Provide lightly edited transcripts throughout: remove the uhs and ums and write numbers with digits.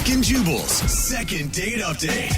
Brooke and Jubal's second date update.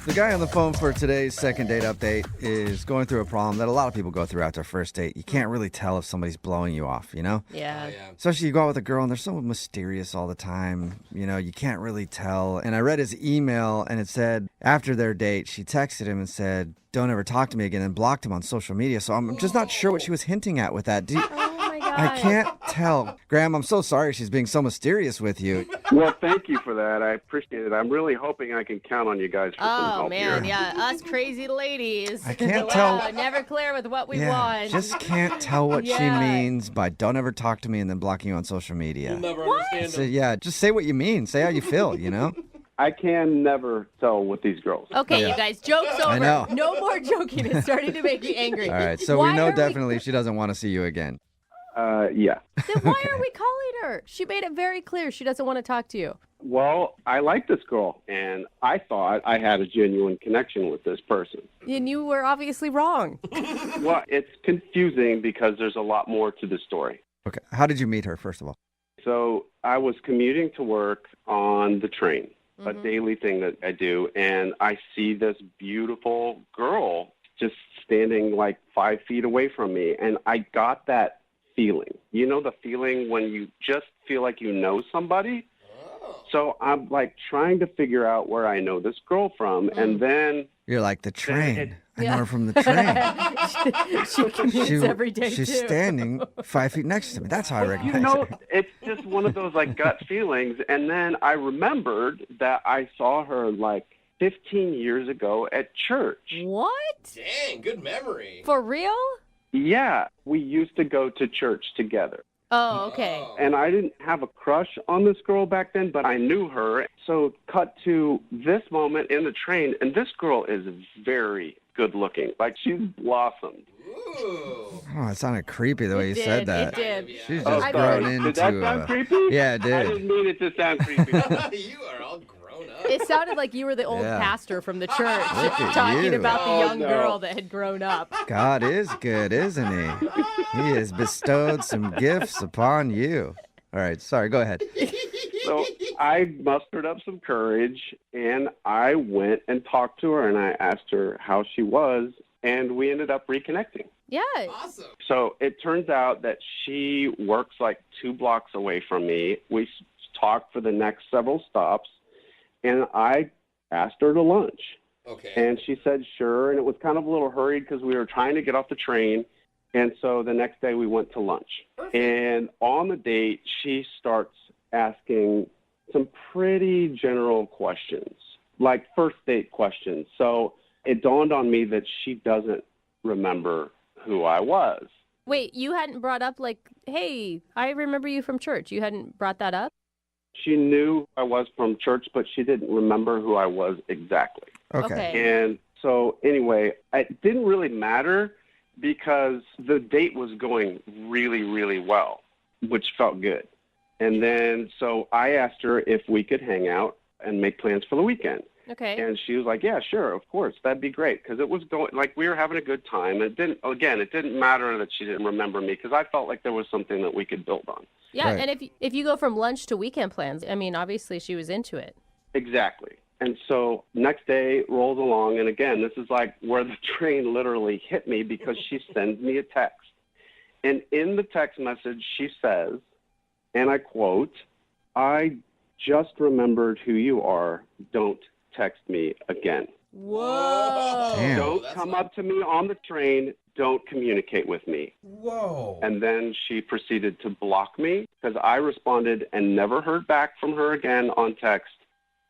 The guy on the phone for today's second date update is going through a problem that a lot of people go through after a first date. You can't really tell if somebody's blowing you off, you know? Yeah. Especially you go out with a girl and they're so mysterious all the time. You know, you can't really tell. And I read his email and it said after their date, she texted him and said, "Don't ever talk to me again," and blocked him on social media. So I'm just not sure what she was hinting at with that. Oh my God. I can't tell. Graham, I'm so sorry she's being so mysterious with you. Well, thank you for that. I appreciate it. I'm really hoping I can count on you guys for some help Man, here. yeah, us crazy ladies. I can't Wow, tell. Never clear with what we want. Just can't tell what she Yeah. means by "don't ever talk to me" and then blocking you on social media. You'll never understand So, them. yeah, just say what you mean. Say how you feel, you know? I can never tell with these girls. Okay, Yeah. you guys, joke's over. I know. No more joking. It's starting to make me angry. All right, so Why we know are definitely she doesn't want to see you again. Yeah. Then why are we calling her? She made it very clear she doesn't want to talk to you. Well, I like this girl, and I thought I had a genuine connection with this person. And you were obviously wrong. Well, it's confusing because there's a lot more to the story. Okay, how did you meet her, first of all? So I was commuting to work on the train, a daily thing that I do, and I see this beautiful girl just standing like 5 feet away from me, and I got that feeling. You know the feeling when you just feel like you know somebody? So I'm like trying to figure out where I know this girl from, and then You're like, the train. it- I know her from the train. She commutes every day, She's too. standing 5 feet next to me. That's how I recognize you know, her. it's just one of those like gut feelings. And then I remembered that I saw her like 15 years ago at church. What? Dang, good memory. For real? Yeah, we used to go to church together. Oh, okay. And I didn't have a crush on this girl back then, but I knew her. So cut to this moment in the train, and this girl is very good looking. Like, she's blossomed. Ooh. Oh, it sounded creepy the way you said that. It did. She's Oh, just sorry. grown into Did that sound creepy? Yeah, it I did. didn't mean it to sound creepy. You are all grown up. It sounded like you were the old Yeah. pastor from the church Look at talking you. about the Oh, young no. girl that had grown up. God is good, isn't he? He has bestowed some gifts upon you. All right, sorry, go ahead. So I mustered up some courage, and I went and talked to her, and I asked her how she was, and we ended up reconnecting. Yeah. Awesome. So it turns out that she works like 2 blocks away from me. We talked for the next several stops, and I asked her to lunch. Okay. And she said sure, and it was kind of a little hurried because we were trying to get off the train. And so the next day we went to lunch. Perfect. And on the date, she starts asking some pretty general questions, like first date questions. So it dawned on me that she doesn't remember who I was. Wait, you hadn't brought up like, hey, I remember you from church. You hadn't brought that up? She knew I was from church, but she didn't remember who I was exactly. Okay. And so anyway, it didn't really matter because the date was going really, really well, which felt good. And then so I asked her if we could hang out and make plans for the weekend. Okay. And she was like, yeah, sure, of course, that'd be great. Because it was going, like, we were having a good time. It didn't matter that she didn't remember me because I felt like there was something that we could build on. Yeah, Right. and if you go from lunch to weekend plans, I mean, obviously she was into it. Exactly. And so next day rolls along, and again, this is like where the train literally hit me because she sends me a text. And in the text message, she says, and I quote, "I just remembered who you are. Don't text me again. Whoa. Damn. Don't that's come like- up to me on the train. Don't communicate with me." Whoa. And then she proceeded to block me because I responded and never heard back from her again on text.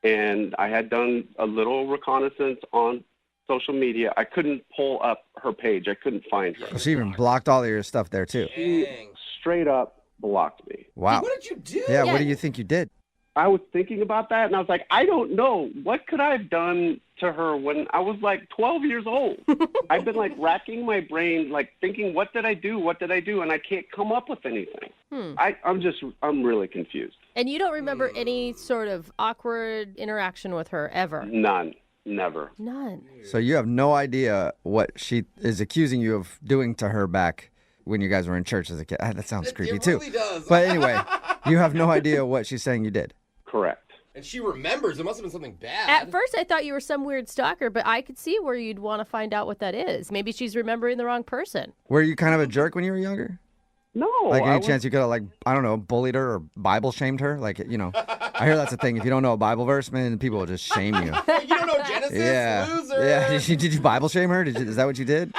And I had done a little reconnaissance on social media. I couldn't pull up her page. I couldn't find her. She even blocked all of your stuff there, too. Dang. Straight up blocked me. Wow. What did you do? Yeah, Yeah. what do you think you did? I was thinking about that, and I was like, I don't know. What could I have done to her when I was like 12 years old? I've been like racking my brain, like thinking, what did I do? What did I do? And I can't come up with anything. I'm really confused. And you don't remember any sort of awkward interaction with her ever? None. Never. None. So you have no idea what she is accusing you of doing to her back when you guys were in church as a kid. That sounds creepy, It too. really does. But anyway, you have no idea what she's saying you did. Correct. And she remembers. It must have been something bad. At first, I thought you were some weird stalker, but I could see where you'd want to find out what that is. Maybe she's remembering the wrong person. Were you kind of a jerk when you were younger? No. Like I any was- chance you could have, like, I don't know, bullied her or Bible shamed her? Like, you know, I hear that's a thing. If you don't know a Bible verse, man, people will just shame you. You don't know Genesis? Yeah. Loser. Yeah. Did you Bible shame her? Is that what you did?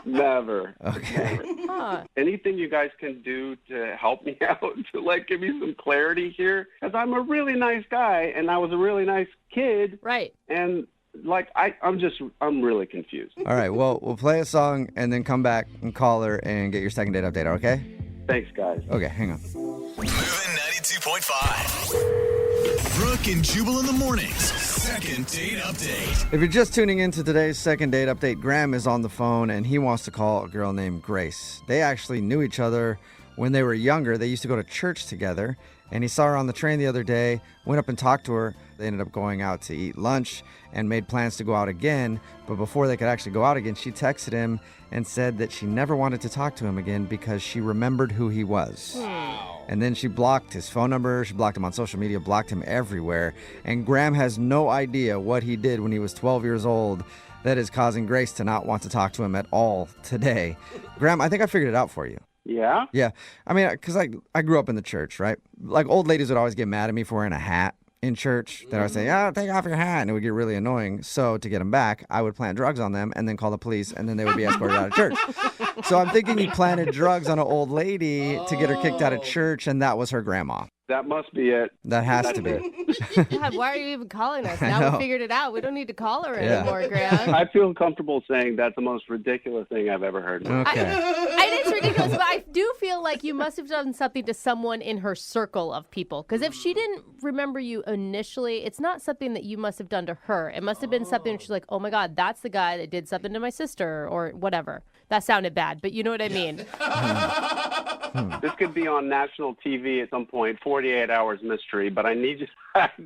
Never. Okay. Huh. Anything you guys can do to help me out, to like give me some clarity here, because I'm a really nice guy and I was a really nice kid, Right. and like I'm really confused. All right. Well, we'll play a song and then come back and call her and get your second date update, okay? Thanks, guys. Okay, hang on. Moving 92.5. Brooke and Jubal in the mornings. Second date update. If you're just tuning into today's second date update, Graham is on the phone and he wants to call a girl named Grace. They actually knew each other when they were younger. They used to go to church together, and he saw her on the train the other day, went up and talked to her. They ended up going out to eat lunch and made plans to go out again. But before they could actually go out again, she texted him and said that she never wanted to talk to him again because she remembered who he was. And then she blocked his phone number, she blocked him on social media, blocked him everywhere. And Graham has no idea what he did when he was 12 years old that is causing Grace to not want to talk to him at all today. Graham, I think I figured it out for you. Yeah? Yeah. I mean, because I grew up in the church, right? Like, old ladies would always get mad at me for wearing a hat in church. Then I would say, take off your hat. And it would get really annoying. So to get them back, I would plant drugs on them and then call the police, and then they would be escorted out of church. So I'm thinking he planted drugs on an old lady to get her kicked out of church, and that was her grandma. That must be it. That has to That's be. it. God, why are you even calling us? I Now know. we figured it out. We don't need to call her Yeah. anymore, Graham. I feel comfortable saying that's the most ridiculous thing I've ever heard. Okay. And it's ridiculous, but I do feel like you must have done something to someone in her circle of people. Because if she didn't remember you initially, it's not something that you must have done to her. It must have been something she's like, oh my God, that's the guy that did something to my sister or whatever. That sounded bad, but you know what I mean. This could be on national TV at some point, 48 Hours Mystery, but I need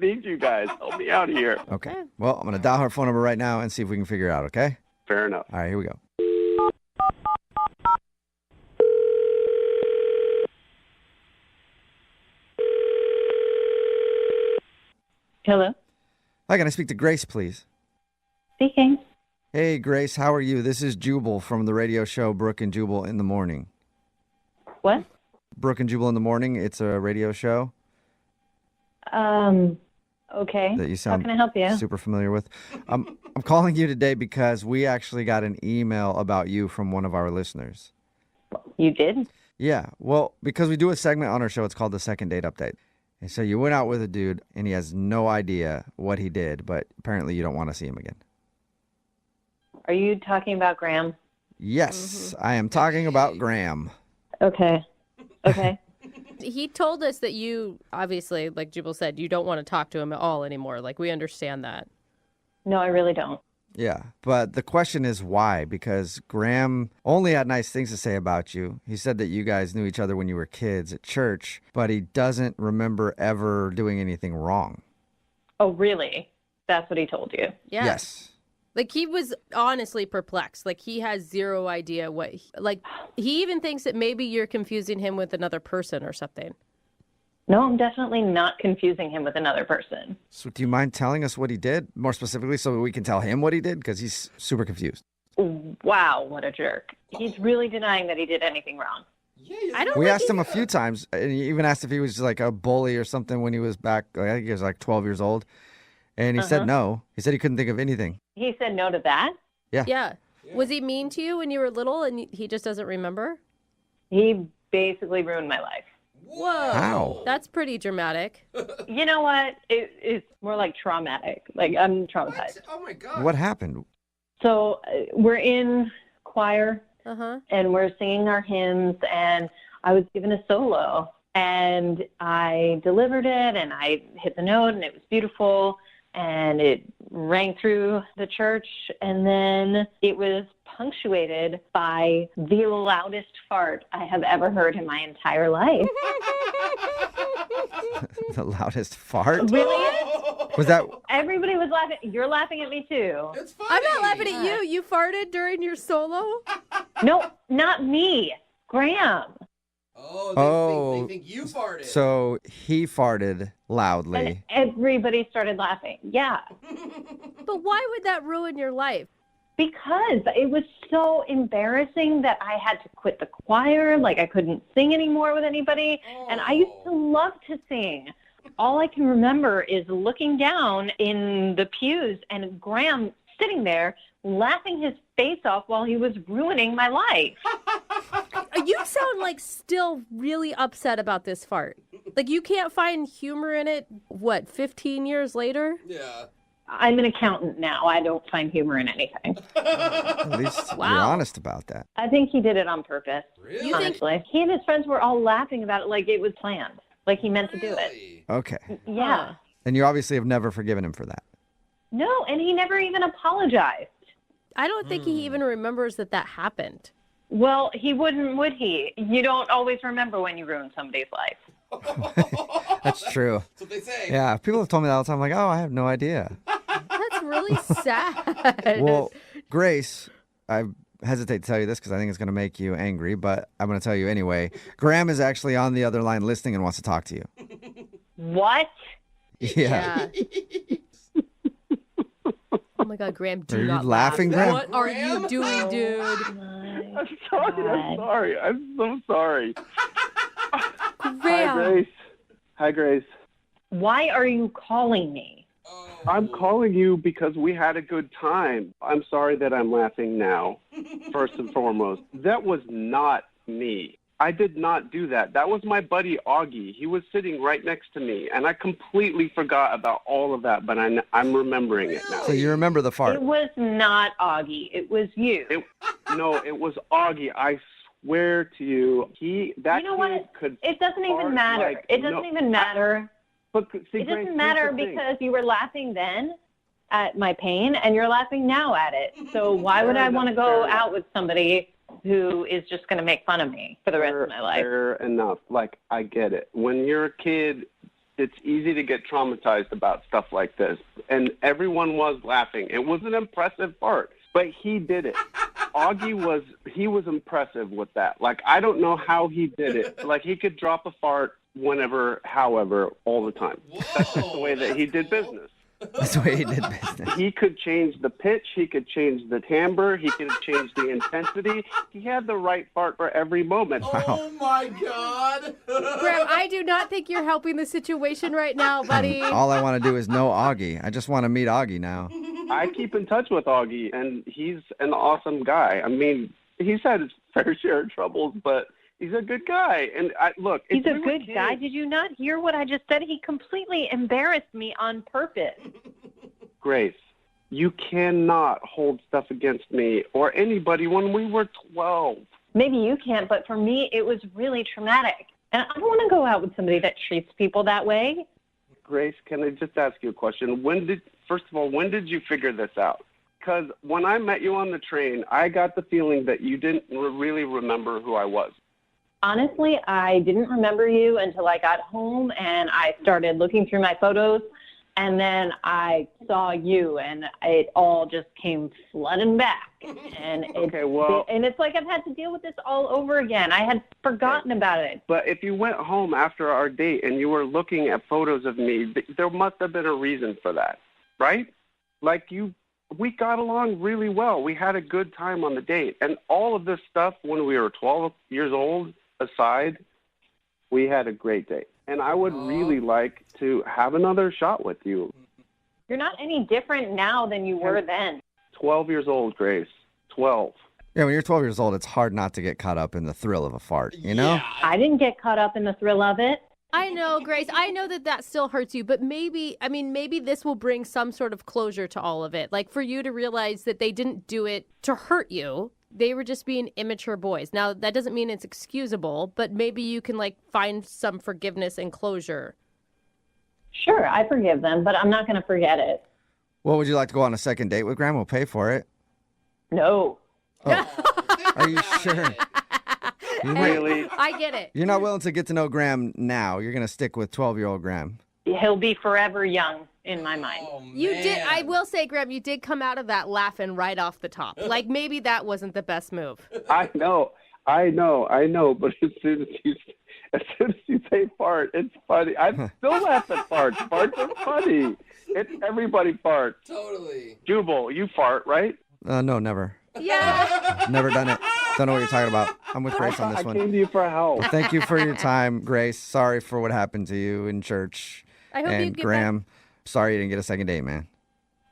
you guys. Help me out here. Okay. Well, I'm going to dial her phone number right now and see if we can figure it out, okay? Fair enough. All right, here we go. Hello. Hi, can I speak to Grace, please? Speaking. Hey, Grace, how are you? This is Jubal from the radio show Brooke and Jubal in the Morning. What? Brooke and Jubal in the Morning, it's a radio show Okay. that you How sound can I help you? super familiar with. I'm calling you today because we actually got an email about you from one of our listeners. You did? Yeah, well, because we do a segment on our show, it's called the Second Date Update. And so you went out with a dude, and he has no idea what he did, but apparently you don't want to see him again. Are you talking about Graham? Yes, I am talking about Graham. Okay. Okay. He told us that you, obviously, like Jubal said, you don't want to talk to him at all anymore. Like, we understand that. No, I really don't. Yeah, but the question is why? Because Graham only had nice things to say about you. He said that you guys knew each other when you were kids at church, but he doesn't remember ever doing anything wrong. Oh, really? That's what he told you? Yeah. Yes. Like, he was honestly perplexed. Like, he has zero idea he even thinks that maybe you're confusing him with another person or something. No, I'm definitely not confusing him with another person. So do you mind telling us what he did more specifically so we can tell him what he did? Because he's super confused. Wow, what a jerk. He's really denying that he did anything wrong. I don't We think asked him a few times, and he even asked if he was like a bully or something when he was back, I think he was like 12 years old. And he said no. He said he couldn't think of anything. He said no to that? Yeah. Was he mean to you when you were little and he just doesn't remember? He basically ruined my life. Whoa. How? That's pretty dramatic. You know what? It's more like traumatic. Like, I'm traumatized. Oh my God. What happened? So we're in choir, Uh-huh. and we're singing our hymns, and I was given a solo, and I delivered it, and I hit the note, and it was beautiful, and it rang through the church, and then it was punctuated by the loudest fart I have ever heard in my entire life. The loudest fart? Really? Was that... Everybody was laughing. You're laughing at me too. It's funny. I'm not laughing at you. You farted during your solo? No, not me. Graham. They think you farted. So he farted loudly. And everybody started laughing. Yeah. But why would that ruin your life? Because it was so embarrassing that I had to quit the choir. Like, I couldn't sing anymore with anybody. And I used to love to sing. All I can remember is looking down in the pews and Graham sitting there laughing his face off while he was ruining my life. You sound like still really upset about this fart. Like, you can't find humor in it, 15 years later? Yeah. I'm an accountant now. I don't find humor in anything. At least you're honest about that. I think he did it on purpose. Really? Honestly. He and his friends were all laughing about it like it was planned. Like he meant to do it. Okay. Yeah. And you obviously have never forgiven him for that. No, and he never even apologized. I don't think he even remembers that happened. Well, he wouldn't, would he? You don't always remember when you ruin somebody's life. That's true. That's what they say. Yeah, people have told me that all the time. I'm like, oh, I have no idea. That's really sad. Well, Grace, I hesitate to tell you this because I think it's going to make you angry, but I'm going to tell you anyway. Graham is actually on the other line listening and wants to talk to you. What? Yeah. Oh my God, Graham, do Are you not laughing, laugh. Graham? What are you doing, dude? I'm sorry. I'm so sorry. Hi, Graham. Grace. Hi, Grace. Why are you calling me? I'm calling you because we had a good time. I'm sorry that I'm laughing now, first and foremost. That was not me. I did not do that. That was my buddy Augie. He was sitting right next to me, and I completely forgot about all of that, but I'm remembering it now. So you remember the fart? It was not Augie. It was you. No, it was Augie. I swear to you. You know what? Could It doesn't even fart matter. like- It doesn't even matter. But, see, It Grace, doesn't here's matter the thing. because you were laughing then at my pain and you're laughing now at it. So why would I want to go out with somebody who is just going to make fun of me for the rest of my life? Fair enough. Like, I get it. When you're a kid, it's easy to get traumatized about stuff like this. And everyone was laughing. It was an impressive part, but he did it. Augie was impressive with that. Like, I don't know how he did it. Like, he could drop a fart whenever, however, all the time. That's just the way that he did business. That's the way he did business. He could change the pitch. He could change the timbre. He could change the intensity. He had the right fart for every moment. Oh, my God. Graham, I do not think you're helping the situation right now, buddy. All I want to do is know Augie. I just want to meet Augie now. I keep in touch with Augie, and he's an awesome guy. I mean, he's had his fair share of troubles, but he's a good guy. And look, He's if a we were good kids- guy. Did you not hear what I just said? He completely embarrassed me on purpose. Grace, you cannot hold stuff against me or anybody when we were 12. Maybe you can't, but for me, it was really traumatic. And I don't want to go out with somebody that treats people that way. Grace, can I just ask you a question? First of all, when did you figure this out? Because when I met you on the train, I got the feeling that you didn't really remember who I was. Honestly, I didn't remember you until I got home and I started looking through my photos. And then I saw you, and it all just came flooding back. And it's like I've had to deal with this all over again. I had forgotten about it. But if you went home after our date and you were looking at photos of me, there must have been a reason for that, right? Like we got along really well. We had a good time on the date. And all of this stuff when we were 12 years old aside, we had a great date. And I would really like to have another shot with you. You're not any different now than you were then. 12 years old, Grace. 12. Yeah, when you're 12 years old, it's hard not to get caught up in the thrill of a fart, you know? Yeah. I didn't get caught up in the thrill of it. I know, Grace. I know that still hurts you, but maybe this will bring some sort of closure to all of it. Like for you to realize that they didn't do it to hurt you. They were just being immature boys. Now, that doesn't mean it's excusable, but maybe you can find some forgiveness and closure. Sure, I forgive them, but I'm not going to forget it. Well, would you like to go on a second date with Graham? We'll pay for it. No. Are you sure? Really? I get it. You're not willing to get to know Graham now. You're going to stick with 12-year-old Graham. He'll be forever young in my mind. Oh, You man. did. I will say, Graham, you did come out of that laughing right off the top. Maybe that wasn't the best move. I know. I know, but as soon as you say fart, it's funny. I still laugh at farts. Farts are funny. It's everybody farts. Totally. Jubal, you fart, right? No, never. Yeah. Never done it. Don't know what you're talking about. I'm with Grace on I this one. came to you for help. Thank you for your time, Grace. Sorry for what happened to you in church. I hope you And get Graham, sorry you didn't get a second date, man.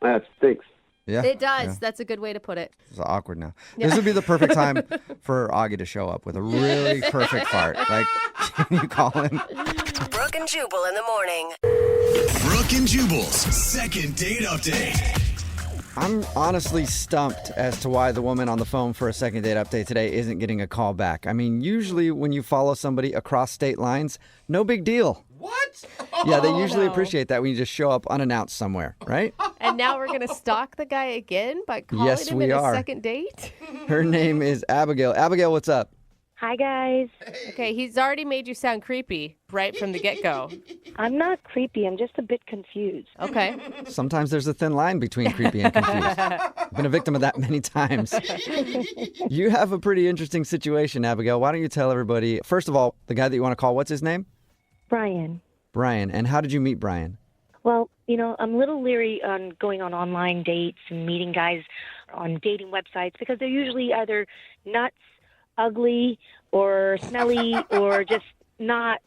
That stinks. Yeah. It does. Yeah. That's a good way to put it. It's awkward now. This would be the perfect time for Augie to show up with a really perfect fart. Like, can you call him? Brooke and Jubal in the morning. Brooke and Jubal's second date update. I'm honestly stumped as to why the woman on the phone for a second date update today isn't getting a call back. I mean, usually when you follow somebody across state lines, no big deal. What? Yeah, they usually no. appreciate that when you just show up unannounced somewhere, right? And now we're going to stalk the guy again by calling Yes, him we in are. a second date? Her name is Abigail. Abigail, what's up? Hi, guys. Okay, he's already made you sound creepy right from the get-go. I'm not creepy. I'm just a bit confused. Okay. Sometimes there's a thin line between creepy and confused. I've been a victim of that many times. You have a pretty interesting situation, Abigail. Why don't you tell everybody, first of all, the guy that you want to call, what's his name? Brian. Brian. And how did you meet Brian? Well, I'm a little leery on going on online dates and meeting guys on dating websites because they're usually either nuts, ugly, or smelly, or just not.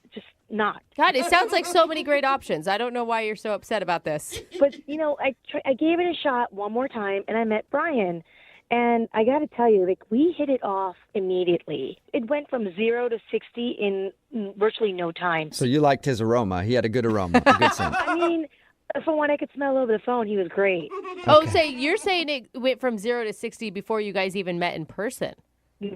God, it sounds like so many great options. I don't know why you're so upset about this. But, I gave it a shot one more time, and I met Brian. And I got to tell you, we hit it off immediately. It went from 0 to 60 in virtually no time. So you liked his aroma. He had a good aroma, a good scent. I mean, from what I could smell over the phone, he was great. Oh, so you're saying it went from 0 to 60 before you guys even met in person?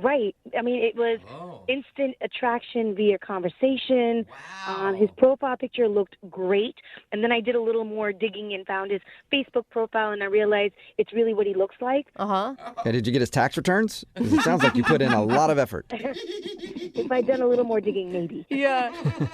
Right. I mean, it was Oh. instant attraction via conversation. Wow. His profile picture looked great. And then I did a little more digging and found his Facebook profile, and I realized it's really what he looks like. Uh-huh. Okay, did you get his tax returns? 'Cause it sounds like you put in a lot of effort. If I'd done a little more digging, maybe. Yeah.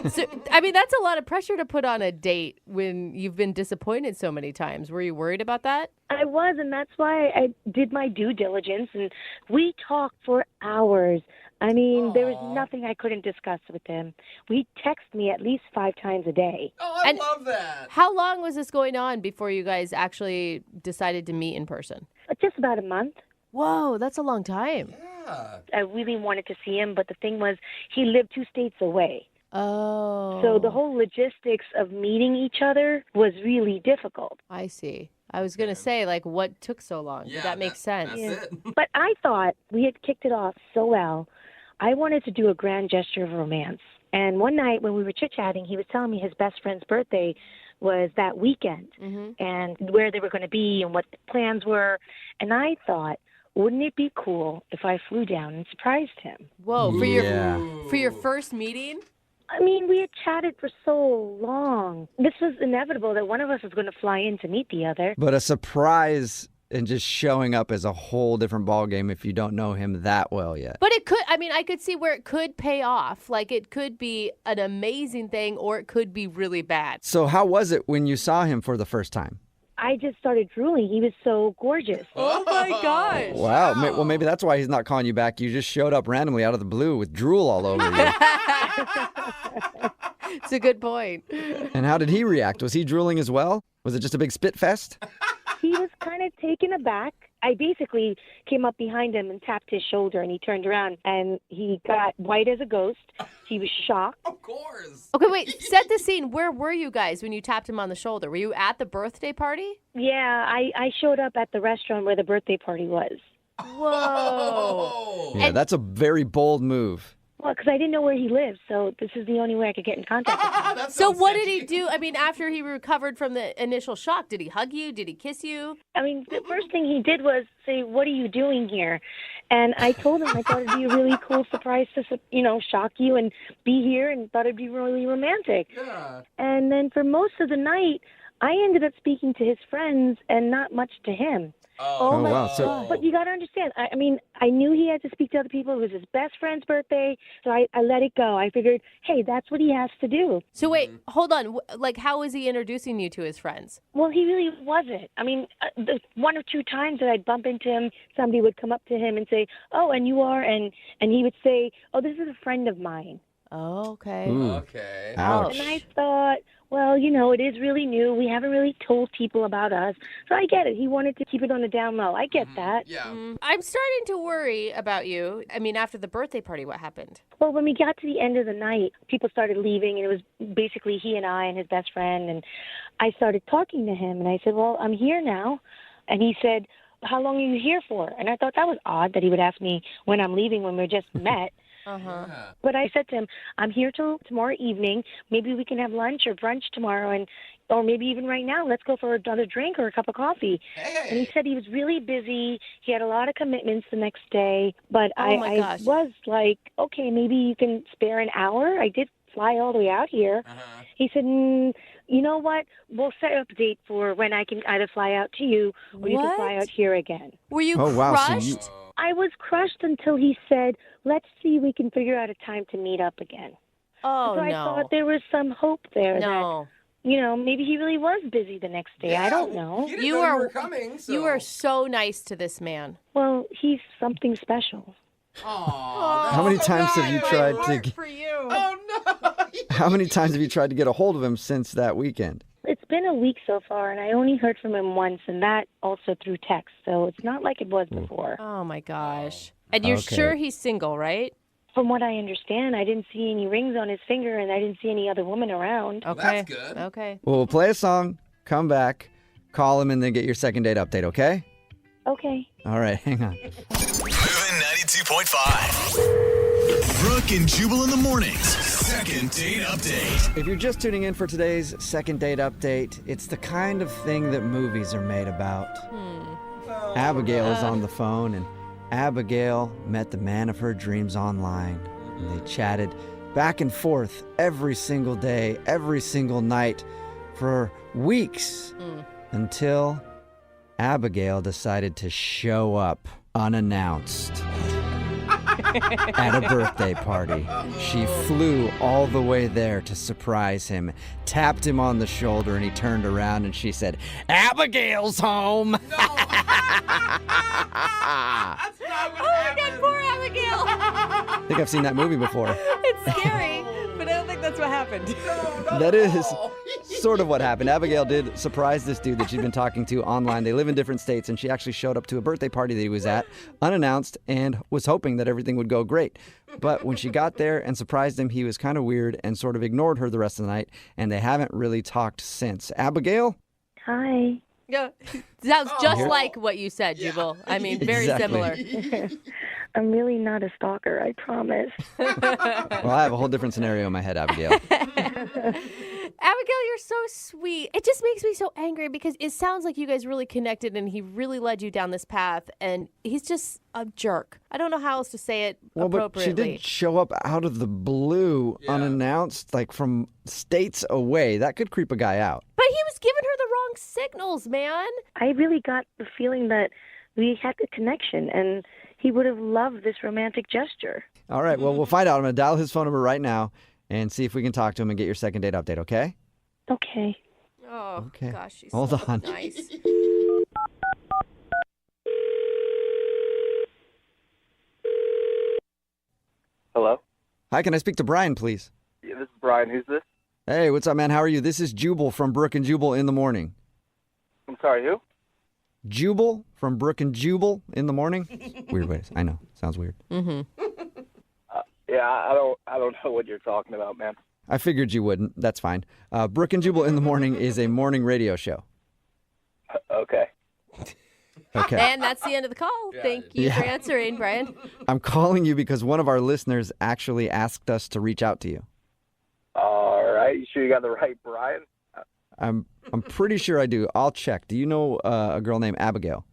So, I mean, that's a lot of pressure to put on a date when you've been disappointed so many times. Were you worried about that? I was, and that's why I did my due diligence, and we talked for hours. I mean, there was nothing I couldn't discuss with him. We text me at least 5 times a day. Oh, I And- love that. How long was this going on before you guys actually decided to meet in person? Just about a month. Whoa, that's a long time. Yeah. I really wanted to see him, but the thing was, he lived 2 states away. Oh. So the whole logistics of meeting each other was really difficult. I see. I was going to say, like, what took so long? Yeah, that makes sense. That's it. But I thought we had kicked it off so well. I wanted to do a grand gesture of romance. And one night when we were chit-chatting, he was telling me his best friend's birthday was that weekend and where they were going to be and what the plans were. And I thought, wouldn't it be cool if I flew down and surprised him? Whoa, Yeah. for your first meeting? I mean, we had chatted for so long. This was inevitable that one of us was going to fly in to meet the other. But a surprise and just showing up is a whole different ballgame if you don't know him that well yet. But it could, I mean, I could see where it could pay off. Like, it could be an amazing thing or it could be really bad. So how was it when you saw him for the first time? I just started drooling. He was so gorgeous. Oh my gosh. Wow. Well, maybe that's why he's not calling you back. You just showed up randomly out of the blue with drool all over you. It's a good point. And how did he react? Was he drooling as well? Was it just a big spit fest? He was kind of taken aback. I basically came up behind him and tapped his shoulder, and he turned around, and he got white as a ghost. He was shocked. Of course. Okay, wait, set the scene. Where were you guys when you tapped him on the shoulder? Were you at the birthday party? Yeah, I showed up at the restaurant where the birthday party was. Whoa. Oh. Yeah, that's a very bold move. Well, because I didn't know where he lived, so this is the only way I could get in contact with him. That So sounds what did sketchy. he do? I mean, after he recovered from the initial shock, did he hug you? Did he kiss you? I mean, the first thing he did was say, "What are you doing here?" And I told him I thought it'd be a really cool surprise to, shock you and be here, and thought it'd be really romantic. Yeah. And then for most of the night, I ended up speaking to his friends and not much to him. Oh, my wow. God. But you got to understand, I mean, I knew he had to speak to other people. It was his best friend's birthday, so I let it go. I figured, hey, that's what he has to do. So wait, hold on. Like, how is he introducing you to his friends? Well, he really wasn't. I mean, the one or two times that I'd bump into him, somebody would come up to him and say, oh, and you are, and he would say, oh, this is a friend of mine. Oh, okay. Ooh. Okay. Ouch. And I thought, well, you know, it is really new. We haven't really told people about us. So I get it. He wanted to keep it on the down low. I get that. Yeah. I'm starting to worry about you. I mean, after the birthday party, what happened? Well, when we got to the end of the night, people started leaving, and it was basically he and I and his best friend. And I started talking to him, and I said, well, I'm here now. And he said, how long are you here for? And I thought that was odd that he would ask me when I'm leaving when we just met. Uh-huh. Yeah. But I said to him, I'm here till tomorrow evening. Maybe we can have lunch or brunch tomorrow, or maybe even right now. Let's go for another drink or a cup of coffee. And he Hey. said he was really busy. He had a lot of commitments the next day. But Oh, my I gosh. was like, okay, maybe you can spare an hour. I did fly all the way out here. Uh-huh. He said, you know what? We'll set up a date for when I can either fly out to you or you can fly What? out here again. Were you Oh, wow, so crushed? you- I was crushed until he said, let's see if we can figure out a time to meet up again. Oh, So I no. thought there was some hope there that, No. you know, maybe he really was busy the next day. I don't know. You didn't You know are- you were coming, so. You are so nice to this man. Well, he's something special. Aw, How many that's so times have you nice. tried to get, For you. Oh, no. how many times have you tried to get a hold of him since that weekend? It's been a week so far, and I only heard from him once, and that also through text. So it's not like it was before. Oh, my gosh. And you're Okay. sure he's single, right? From what I understand, I didn't see any rings on his finger, and I didn't see any other woman around. Okay. That's good. Okay. Well, we'll play a song, come back, call him, and then get your second date update, okay? Okay. All right, hang on. Moving 92.5. Brooke and Jubal in the mornings. Second date update. If you're just tuning in for today's second date update, it's the kind of thing that movies are made about. Abigail is on the phone, and Abigail met the man of her dreams online. And they chatted back and forth every single day, every single night for weeks until Abigail decided to show up unannounced at a birthday party. She flew all the way there to surprise him, tapped him on the shoulder, and he turned around and she said, Abigail's home. That's not what happened. Poor Abigail. I think I've seen that movie before. It's scary, but I don't think that's what happened. That is sort of what happened. Abigail did surprise this dude that she'd been talking to online. They live in different states, and she actually showed up to a birthday party that he was at, unannounced, and was hoping that everything would go great. But when she got there and surprised him, he was kind of weird and sort of ignored her the rest of the night, and they haven't really talked since. Abigail? Hi. Yeah. Sounds just Oh. like what you said, Jubal. I mean, very Exactly. similar. I'm really not a stalker, I promise. Well, I have a whole different scenario in my head, Abigail. Abigail, you're so sweet. It just makes me so angry because it sounds like you guys really connected and he really led you down this path, and he's just a jerk. I don't know how else to say it Well, but she appropriately. did show up out of the blue, Yeah. unannounced, like from states away. That could creep a guy out. But he was giving her the wrong signals, man. I really got the feeling that we had the connection, and he would have loved this romantic gesture. All right, well, we'll find out. I'm going to dial his phone number right now and see if we can talk to him and get your second date update, okay? Okay. Oh, Okay. gosh, she's Hold so on. nice. Hello? Hi, can I speak to Brian, please? Yeah, this is Brian. Who's this? Hey, what's up, man? How are you? This is Jubal from Brooke and Jubal in the morning. I'm sorry, who? Jubal from Brooke and Jubal in the morning? Weird ways. I know. Sounds weird. Yeah, I don't know what you're talking about, man. I figured you wouldn't. That's fine. Brooke and Jubal in the morning is a morning radio show. Okay. Okay. And that's the end of the call. Thank you for Yeah. answering, Brian. I'm calling you because one of our listeners actually asked us to reach out to you. All right. You sure you got the right Brian? I'm pretty sure I do. I'll check. Do you know a girl named Abigail?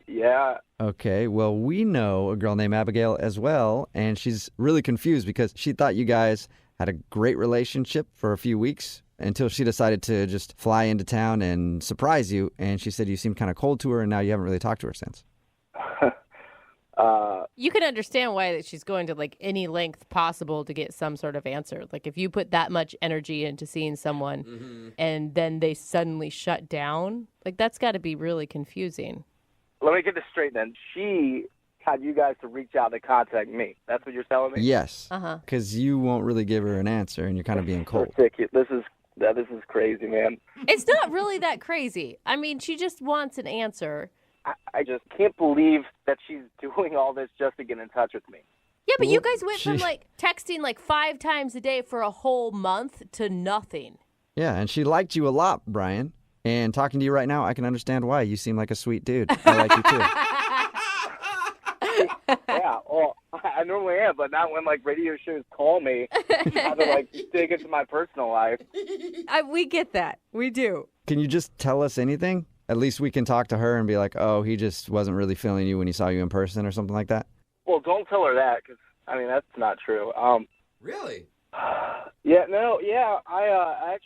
Yeah. Okay, well, we know a girl named Abigail as well, and she's really confused because she thought you guys had a great relationship for a few weeks, until she decided to just fly into town and surprise you. And she said you seemed kind of cold to her, and now you haven't really talked to her since. You can understand why that she's going to like any length possible to get some sort of answer. Like if you put that much energy into seeing someone and then they suddenly shut down, like that's got to be really confusing. Let me get this straight then. She had you guys to reach out to contact me. That's what you're telling me? Yes. Uh-huh. Because you won't really give her an answer, and you're kind of being cold. Ridiculous. This is crazy, man. It's not really that crazy. I mean, she just wants an answer. I just can't believe that she's doing all this just to get in touch with me. Yeah, but you guys went from like texting like 5 times a day for a whole month to nothing. Yeah, and she liked you a lot, Brian. And talking to you right now, I can understand why. You seem like a sweet dude. I like you too. Yeah, well, I normally am, but not when, like, radio shows call me. I have to, like, dig into my personal life. We get that. We do. Can you just tell us anything? At least we can talk to her and be like, oh, he just wasn't really feeling you when he saw you in person or something like that. Well, don't tell her that, because, I mean, that's not true. Really? Yeah, no, yeah, I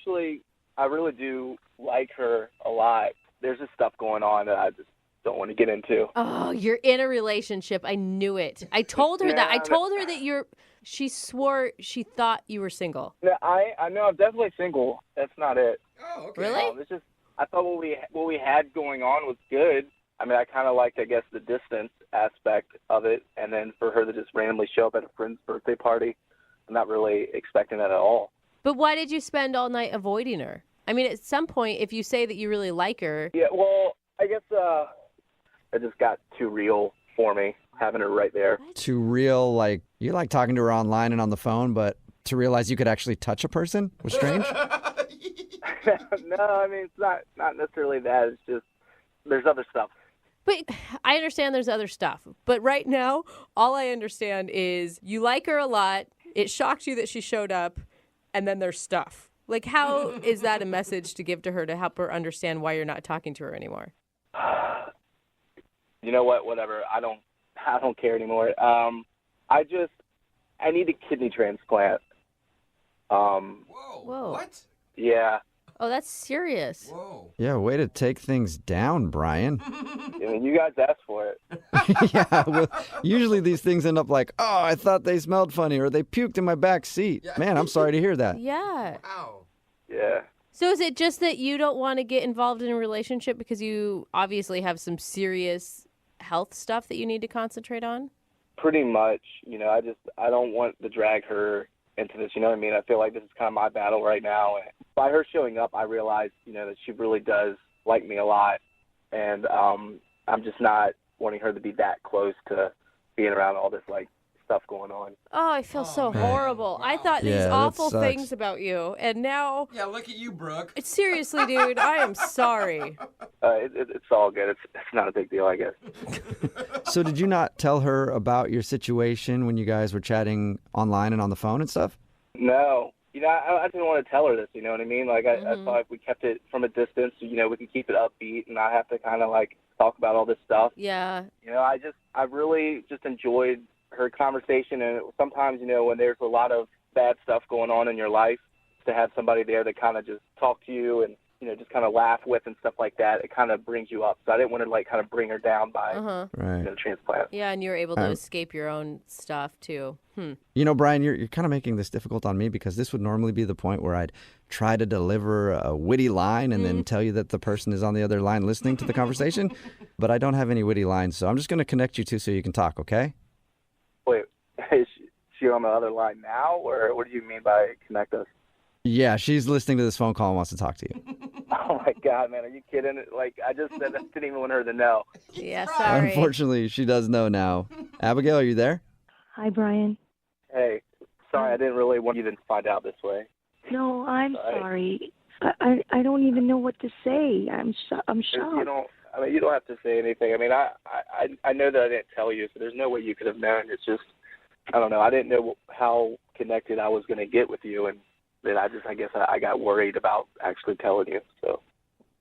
really do like her a lot. There's just stuff going on that I just don't want to get into. Oh, you're in a relationship. I knew it. I told her that. I told her that she swore she thought you were single. No, I know I'm definitely single. That's not it. Oh, okay. Really? It's just I thought what we had going on was good. I mean, I kind of liked, I guess, the distance aspect of it, and then for her to just randomly show up at a friend's birthday party, I'm not really expecting that at all. But why did you spend all night avoiding her? I mean, at some point, if you say that you really like her... Yeah, well, I guess it just got too real for me, having her right there. Too real, like, you like talking to her online and on the phone, but to realize you could actually touch a person was strange? No, I mean, it's not necessarily that. It's just there's other stuff. But I understand there's other stuff. But right now, all I understand is you like her a lot. It shocked you that she showed up, and then there's stuff. Like, how is that a message to give to her to help her understand why you're not talking to her anymore? You know what? Whatever. I don't care anymore. I need a kidney transplant. Whoa. What? Yeah. Oh, that's serious. Whoa. Yeah, way to take things down, Brian. I mean, you guys asked for it. Yeah, well, usually these things end up like, oh, I thought they smelled funny, or they puked in my back seat. Yeah. Man, I'm sorry to hear that. Yeah. Ow. Yeah. So is it just that you don't want to get involved in a relationship because you obviously have some serious health stuff that you need to concentrate on? Pretty much. You know, I don't want to drag her into this, you know what I mean? I feel like this is kind of my battle right now. And by her showing up, I realized, you know, that she really does like me a lot. And I'm just not wanting her to be that close to being around all this, like, stuff going on. Oh, I feel so man. horrible. Wow. I thought Yeah, these that awful sucks. things about you, and now... Yeah, look at you, Brooke. Seriously, dude, I am sorry. It's all good. It's not a big deal, I guess. So did you not tell her about your situation when you guys were chatting online and on the phone and stuff? No. You know, I didn't want to tell her this, you know what I mean? Like, I thought if we kept it from a distance, you know, we could keep it upbeat and not have to kind of, like, talk about all this stuff. Yeah. You know, I really just enjoyed her conversation, and sometimes, you know, when there's a lot of bad stuff going on in your life, to have somebody there that kind of just talk to you and, you know, just kind of laugh with and stuff like that, it kind of brings you up. So I didn't want to, like, kind of bring her down by, Right. you know, the transplant. Yeah, and you were able to escape your own stuff, too. You know, Brian, you're kind of making this difficult on me because this would normally be the point where I'd try to deliver a witty line and then tell you that the person is on the other line listening to the conversation. But I don't have any witty lines, so I'm just going to connect you two so you can talk, okay? Wait, is she on the other line now, or what do you mean by connect us? Yeah, she's listening to this phone call and wants to talk to you. Oh, my God, man, are you kidding? Like, I just said I didn't even want her to know. Yeah, sorry. Unfortunately, she does know now. Abigail, are you there? Hi, Brian. Hey, sorry, I didn't really want you to find out this way. No, I'm Sorry. sorry. I don't even know what to say. I'm You shocked. you don't have to say anything. I mean, I know that I didn't tell you, so there's no way you could have known. It's just, I don't know. I didn't know how connected I was going to get with you, and then I guess I got worried about actually telling you. So.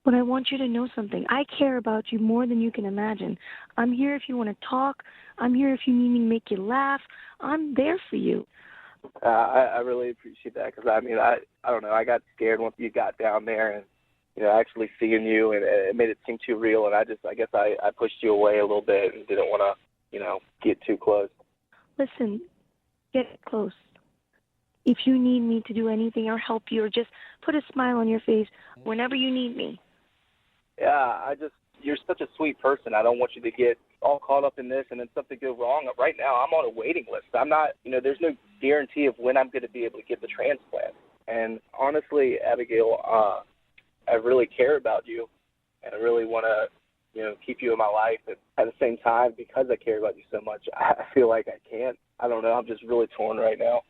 But I want you to know something. I care about you more than you can imagine. I'm here if you want to talk. I'm here if you need me to make you laugh. I'm there for you. I really appreciate that because, I mean, I don't know. I got scared once you got down there and, actually seeing you, and it made it seem too real. And I guess I pushed you away a little bit and didn't want to, get too close. Listen, get close. If you need me to do anything or help you or just put a smile on your face whenever you need me. Yeah, you're such a sweet person. I don't want you to get all caught up in this and then something go wrong. Right now, I'm on a waiting list. I'm not, there's no guarantee of when I'm going to be able to get the transplant. And honestly, Abigail, I really care about you, and I really want to, keep you in my life. And at the same time, because I care about you so much, I feel like I can't. I don't know. I'm just really torn right now.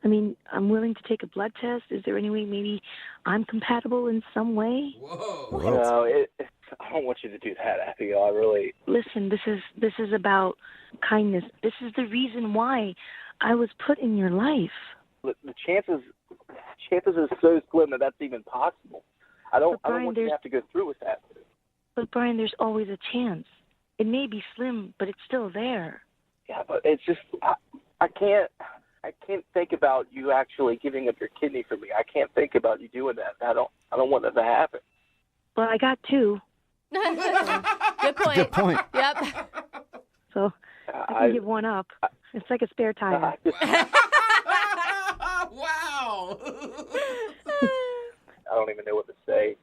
I mean, I'm willing to take a blood test. Is there any way maybe I'm compatible in some way? Whoa. No, I don't want you to do that, Abigail. I really... Listen, this is about kindness. This is the reason why I was put in your life. The chances are so slim that that's even possible. I don't want you to have to go through with that. But Brian, there's always a chance. It may be slim, but it's still there. Yeah, but it's just I can't think about you actually giving up your kidney for me. I can't think about you doing that. I don't want that to happen. Well, I got two. Good point. Good point. Yep. So I can give one up. It's like a spare tire. Wow. I don't even know what to say.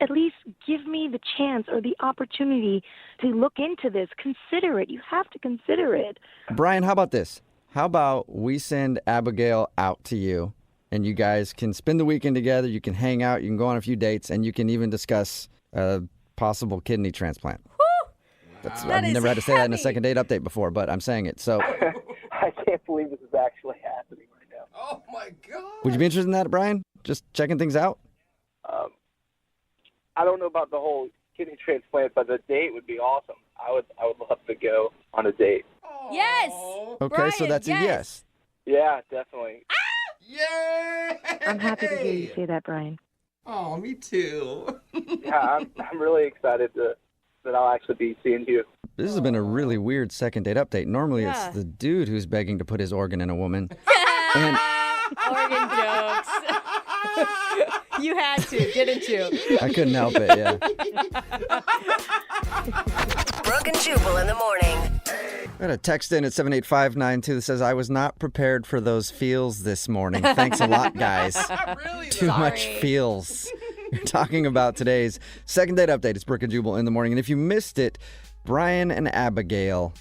At least give me the chance or the opportunity to look into this. Consider it. You have to consider it. Brian, how about this? How about we send Abigail out to you, and you guys can spend the weekend together. You can hang out. You can go on a few dates, and you can even discuss a possible kidney transplant. Woo! I've never had to say that in a second date update before, but I'm saying it. So, I can't believe this is actually happening right now. Oh, my God. would you be interested in that, Brian? Just checking things out? I don't know about the whole kidney transplant, but the date would be awesome. I would love to go on a date. Yes. Okay, Brian, so that's yes. a yes. Yeah, definitely. Yay! I'm happy to hear you say that, Brian. Oh, me too. Yeah, I'm really excited that I'll actually be seeing you. This has been a really weird second date update. Normally Yeah. it's the dude who's begging to put his organ in a woman. And Organ jokes. You had to, didn't you? I couldn't help it, yeah. Brooke and Jubal in the morning. I got a text in at 78592 that says, I was not prepared for those feels this morning. Thanks a lot, guys. Really? Too much feels. You're talking about today's second date update. It's Brooke and Jubal in the morning. And if you missed it, Brian and Abigail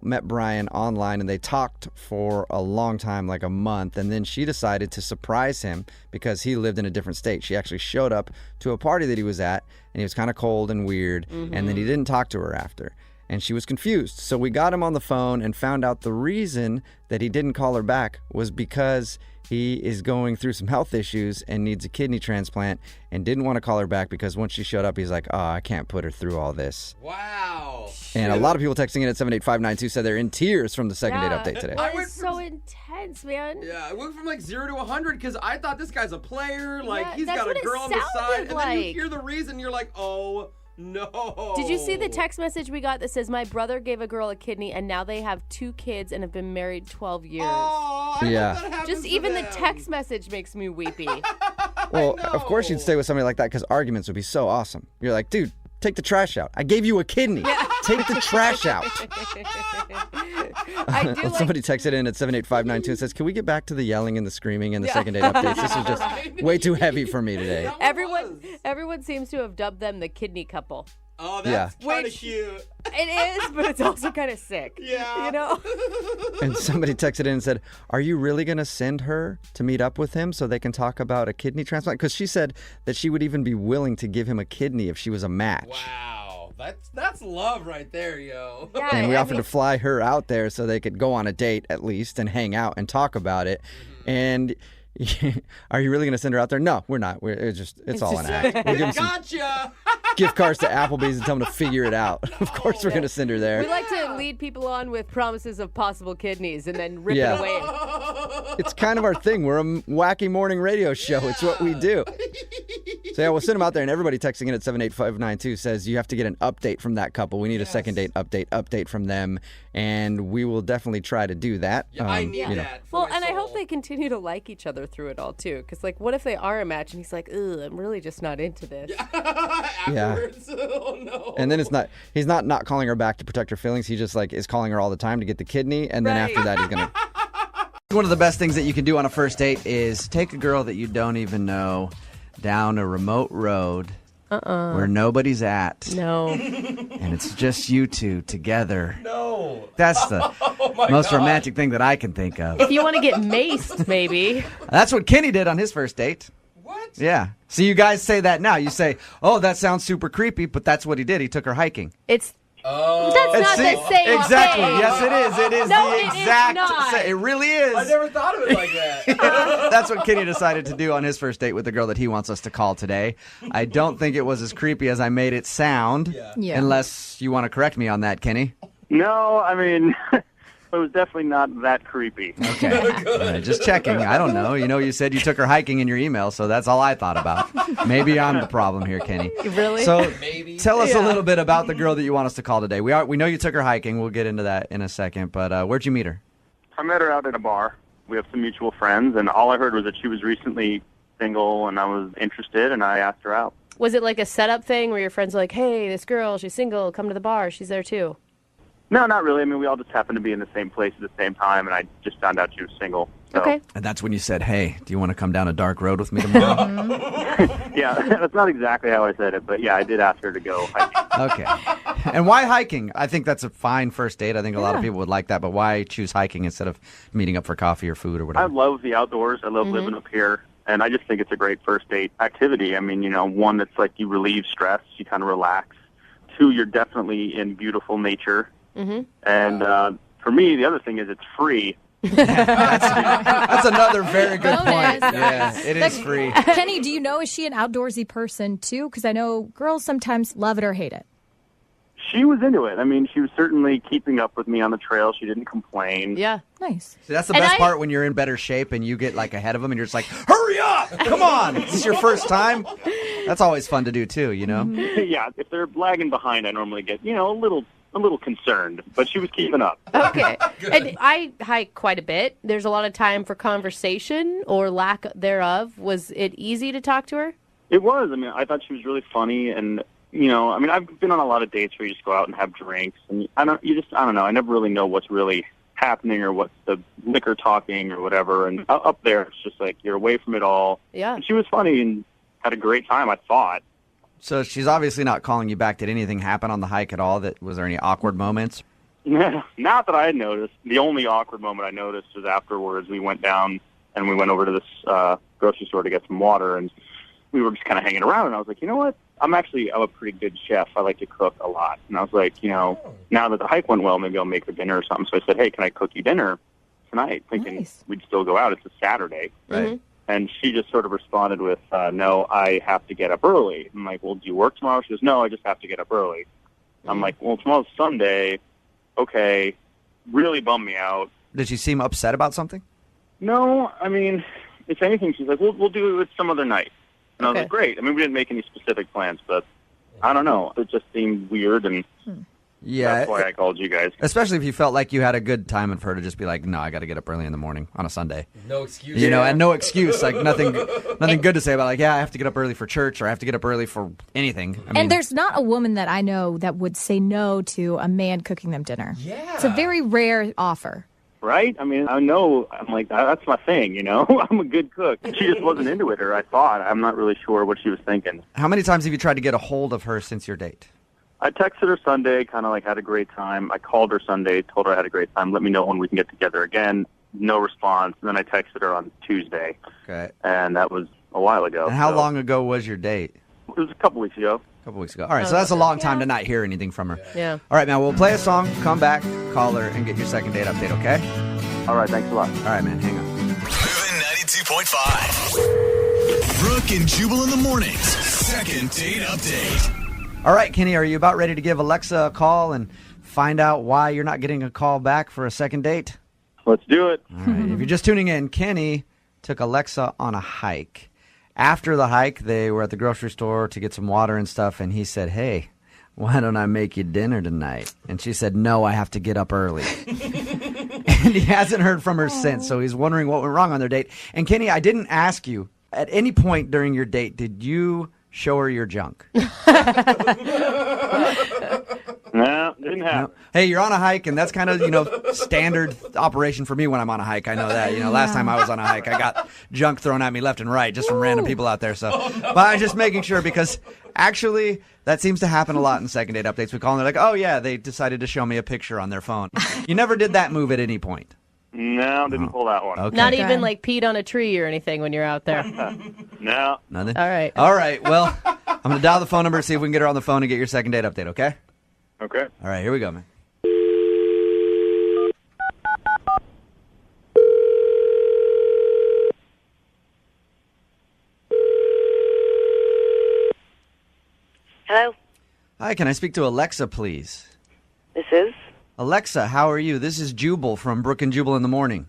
met Brian online, and they talked for a long time, like a month, and then she decided to surprise him because he lived in a different state. She actually showed up to a party that he was at, and he was kind of cold and weird, and then he didn't talk to her after. And she was confused. So we got him on the phone and found out the reason that he didn't call her back was because he is going through some health issues and needs a kidney transplant, and didn't want to call her back because once she showed up, he's like, oh, I can't put her through all this. Wow. And a lot of people texting in at 78592 said they're in tears from the second date update today. That is so intense, man. Yeah, I went from like 0 to 100 because I thought this guy's a player. Like, Yeah, he's that's got what a it girl on the side. And then you like. hear the reason, you're like, oh, no. Did you see the text message we got that says, my brother gave a girl a kidney and now they have 2 kids and have been married 12 years? Oh, I Yeah. hope that happens Just to even the them. text message makes me weepy. Well, of course you'd stay with somebody like that because arguments would be so awesome. You're like, dude, take the trash out. I gave you a kidney. Take the trash out. I do like Somebody texted in at 78592 and says, can we get back to the yelling and the screaming and the second date updates? This is just way too heavy for me today. That everyone seems to have dubbed them the kidney couple. Oh, that's kind of Which- cute. It is, but it's also kind of sick. Yeah. You know? And somebody texted in and said, are you really going to send her to meet up with him so they can talk about a kidney transplant? Because she said that she would even be willing to give him a kidney if she was a match. Wow. That's love right there, yo. Yeah, And we I offered mean- to fly her out there so they could go on a date at least and hang out and talk about it. And are you really going to send her out there? No, we're not. It's all an act. We'll give them some Gotcha. gift cards to Applebee's and tell them to figure it out. Of course, we're going to send her there. We like to lead people on with promises of possible kidneys and then rip Yeah. it away. Oh. And- Oh. It's kind of our thing. We're a wacky morning radio show. It's what we do. Yeah. I mean, What So, yeah, we'll send them out there, and everybody texting in at 78592 says you have to get an update from that couple. We need a second date update from them, and we will definitely try to do that. Yeah, I need that. Well, and I hope they continue to like each other through it all, too. Because, like, what if they are a match, and he's like, ugh, I'm really just not into this. Afterwards. Oh, no. And then he's not calling her back to protect her feelings. He just, like, is calling her all the time to get the kidney, and then after that, he's going to... One of the best things that you can do on a first date is take a girl that you don't even know down a remote road where nobody's at. No. And it's just you two together. No. That's the most romantic thing that I can think of. If you want to get maced, maybe. That's what Kenny did on his first date. What? Yeah. So you guys say that now. You say, oh, that sounds super creepy, but that's what he did. He took her hiking. That's not the same Exactly. thing. Yes, it is. It is No, the it is exact not. It really is. I never thought of it like that. That's what Kenny decided to do on his first date with the girl that he wants us to call today. I don't think it was as creepy as I made it sound. Yeah. Unless you want to correct me on that, Kenny. No, I mean, it was definitely not that creepy. Okay. All right, just checking. I don't know. You said you took her hiking in your email, so that's all I thought about. Maybe I'm the problem here, Kenny. Really? So Maybe. tell us a little bit about the girl that you want us to call today. We know you took her hiking. We'll get into that in a second, but where'd you meet her? I met her out at a bar. We have some mutual friends, and all I heard was that she was recently single, and I was interested, and I asked her out. Was it like a setup thing where your friends are like, hey, this girl, she's single, come to the bar, she's there too? No, not really. I mean, we all just happened to be in the same place at the same time, and I just found out she was single. So. Okay. And that's when you said, hey, do you want to come down a dark road with me tomorrow? Yeah, that's not exactly how I said it, but yeah, I did ask her to go hiking. Okay. And why hiking? I think that's a fine first date. I think a lot of people would like that, but why choose hiking instead of meeting up for coffee or food or I whatever? love the outdoors. I love living up here, and I just think it's a great first date activity. I mean, one that's like you relieve stress, you kind of relax. Two, you're definitely in beautiful nature. Mm-hmm. And for me, the other thing is it's free. That's another very good point. Bonus. Yeah, it is free. Kenny, do you know, is she an outdoorsy person too? Because I know girls sometimes love it or hate it. She was into it. I mean, she was certainly keeping up with me on the trail. She didn't complain. Yeah. Nice. See, that's the best part when you're in better shape and you get like ahead of them and you're just like, hurry up! Come on! Is this your first time? That's always fun to do too, Yeah, if they're lagging behind, I normally get, a little concerned, but she was keeping up. Okay. And I hike quite a bit. There's a lot of time for conversation or lack thereof. Was it easy to talk to her? It was. I mean, I thought she was really funny, and I've been on a lot of dates where you just go out and have drinks, and I don't know. I never really know what's really happening or what's the liquor talking or whatever. And up there, it's just like you're away from it all. Yeah. And she was funny and had a great time, I thought. So she's obviously not calling you back. Did anything happen on the hike at all? Was there any awkward moments? Not that I had noticed. The only awkward moment I noticed was afterwards. We went down and we went over to this grocery store to get some water, and we were just kind of hanging around. And I was like, you know what? I'm a pretty good chef. I like to cook a lot. And I was like, now that the hike went well, maybe I'll make her dinner or something. So I said, hey, can I cook you dinner tonight? Thinking we'd still go out. It's a Saturday. Right. Mm-hmm. And she just sort of responded with, no, I have to get up early. I'm like, well, do you work tomorrow? She goes, no, I just have to get up early. I'm like, well, tomorrow's Sunday. Okay. Really bummed me out. Did she seem upset about something? No, I mean, if anything, she's like, we'll do it some other night. And I was like, great. I mean, we didn't make any specific plans, but I don't know. It just seemed weird, and that's why I called you guys. Especially if you felt like you had a good time, and for her to just be like, no, I got to get up early in the morning on a Sunday. No excuse. And no excuse. Like nothing good to say about like, yeah, I have to get up early for church or I have to get up early for anything. I mean, And there's not a woman that I know that would say no to a man cooking them dinner. Yeah. It's a very rare offer. Right? I mean, I know, I'm like, that's my thing, I'm a good cook. She just wasn't into it, or I thought. I'm not really sure what she was thinking. how many times have you tried to get a hold of her since your date? I texted her Sunday, kind of like had a great time. I called her Sunday, told her I had a great time. Let me know when we can get together again. No response. And then I texted her on Tuesday. Okay. And that was a while ago. And how long ago was your date? It was a couple weeks ago. A couple weeks ago. All right, so that's a long time to not hear anything from her. Yeah. All right, man, we'll play a song, come back, call her, and get your second date update, okay? All right, thanks a lot. All right, man, hang on. Moving 92.5. Brooke and Jubal in the mornings. Second date update. All right, Kenny, are you about ready to give Alexa a call and find out why you're not getting a call back for a second date? Let's do it. All right, if you're just tuning in, Kenny took Alexa on a hike. After the hike, they were at the grocery store to get some water and stuff, and he said, hey, why don't I make you dinner tonight? And she said, no, I have to get up early. And he hasn't heard from her since, so he's wondering what went wrong on their date. And Kenny, I didn't ask you, at any point during your date, did you show her your junk? No, didn't happen. No. Hey, you're on a hike, and that's kind of, standard operation for me when I'm on a hike. I know that. Last time I was on a hike, I got junk thrown at me left and right just from random people out there. So, But I'm just making sure because actually that seems to happen a lot in second date updates. We call and they're like, oh, yeah, they decided to show me a picture on their phone. You never did that move at any point. No, didn't pull that one. Okay. Not even like peed on a tree or anything when you're out there. No. Nothing? All right. All right. Well, I'm going to dial the phone number, see if we can get her on the phone and get your second date update, okay? Okay. All right, here we go, man. Hello, Hi, can I speak to Alexa, please? this is. Alexa, how are you? This is Jubal from Brooke and Jubal in the Morning.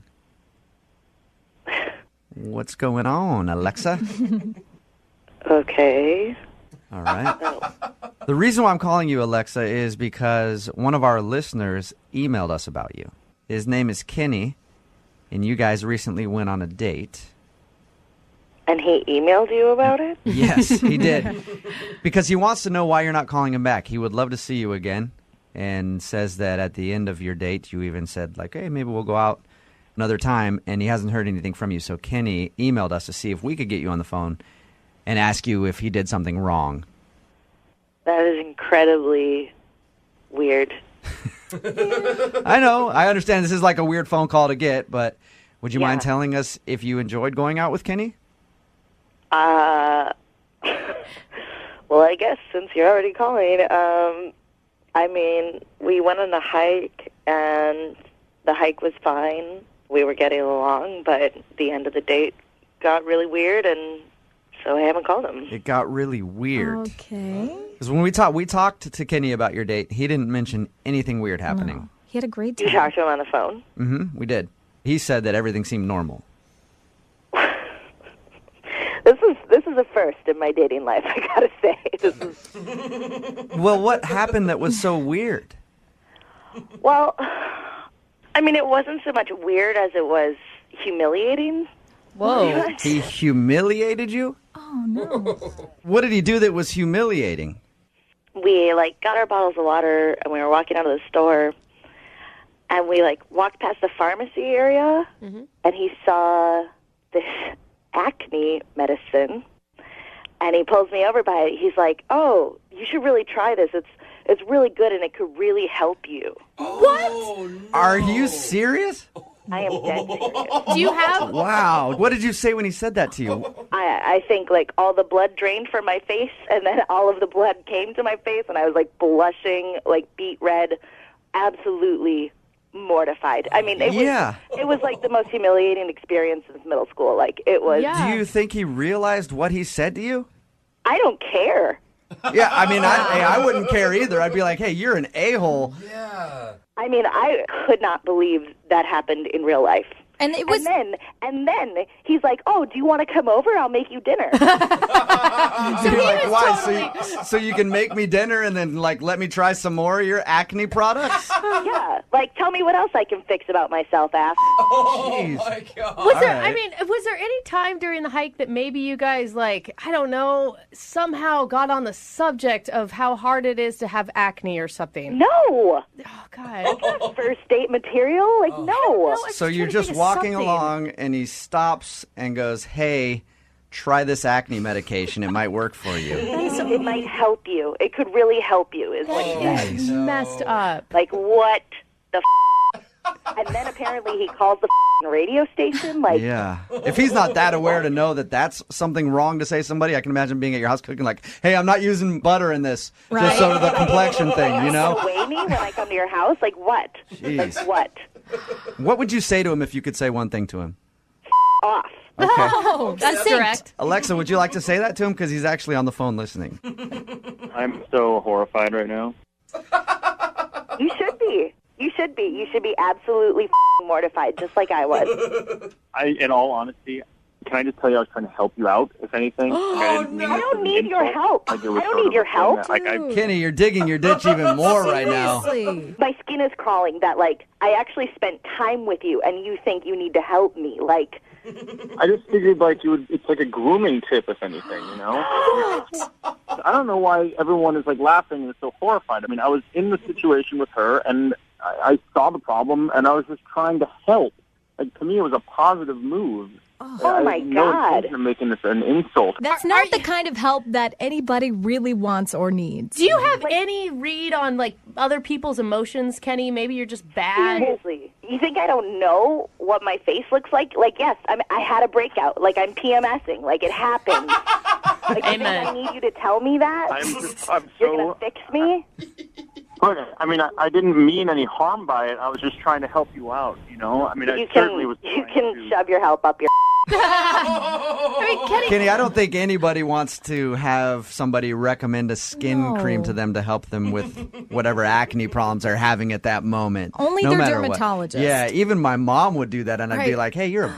What's going on, Alexa? Okay. All right. The reason why I'm calling you Alexa is because one of our listeners emailed us about you. His name is Kenny, and you guys recently went on a date. And he emailed you about it? Yes, he did. Because he wants to know why you're not calling him back. He would love to see you again, and says that at the end of your date, you even said, like, hey, maybe we'll go out another time, and he hasn't heard anything from you. So Kenny emailed us to see if we could get you on the phone and ask you if he did something wrong. That is incredibly weird. I know. I understand this is like a weird phone call to get, but would you Yeah. mind telling us if you enjoyed going out with Kenny? Well, I guess since you're already calling, I mean, we went on a hike, and the hike was fine. We were getting along, but the end of the date got really weird, and so I haven't called him. It got really weird. Okay. Because when we talked to Kenny about your date, he didn't mention anything weird happening. No. He had a great You time. talked to him on the phone? Mm-hmm. We did. He said that everything seemed normal. This is a first in my dating life, I gotta say. This is... Well, what happened that was so weird? Well, I mean, it wasn't so much weird as it was humiliating. Whoa. He humiliated you? Oh, no. What did he do that was humiliating? We, got our bottles of water, and we were walking out of the store, and we, walked past the pharmacy area, and he saw this acne medicine, and he pulls me over by it. He's like, oh, you should really try this. It's really good, and it could really help you. What? Are you serious? I am dead serious. Do you have... Wow. What did you say when he said that to you? I think, all the blood drained from my face, and then all of the blood came to my face, and I was, blushing, beet red, absolutely mortified. I mean, it was the most humiliating experience since middle school. It was... Yeah. Do you think he realized what he said to you? I don't care. Yeah, I mean, I wouldn't care either. I'd be like, hey, you're an a-hole. Yeah. I mean, I could not believe that happened in real life. And it was... And then he's like, oh, do you want to come over? I'll make you dinner. So You're he like, was why? totally... So you can make me dinner and then, let me try some more of your acne products? Yeah. Tell me what else I can fix about myself, ass. Jeez. My God. Was there? All I right. mean, was there any time during the hike that maybe you guys, I don't know, somehow got on the subject of how hard it is to have acne or something? No. Oh God. First date material? No. No, I'm So trying you're to just think of walking something. along and he stops and goes, hey, try this acne medication. It might work for you. It might help you. It could really help you, is what he said. It's messed up. What the And then apparently he calls the radio station. Yeah. If he's not that aware to know that that's something wrong to say to somebody, I can imagine being at your house cooking hey, I'm not using butter in this. Right. Just so the complexion thing, you know? Weigh me when I come to your house? What? Jeez. What? What would you say to him if you could say one thing to him? Off. Okay. Oh, that's direct. Alexa, would you like to say that to him? Because he's actually on the phone listening. I'm so horrified right now. You should be. You should be. You should be absolutely mortified, just like I was. In all honesty, Can I just tell you I was trying to help you out, if anything? I don't need your help. I don't need your help. Kenny, you're digging your ditch even more right now. My skin is crawling that, like, I actually spent time with you, and you think you need to help me. Like, I just figured, like, it's like a grooming tip, if anything, you know? I don't know why everyone is, like, laughing and so horrified. I mean, I was in the situation with her, and I saw the problem, and I was just trying to help. Like, to me, it was a positive move. Oh my no God. intention of making this an insult. That's not the kind of help that anybody really wants or needs. Do you have any read on like other people's emotions, Kenny? Maybe you're just bad. Seriously, you think I don't know what my face looks like? Like, yes, I had a breakout. Like, I'm PMSing. Like, it happened. Like, you think I need you to tell me that? You're gonna fix me? But, I mean, I didn't mean any harm by it. I was just trying to help you out, you know? I mean, I certainly was You can shove your help up your Kenny, I don't think anybody wants to have somebody recommend a skin cream to them to help them with whatever acne problems they're having at that moment. Only no their matter dermatologist. What. Yeah, even my mom would do that, and I'd be like, hey, you're a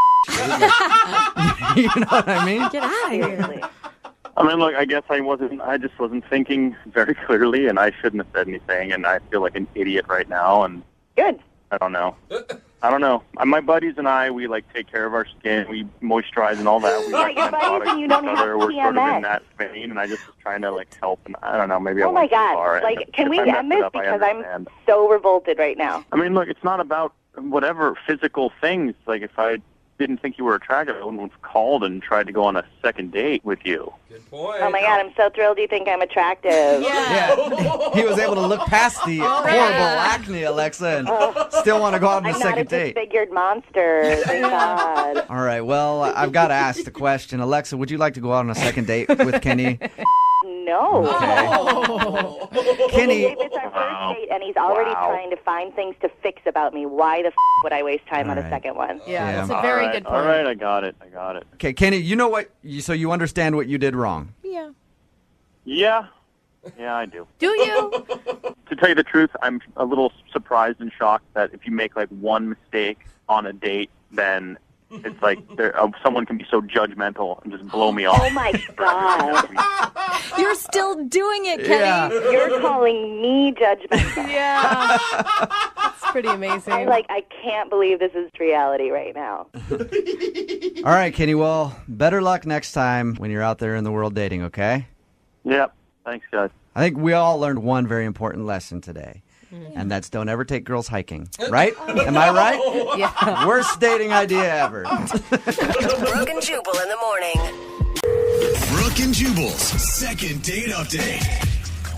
you know what I mean? Get out of here. I mean, look, I guess I just wasn't thinking very clearly, and I shouldn't have said anything, and I feel like an idiot right now, and... Good. I don't know. My buddies and I, we, like, take care of our skin, we moisturize and all that. We recommend products to each other. We're sort of in that vein, and I just was trying to, like, help, and I don't know, maybe I went too far. Like, can we end this? Because I'm so revolted right now. I mean, look, it's not about whatever physical things. Like, if I didn't think you were attractive, I wouldn't have called and tried to go on a second date with you. Good point. Oh my God, I'm so thrilled you think I'm attractive. Yeah. He was able to look past the horrible acne, Alexa, and still want to go out on a second date. I'm not a disfigured monster. Thank God. All right, well, I've got to ask the question. Alexa, would you like to go out on a second date with Kenny? No. Okay. Kenny. If it's our first date and he's already trying to find things to fix about me, why the would I waste time on a second one? Yeah, that's a very good point. All right, I got it. Okay, Kenny, you know what? So you understand what you did wrong? Yeah. Yeah, I do. Do you? To tell you the truth, I'm a little surprised and shocked that if you make, like, one mistake on a date, then it's like someone can be so judgmental and just blow me off. Oh, my God. You're still doing it, Kenny. Yeah. You're calling me judgmental. Yeah. It's pretty amazing. I can't believe this is reality right now. All right, Kenny, well, better luck next time when you're out there in the world dating, okay? Yep. Thanks, guys. I think we all learned one very important lesson today. And that's don't ever take girls hiking, right? Am I right? Yeah. Worst dating idea ever. Brooke and Jubal in the morning. Brooke and Jubal's second date update.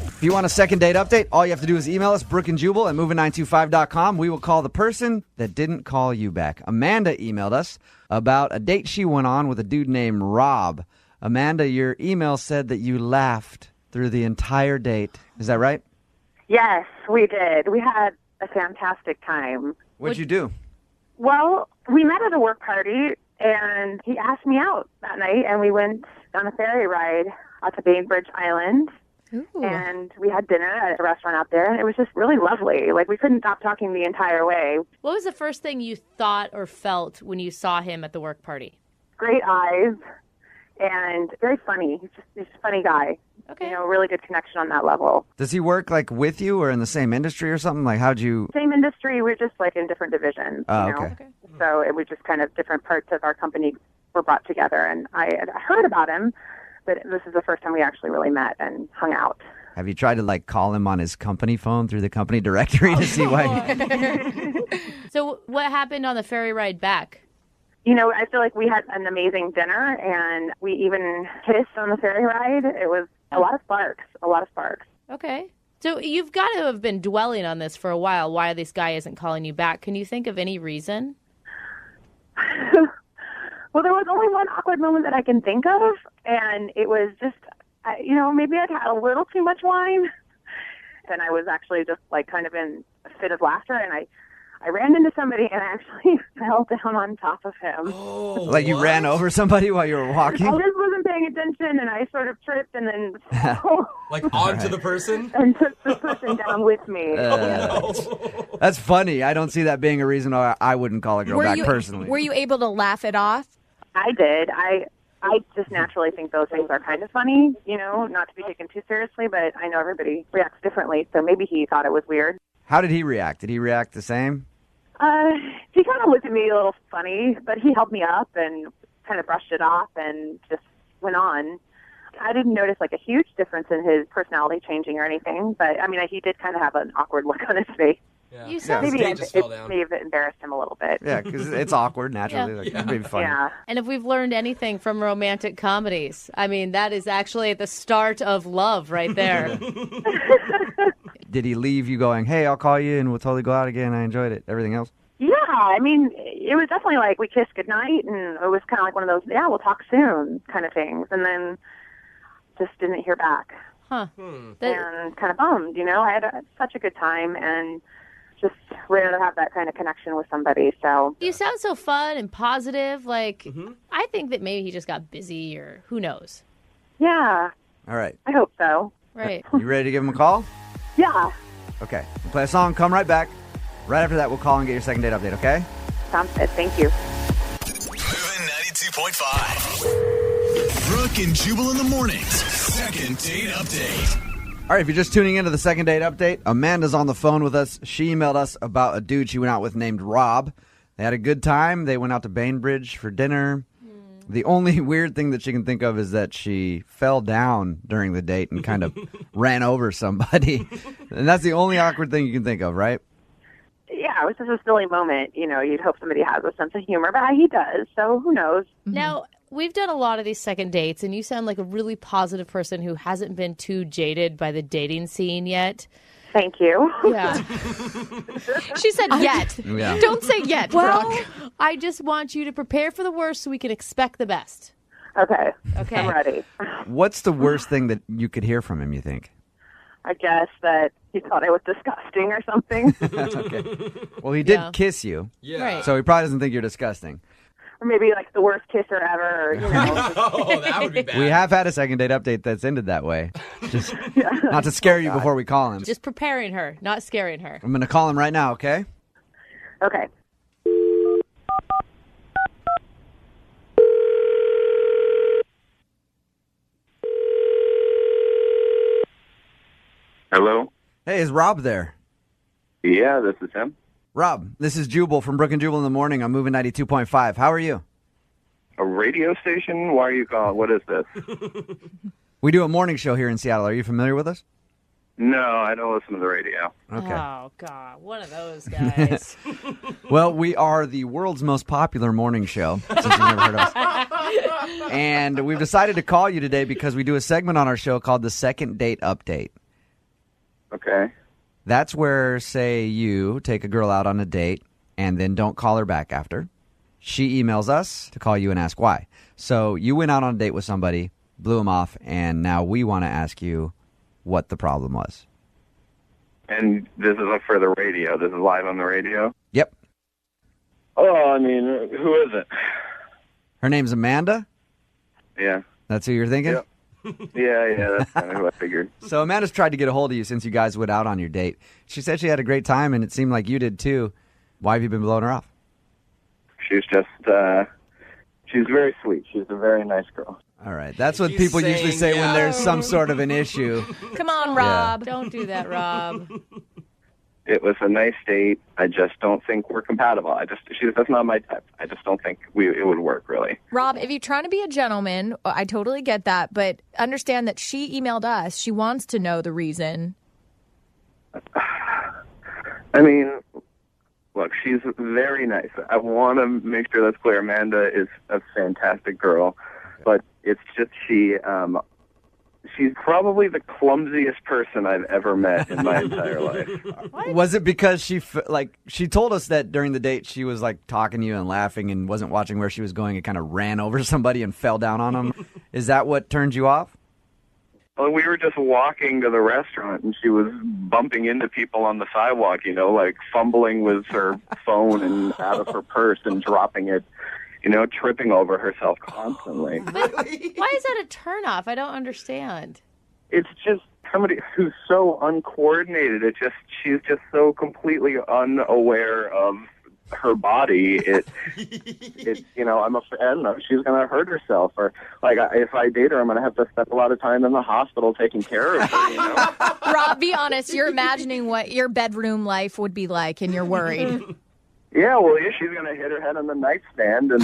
If you want a second date update, all you have to do is email us, brookandjubal at moving925.com. We will call the person that didn't call you back. Amanda emailed us about a date she went on with a dude named Rob. Amanda, your email said that you laughed through the entire date. Is that right? Yes, we did. We had a fantastic time. What'd you do? Well, we met at a work party, and he asked me out that night, and we went on a ferry ride out to Bainbridge Island. Ooh. And we had dinner at a restaurant out there, and it was just really lovely. Like, we couldn't stop talking the entire way. What was the first thing you thought or felt when you saw him at the work party? Great eyes, and very funny. He's a funny guy. Okay. You know, really good connection on that level. Does he work, like, with you or in the same industry or something? Like, how'd you... Same industry, we're just, like, in different divisions. Oh, you know? okay. So it was just kind of different parts of our company were brought together, and I had heard about him, but this is the first time we actually really met and hung out. Have you tried to, like, call him on his company phone through the company directory to see why... So what happened on the ferry ride back? You know, I feel like we had an amazing dinner, and we even kissed on the ferry ride. It was a lot of sparks. Okay. So you've got to have been dwelling on this for a while, why this guy isn't calling you back. Can you think of any reason? Well, there was only one awkward moment that I can think of, and it was just, maybe I'd had a little too much wine. And I was actually just, like, kind of in a fit of laughter, and I ran into somebody and I actually fell down on top of him. Oh, like you ran over somebody while you were walking? I just wasn't paying attention, and I sort of tripped and then like onto the person? And took the person down with me. That's funny. I don't see that being a reason why I wouldn't call a girl back personally. Were you able to laugh it off? I did. I just naturally think those things are kind of funny, not to be taken too seriously, but I know everybody reacts differently, so maybe he thought it was weird. How did he react? Did he react the same? He kind of looked at me a little funny, but he held me up and kind of brushed it off and just went on. I didn't notice like a huge difference in his personality changing or anything, but I mean, he did kind of have an awkward look on his face. Yeah. You sound Maybe it may have embarrassed him a little bit. Yeah, because it's awkward naturally. Yeah. Like, It's maybe funny. Yeah. And if we've learned anything from romantic comedies, I mean, that is actually the start of love right there. Did he leave you going, hey, I'll call you and we'll totally go out again? I enjoyed it. Everything else? Yeah, I mean, it was definitely like we kissed goodnight, and it was kind of like one of those, yeah, we'll talk soon kind of things. And then just didn't hear back. Huh. And kind of bummed, I had such a good time and just rare to have that kind of connection with somebody. So You sound so fun and positive. Like, I think that maybe he just got busy or who knows. yeah, All right. I hope so. Right. You ready to give him a call? Yeah, Okay. We'll play a song, come right back. Right after that, we'll call and get your second date update, okay? sounds good. Thank you. Moving 92.5. Brooke and Jubal in the mornings. Second date update. All right, if you're just tuning into the second date update, Amanda's on the phone with us. She emailed us about a dude she went out with named Rob. They had a good time. They went out to Bainbridge for dinner. The only weird thing that she can think of is that she fell down during the date and kind of ran over somebody. And that's the only awkward thing you can think of, right? Yeah, it was just a silly moment. You'd hope somebody has a sense of humor, but he does, so who knows? Now, we've done a lot of these second dates, and you sound like a really positive person who hasn't been too jaded by the dating scene yet. Thank you. Yeah. She said yet. Yeah. Don't say yet, Well- Brooke. I just want you to prepare for the worst so we can expect the best. Okay. Okay. I'm ready. What's the worst thing that you could hear from him, you think? I guess that he thought I was disgusting or something. Okay. Well, he did Yeah. kiss you, Yeah. Right. so he probably doesn't think you're disgusting. Or maybe like the worst kisser ever, or, Oh, that would be bad. We have had a second date update that's ended that way. Just not to scare you before we call him. Just preparing her, not scaring her. I'm going to call him right now, okay? Okay. Hello? Hey, is Rob there? Yeah, this is him. Rob, this is Jubal from Brooke and Jubal in the morning. I'm moving 92.5. How are you? A radio station? Why are you calling? What is this? We do a morning show here in Seattle. Are you familiar with us? No, I don't listen to the radio. Okay. Oh, God. One of those guys. Well, we are the world's most popular morning show, since you've never heard of us. And we've decided to call you today because we do a segment on our show called the Second Date Update. Okay. That's where, say, you take a girl out on a date and then don't call her back after. She emails us to call you and ask why. So you went out on a date with somebody, blew them off, and now we want to ask you what the problem was. And this isn't for the radio. This is live on the radio? Yep. Oh, I mean, who is it? Her name's Amanda? Yeah. That's who you're thinking? Yep. Yeah, that's kind of who I figured. So Amanda's tried to get a hold of you since you guys went out on your date. She said she had a great time, and it seemed like you did too. Why have you been blowing her off? She's just, she's very sweet. She's a very nice girl. All right. That's what She's people usually saying say when there's some sort of an issue. Come on, Rob. Don't do that, Rob. It was a nice date. I just don't think we're compatible. That's not my type. I just don't think it would work, really. Rob, if you're trying to be a gentleman, I totally get that, but understand that she emailed us. She wants to know the reason. I mean, look, she's very nice. I want to make sure that's clear. Amanda is a fantastic girl, but it's just she's probably the clumsiest person I've ever met in my entire life. Was it because she told us that during the date she was like talking to you and laughing and wasn't watching where she was going and kind of ran over somebody and fell down on them? Is that what turned you off? Well, we were just walking to the restaurant, and she was bumping into people on the sidewalk, like fumbling with her phone and out of her purse and dropping it, tripping over herself constantly. But why is that a turnoff? I don't understand. It's just somebody who's so uncoordinated. She's just so completely unaware of her body, I'm afraid, I don't know, she's going to hurt herself. Or, like, if I date her, I'm going to have to spend a lot of time in the hospital taking care of her, you know? Rob, be honest. You're imagining what your bedroom life would be like, and you're worried. Yeah, well, she's going to hit her head on the nightstand and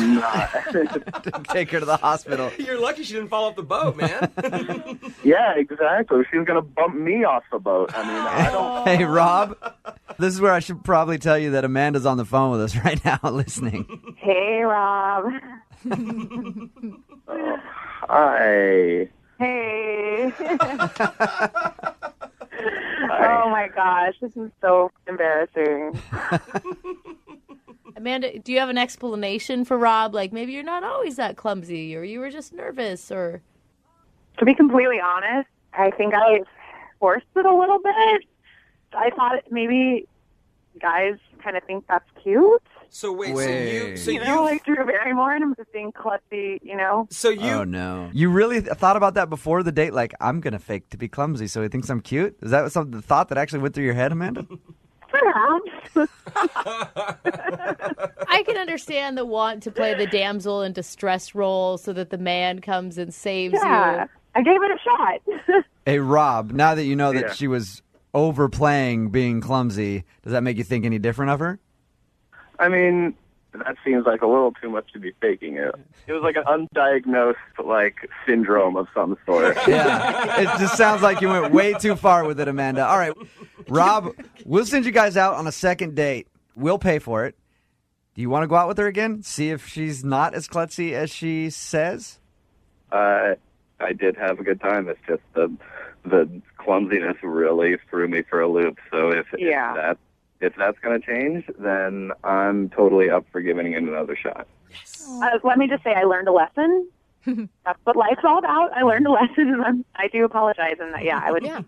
take her to the hospital. You're lucky she didn't fall off the boat, man. Yeah, exactly. She's going to bump me off the boat. I mean, I don't... Hey, Rob, this is where I should probably tell you that Amanda's on the phone with us right now listening. Hey, Rob. Hi. Hey. Oh, my gosh. This is so embarrassing. Amanda, do you have an explanation for Rob? Like, maybe you're not always that clumsy, or you were just nervous, or... To be completely honest, I think I forced it a little bit. I thought maybe guys kind of think that's cute. So wait, like Drew Barrymore, and I'm just being klutzy, you know? Oh, no. You really thought about that before the date? Like, I'm going to fake to be clumsy so he thinks I'm cute? Is that the thought that actually went through your head, Amanda? Perhaps. I can understand the want to play the damsel in distress role so that the man comes and saves you. I gave it a shot. Hey, Rob, now that you know that she was overplaying being clumsy, does that make you think any different of her? I mean, that seems like a little too much to be faking it. It was like an undiagnosed, like, syndrome of some sort. Yeah, it just sounds like you went way too far with it, Amanda. All right, Rob, we'll send you guys out on a second date. We'll pay for it. Do you want to go out with her again? See if she's not as klutzy as she says? I did have a good time. It's just the clumsiness really threw me for a loop. So if that's going to change, then I'm totally up for giving it another shot. Let me just say I learned a lesson. That's what life's all about. I learned a lesson, and I do apologize. And I would. Yeah.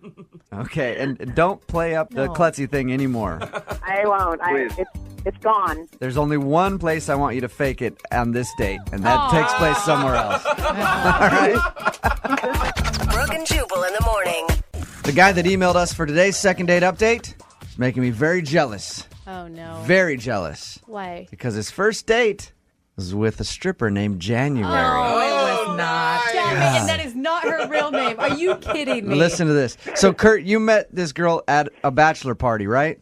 Okay, and don't play up the klutzy thing anymore. I won't. It's gone. There's only one place I want you to fake it on this date, and that takes place somewhere else. All right. Brooke and Jubal in the morning. The guy that emailed us for today's second date update is making me very jealous. Oh, no. Very jealous. Why? Because his first date was with a stripper named January. Oh, it was not. Damn it, and that is not her real name. Are you kidding me? Listen to this. So, Kurt, you met this girl at a bachelor party, right?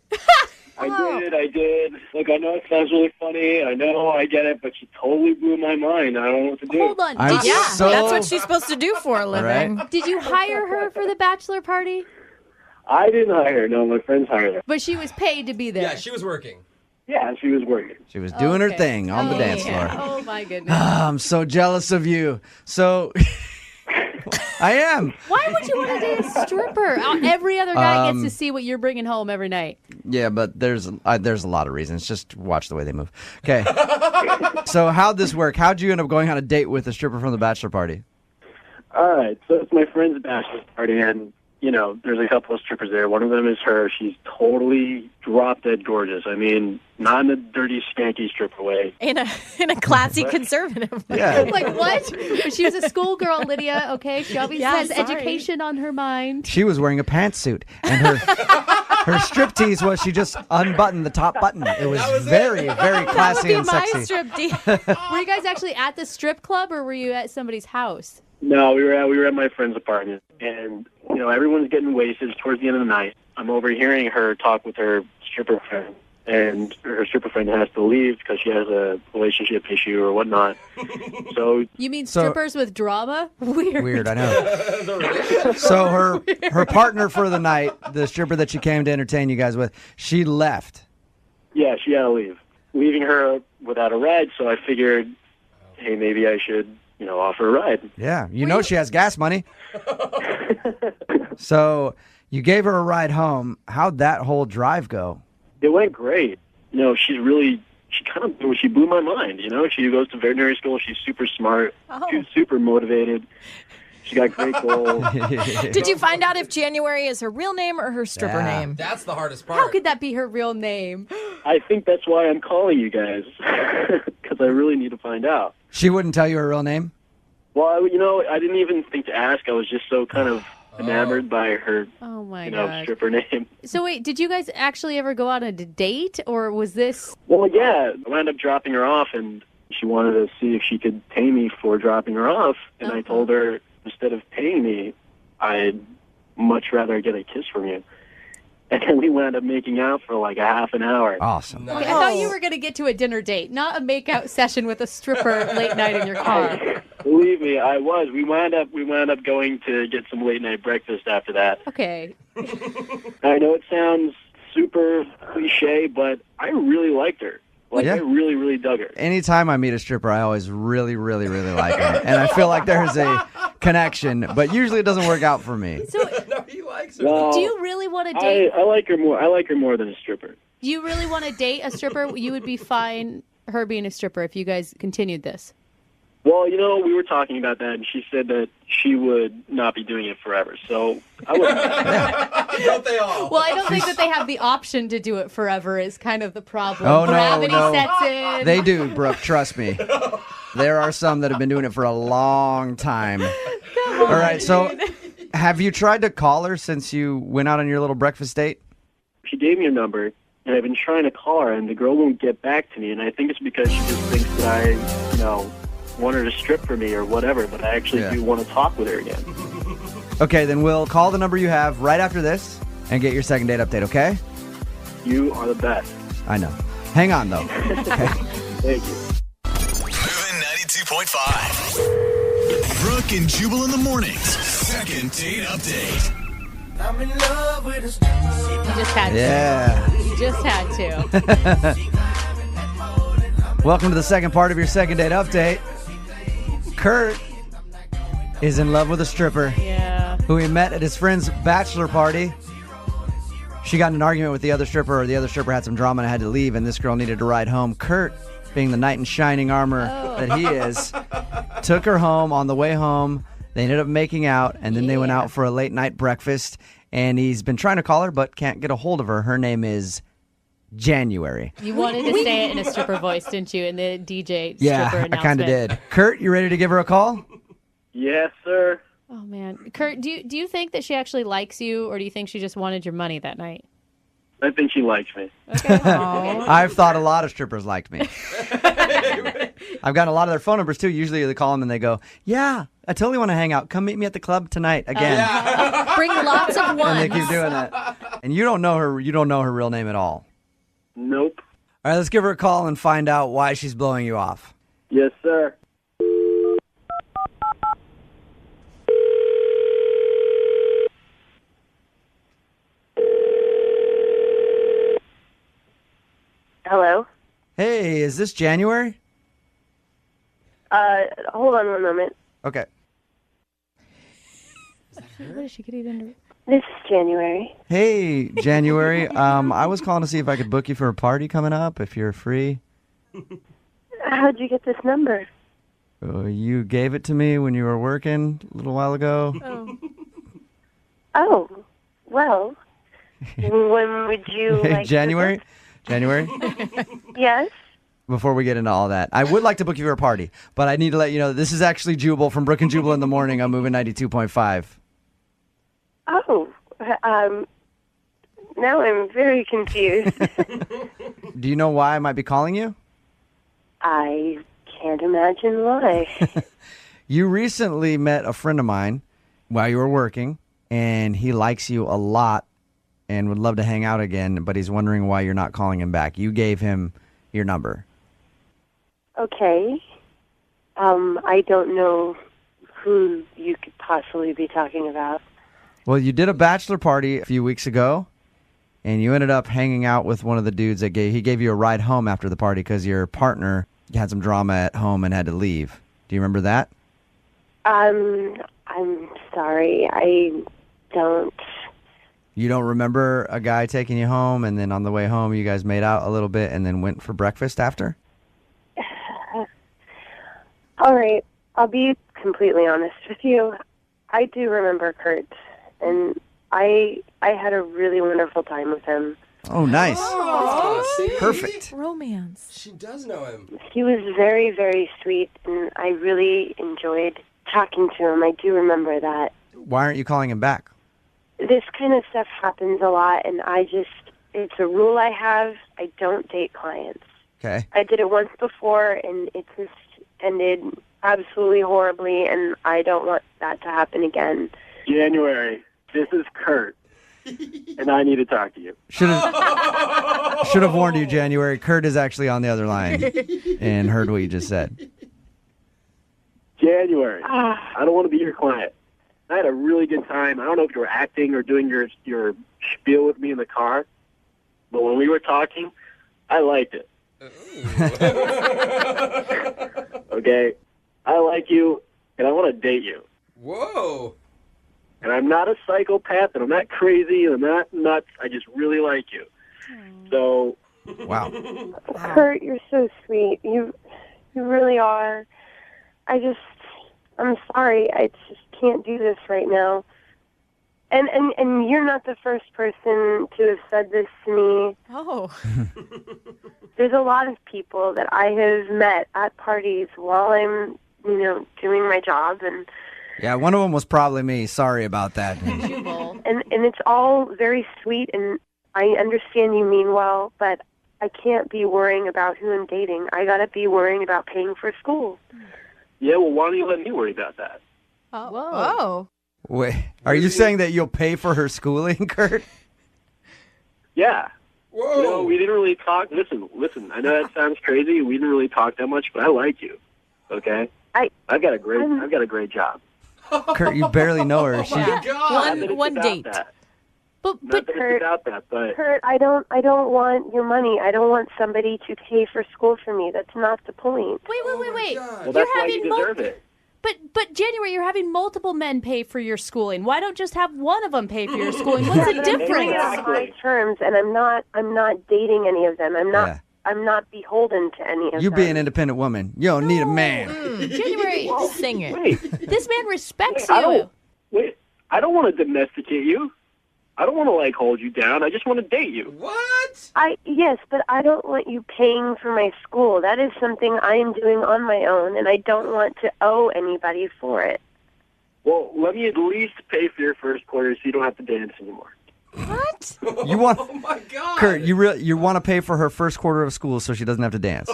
I did. Look, I know it sounds really funny. I know, I get it, but she totally blew my mind. I don't know what to do. Hold on. That's what she's supposed to do for a living. Right. Did you hire her for the bachelor party? I didn't hire her. No, my friends hired her. But she was paid to be there. Yeah, she was working. Yeah, she was working. She was doing her thing on the dance floor. Oh, my goodness. I'm so jealous of you. So, I am. Why would you want to date a stripper? Every other guy gets to see what you're bringing home every night. Yeah, but there's a lot of reasons. Just watch the way they move. Okay. So how'd this work? How'd you end up going on a date with a stripper from the bachelor party? All right, so it's my friend's bachelor party, and, there's a couple of strippers there. One of them is her. She's totally drop-dead gorgeous. I mean, not in a dirty, skanky stripper way. In a classy conservative way. Yeah. Like, what? But she was a schoolgirl, Lydia, okay? She always has education on her mind. She was wearing a pantsuit, and her striptease was she just unbuttoned the top button. It was very, very classy and sexy. Striptease. Were you guys actually at the strip club, or were you at somebody's house? No, we were at my friend's apartment, and everyone's getting wasted towards the end of the night. I'm overhearing her talk with her stripper friend, and her stripper friend has to leave because she has a relationship issue or whatnot. So you mean strippers with drama? Weird, I know. So her partner for the night, the stripper that she came to entertain you guys with, she left. Yeah, she had to leave, leaving her without a ride. So I figured, hey, maybe I should offer a ride. Yeah, she has gas money. So you gave her a ride home. How'd that whole drive go? It went great. She blew my mind. She goes to veterinary school. She's super smart. She's super motivated. She got great goals. Did you find out if January is her real name or her stripper name? That's the hardest part. How could that be her real name? I think that's why I'm calling you guys, because I really need to find out. She wouldn't tell you her real name? Well, I didn't even think to ask. I was just so kind of enamored by her, Oh my gosh. Stripper name. So wait, did you guys actually ever go on a date, or was this? Well, yeah, I wound up dropping her off, and she wanted to see if she could pay me for dropping her off. And I told her, instead of paying me, I'd much rather get a kiss from you. And then we wound up making out for like a half an hour. Awesome. Okay, I thought you were going to get to a dinner date, not a make-out session with a stripper late night in your car. Believe me, I was. We wound up going to get some late night breakfast after that. Okay. I know it sounds super cliche, but I really liked her. Like, Yeah. I really, really dug her. Anytime I meet a stripper, I always really, really, really like her. And I feel like there's a connection, but usually it doesn't work out for me. No, he likes her. Well, Do you really want to date? I like her more. I like her more than a stripper. Do you really want to date a stripper? You would be fine her being a stripper if you guys continued this. Well, we were talking about that, and she said that she would not be doing it forever. So I would. Don't they all? Well, I don't think that they have the option to do it forever is kind of the problem. Oh, Gravity no. sets in. They do, Brooke, trust me. There are some that have been doing it for a long time. All right, so have you tried to call her since you went out on your little breakfast date? She gave me a number, and I've been trying to call her, and the girl won't get back to me. And I think it's because she just thinks that I, want her to strip for me or whatever. But I actually do want to talk with her again. Okay, then we'll call the number you have right after this and get your second date update, okay? You are the best. I know. Hang on, though. Okay. Thank you. Moving 92.5. Brooke and Jubal in the mornings. Second date update. I'm in love with a You just had to. Yeah. You just had to. Welcome to the second part of your second date update. Kurt is in love with a stripper who he met at his friend's bachelor party. She got in an argument with the other stripper, or the other stripper had some drama and had to leave, and this girl needed to ride home. Kurt, being the knight in shining armor that he is, took her home. On the way home, they ended up making out, and then they went out for a late night breakfast, and he's been trying to call her but can't get a hold of her. Her name is January. You wanted to say it in a stripper voice, didn't you, in the DJ stripper announcement? I kind of did. Kurt, you ready to give her a call? Yes, sir. Oh, man. Kurt, do you think that she actually likes you, or do you think she just wanted your money that night? I think she likes me. Okay. I've thought a lot of strippers liked me. I've gotten a lot of their phone numbers, too. Usually they call them and they go, yeah, I totally want to hang out. Come meet me at the club tonight again. Bring lots of ones. And they keep doing that. And you don't know her. You don't know her real name at all. Nope. All right, let's give her a call and find out why she's blowing you off. Yes, sir. Hello? Hey, is this January? Hold on one moment. Okay. What is she getting into? This is January. Hey, January. I was calling to see if I could book you for a party coming up, if you're free. How'd you get this number? You gave it to me when you were working a little while ago. Oh, well, when would you like January? January? Yes? Before we get into all that, I would like to book you for a party, but I need to let you know that this is actually Jubal from Brooke and Jubal in the morning. I'm moving 92.5. Oh, now I'm very confused. Do you know why I might be calling you? I can't imagine why. You recently met a friend of mine while you were working, and he likes you a lot and would love to hang out again, but he's wondering why you're not calling him back. You gave him your number. Okay. I don't know who you could possibly be talking about. Well, you did a bachelor party a few weeks ago, and you ended up hanging out with one of the dudes that gave you a ride home after the party because your partner had some drama at home and had to leave. Do you remember that? I'm sorry. I don't. You don't remember a guy taking you home, and then on the way home you guys made out a little bit and then went for breakfast after? All right. I'll be completely honest with you. I do remember Kurt, and I had a really wonderful time with him. Oh, nice. Oh, see? Perfect. Romance. She does know him. He was very, very sweet, and I really enjoyed talking to him. I do remember that. Why aren't you calling him back? This kind of stuff happens a lot, and it's a rule I have. I don't date clients. Okay. I did it once before, and it just ended absolutely horribly, and I don't want that to happen again. January, this is Kurt, and I need to talk to you. Should have warned you, January. Kurt is actually on the other line and heard what you just said. January, I don't want to be your client. I had a really good time. I don't know if you were acting or doing your spiel with me in the car, but when we were talking, I liked it. Okay? I like you, and I want to date you. Whoa. And I'm not a psychopath, and I'm not crazy, and I'm not nuts. I just really like you. So... Wow. Kurt, you're so sweet. You really are. I'm sorry. I just can't do this right now. And you're not the first person to have said this to me. Oh. There's a lot of people that I have met at parties while I'm, doing my job, and Yeah, one of them was probably me. Sorry about that. and it's all very sweet, and I understand you mean well, but I can't be worrying about who I'm dating. I gotta be worrying about paying for school. Yeah, well, why don't you let me worry about that? Oh. Whoa. Wait, are you saying that you'll pay for her schooling, Kurt? Yeah. Whoa. You know, we didn't really talk. Listen. I know that sounds crazy. We didn't really talk that much, but I like you. Okay. I've got a great job. Kurt, you barely know her. She, One date. But Kurt, about that, but Kurt, I don't want your money. I don't want somebody to pay for school for me. That's not the point. Wait. well, that's why you deserve it. But January, you're having multiple men pay for your schooling. Why don't just have one of them pay for your schooling? What's the difference? I'm doing it on my terms, and I'm not dating any of them. I'm not beholden to any of them. you be an independent woman. You don't need a man. January, Sing it. Wait, this man respects I you. don't want to domesticate you. I don't want to hold you down. I just want to date you. What? Yes, but I don't want you paying for my school. That is something I am doing on my own, and I don't want to owe anybody for it. Well, let me at least pay for your first quarter so you don't have to dance anymore. What? You want, Oh my God. Kurt, you want to pay for her first quarter of school so she doesn't have to dance.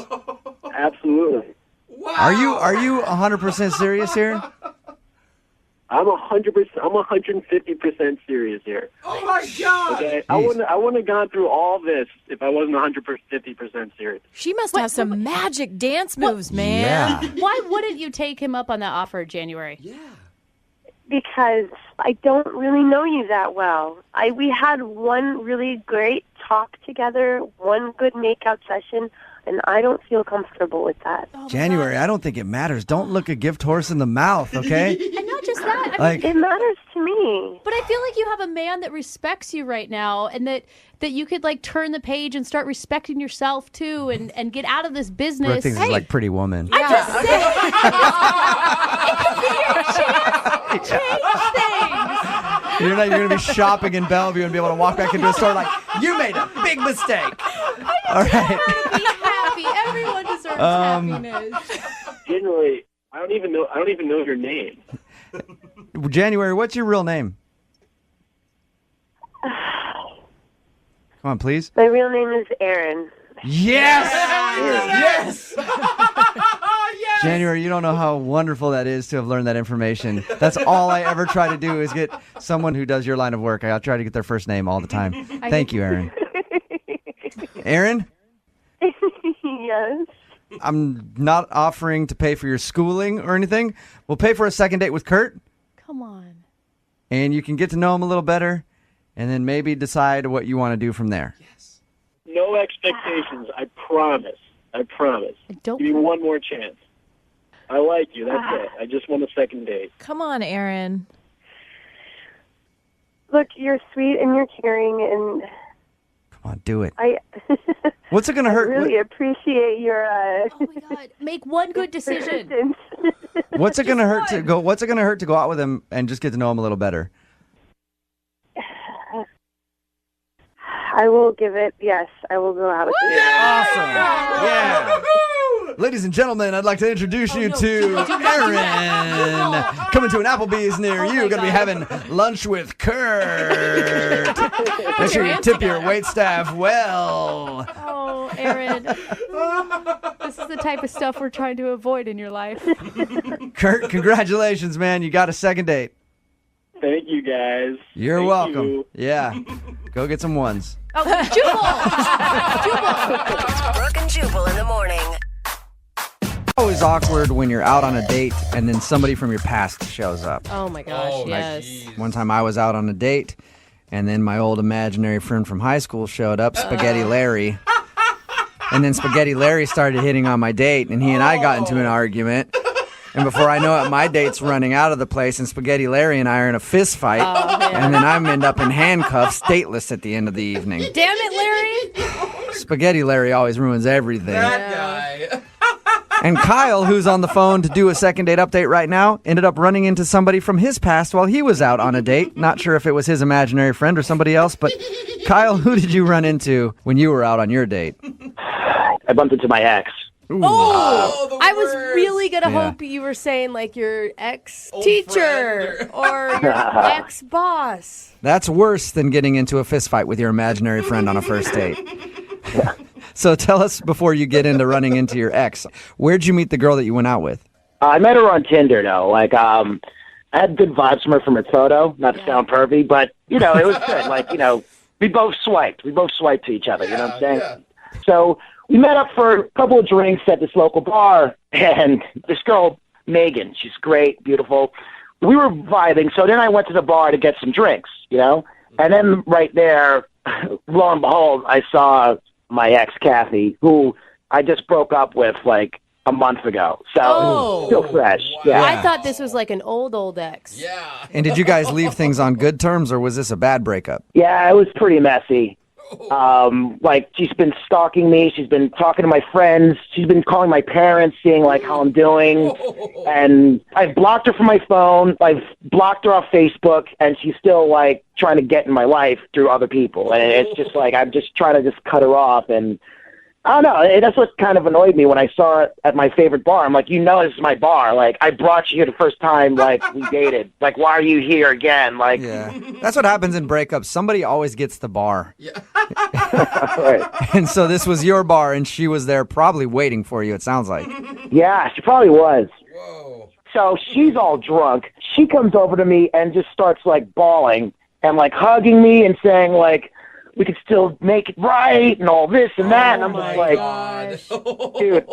Absolutely. Wow. Are you 100% serious here? I'm 100%. I'm 150% serious here. Oh my God. Okay, I wouldn't have gone through all this if I wasn't 150% serious. She must have some magic dance moves, man. Yeah. Why wouldn't you take him up on that offer, January? Yeah. Because I don't really know you that well. We had one really great talk together, one good makeout session, and I don't feel comfortable with that. January, I don't think it matters. Don't look a gift horse in the mouth, okay? And not just that. It matters to me. But I feel like you have a man that respects you right now, and that you could turn the page and start respecting yourself too, and get out of this business. Brooke thinks it's like Pretty Woman. I'm just saying. It could be your chance to change things. You're going to be shopping in Bellevue and be able to walk back into a store like, you made a big mistake. All right. Be happy. Everyone deserves happiness. Generally, I don't even know your name. January, what's your real name? Come on, please. My real name is Erin. Yes! Yes! Yes! January, you don't know how wonderful that is to have learned that information. That's all I ever try to do is get someone who does your line of work. I try to get their first name all the time. Thank you, Erin. Erin? Yes. I'm not offering to pay for your schooling or anything. We'll pay for a second date with Kurt, Come on. and you can get to know him a little better, and then maybe decide what you want to do from there. Yes. No expectations. I promise. Don't. Give me one more chance. I like you. That's it. I just want a second date. Come on, Aaron. Look, you're sweet and you're caring, and Come on, do it. I What's it going to hurt? really appreciate your Oh my God! Make one good decision. persistence. What's it going to hurt to go? What's it going to hurt to go out with him and just get to know him a little better? I will give it. Yes, I will go out with you. Awesome. Yeah. Ladies and gentlemen, I'd like to introduce you to Aaron. Coming to an Applebee's near you. Going to be having lunch with Kurt. Make sure you tip your wait staff well. Oh, Aaron. This is the type of stuff we're trying to avoid in your life. Kurt, congratulations, man. You got a second date. Thank you, guys. You're Thank welcome. you. Yeah. Go get some ones. Oh, Jubal! It's Brooke and Jubal in the morning. Always awkward when you're out on a date and then somebody from your past shows up. Oh my gosh, yes. One time I was out on a date and then my old imaginary friend from high school showed up, Spaghetti Larry. And then Spaghetti Larry started hitting on my date and he and I got into an argument. And before I know it, my date's running out of the place, and Spaghetti Larry and I are in a fist fight. And then I'm end up in handcuffs, dateless at the end of the evening. Damn it, Larry! Spaghetti Larry always ruins everything. That guy. And Kyle, who's on the phone to do a second date update right now, ended up running into somebody from his past while he was out on a date. Not sure if it was his imaginary friend or somebody else, but Kyle, who did you run into when you were out on your date? I bumped into my ex. I was really going to Yeah. hope you were saying like your ex-teacher or your ex-boss. That's worse than getting into a fist fight with your imaginary friend on a first date. So tell us before you get into running into your ex, where'd you meet the girl that you went out with? I met her on Tinder, though. Like, I had good vibes from her from her photo. Not to sound pervy, but, you know, it was good. Like, you know, we both swiped. We both swiped to each other, you know what I'm saying? Yeah. So we met up for a couple of drinks at this local bar, and this girl, Megan, she's great, beautiful. We were vibing, so then I went to the bar to get some drinks, you know? And then right there, lo and behold, I saw my ex, Kathy, who I just broke up with, like, a month ago. So still fresh. Yeah. I thought this was like an old ex. Yeah. And did you guys leave things on good terms, or was this a bad breakup? Yeah, it was pretty messy. Like, she's been stalking me. She's been talking to my friends. She's been calling my parents, seeing, like, how I'm doing. And I've blocked her from my phone. I've blocked her off Facebook, and she's still, like, trying to get in my life through other people. And it's just, like, I'm just trying to just cut her off. And I don't know. That's what kind of annoyed me when I saw it at my favorite bar. I'm like, you know, this is my bar. Like, I brought you here the first time, like, we dated. Like, why are you here again? Like, yeah, that's what happens in breakups. Somebody always gets the bar. Yeah. Right. And so this was your bar, and she was there probably waiting for you, it sounds like. Yeah, she probably was. Whoa. So she's all drunk. She comes over to me and just starts, like, bawling and, like, hugging me and saying, like, we could still make it right and all this and that. And I'm just like, dude,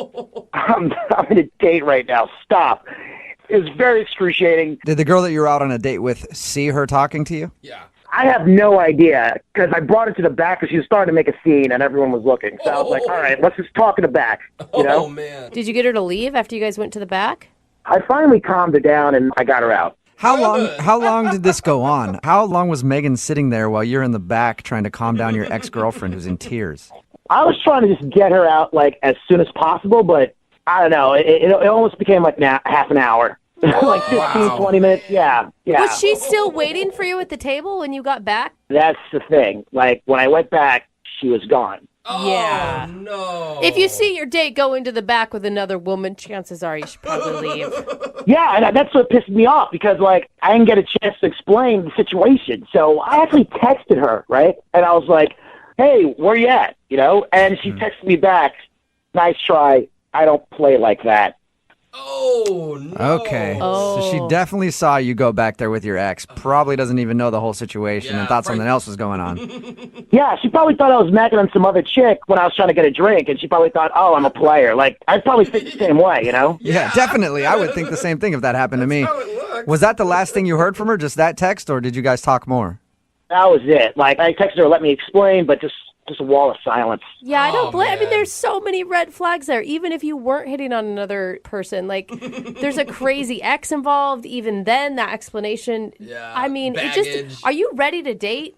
I'm in a date right now. Stop. It was very excruciating. Did the girl that you were out on a date with see her talking to you? Yeah. I have no idea because I brought her to the back because she was starting to make a scene and everyone was looking. So I was like, all right, let's just talk in the back, you know? Oh, man. Did you get her to leave after you guys went to the back? I finally calmed her down and I got her out. How long did this go on? How long was Megan sitting there while you're in the back trying to calm down your ex-girlfriend who's in tears? I was trying to just get her out, like, as soon as possible, but I don't know. It almost became, like, half an hour. Like 15, 20 minutes. Yeah. Was she still waiting for you at the table when you got back? That's the thing. Like, when I went back, she was gone. Yeah. No. If you see your date go into the back with another woman, chances are you should probably leave. Yeah, and that's what pissed me off because, like, I didn't get a chance to explain the situation. So I actually texted her, right? And I was like, hey, where you at? You know? And she texted me back, nice try. I don't play like that. Oh, no. Okay. So she definitely saw you go back there with your ex. Probably doesn't even know the whole situation and thought something else was going on. Yeah, she probably thought I was macking on some other chick when I was trying to get a drink, and she probably thought, oh, I'm a player. Like, I'd probably think the same way, you know? Yeah, definitely. I would think the same thing if that happened to me. Was that the last thing you heard from her, just that text, or did you guys talk more? That was it. Like, I texted her, let me explain, but just a wall of silence. Yeah, I don't blame. I mean, there's so many red flags there. Even if you weren't hitting on another person, like there's a crazy ex involved. Even then, that explanation. Yeah. I mean, baggage. it just. Are you ready to date?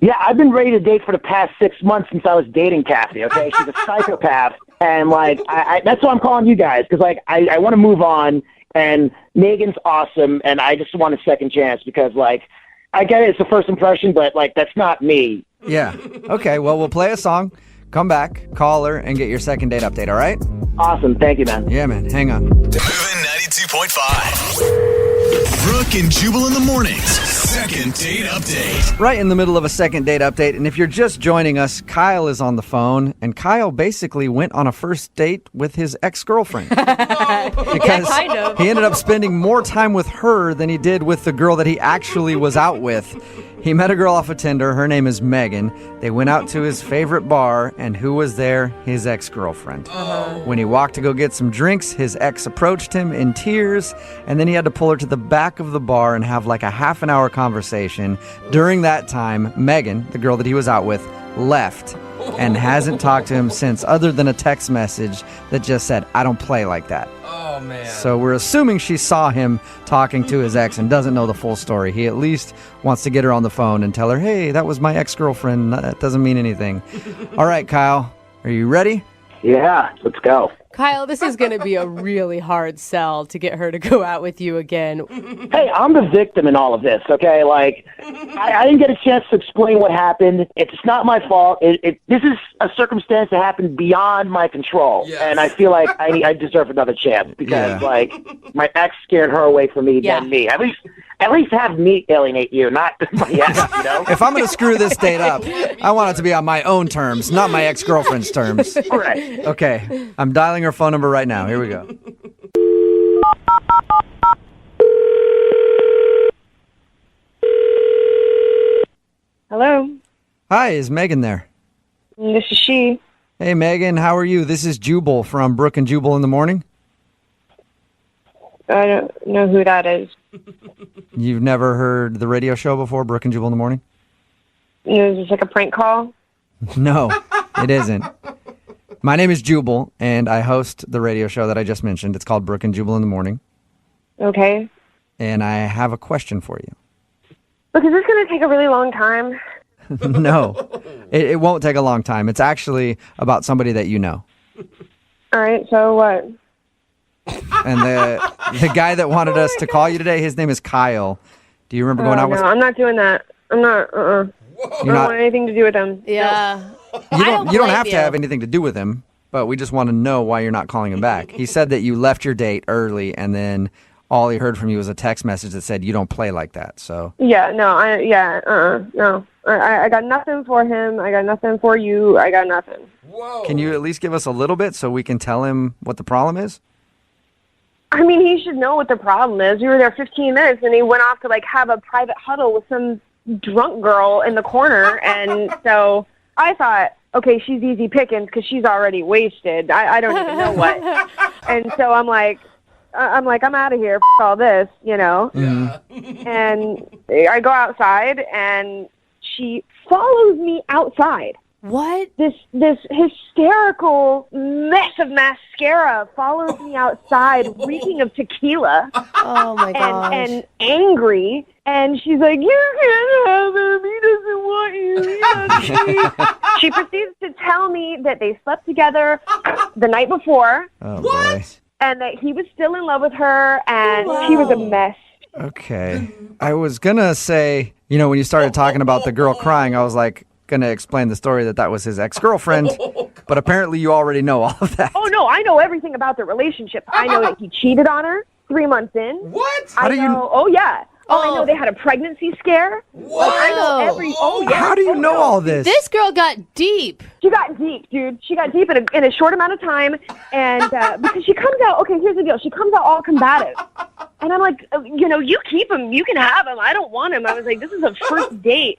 Yeah, I've been ready to date for the past 6 months since I was dating Kathy. Okay, she's a psychopath, and like that's why I'm calling you guys because like I want to move on, and Megan's awesome, and I just want a second chance because like I get it, it's the first impression, but like that's not me. Yeah. Okay, well, we'll play a song. come back, call her, and get your second date update, all right? Awesome. Thank you, man. Yeah, man. Hang on. Moving 92.5. Brooke and Jubal in the mornings. Second date update. Right in the middle of a second date update, and if you're just joining us, Kyle is on the phone, and Kyle basically went on a first date with his ex-girlfriend. Because kind of. he ended up spending more time with her than he did with the girl that he actually was out with. He met a girl off of Tinder. Her name is Megan. They went out to his favorite bar, and who was there? His ex-girlfriend. When he walked to go get some drinks, his ex approached him in tears, and then he had to pull her to the back of the bar and have like a half an hour conversation. During that time, Megan, the girl that he was out with, left and hasn't talked to him since, other than a text message that just said, "I don't play like that." Oh, man. So we're assuming she saw him talking to his ex and doesn't know the full story. He at least wants to get her on the phone and tell her, "Hey, that was my ex-girlfriend. That doesn't mean anything." All right, Kyle, are you ready? Yeah, let's go. Kyle, this is going to be a really hard sell to get her to go out with you again. Hey, I'm the victim in all of this, okay? Like, I didn't get a chance to explain what happened. It's not my fault. This is a circumstance that happened beyond my control. Yes. And I feel like I deserve another chance because, like, my ex scared her away from me than me. At least have me alienate you, not my ex, you know? If I'm going to screw this date up, I want it to be on my own terms, not my ex-girlfriend's terms. Right. Okay, I'm dialing her phone number right now. Here we go. Hello, Hi, is Megan there? this is she. Hey, Megan, how are you? This is Jubal from Brooke and Jubal in the Morning. I don't know who that is. You've never heard the radio show before, Brooke and Jubal in the Morning? Is this like a prank call? No, it isn't. My name is Jubal, and I host the radio show that I just mentioned. It's called Brooke and Jubal in the Morning. Okay. And I have a question for you. Look, is this going to take a really long time? No, it won't take a long time. It's actually about somebody that you know. All right, so what? And the guy that wanted us to call you today, his name is Kyle. Do you remember going out with... No, I'm not doing that. I'm not, I don't want anything to do with him. Yeah. You don't have to have anything to do with him, but we just want to know why you're not calling him back. He said that you left your date early, and then all he heard from you was a text message that said you don't play like that. So Yeah, no, no. I got nothing for him. I got nothing for you. I got nothing. Can you at least give us a little bit so we can tell him what the problem is? I mean, he should know what the problem is. We were there 15 minutes, and he went off to, like, have a private huddle with some drunk girl in the corner. And so I thought, okay, she's easy pickings because she's already wasted. I don't even know what. And so I'm like, I'm out of here. All this, you know. Yeah. And I go outside, and she follows me outside. What? This hysterical mess of mascara follows me outside, reeking of tequila. Oh my gosh. And angry. And she's like, "You can't have him. He doesn't want you." She proceeds to tell me that they slept together the night before. Oh, boy. And that he was still in love with her, and she was a mess. Okay. I was going to say, you know, when you started talking about the girl crying, I was like, going to explain the story that was his ex-girlfriend, but apparently you already know all of that. Oh, no, I know everything about the relationship. I know that he cheated on her 3 months in. What? How do you... Oh, yeah. Oh, I know they had a pregnancy scare. What? Like, I know yeah. How do you know all this? This girl got deep. She got deep, dude. She got deep in a short amount of time. And because she comes out, okay, here's the deal. She comes out all combative. And I'm like, you keep him. You can have him. I don't want him. I was like, this is a first date.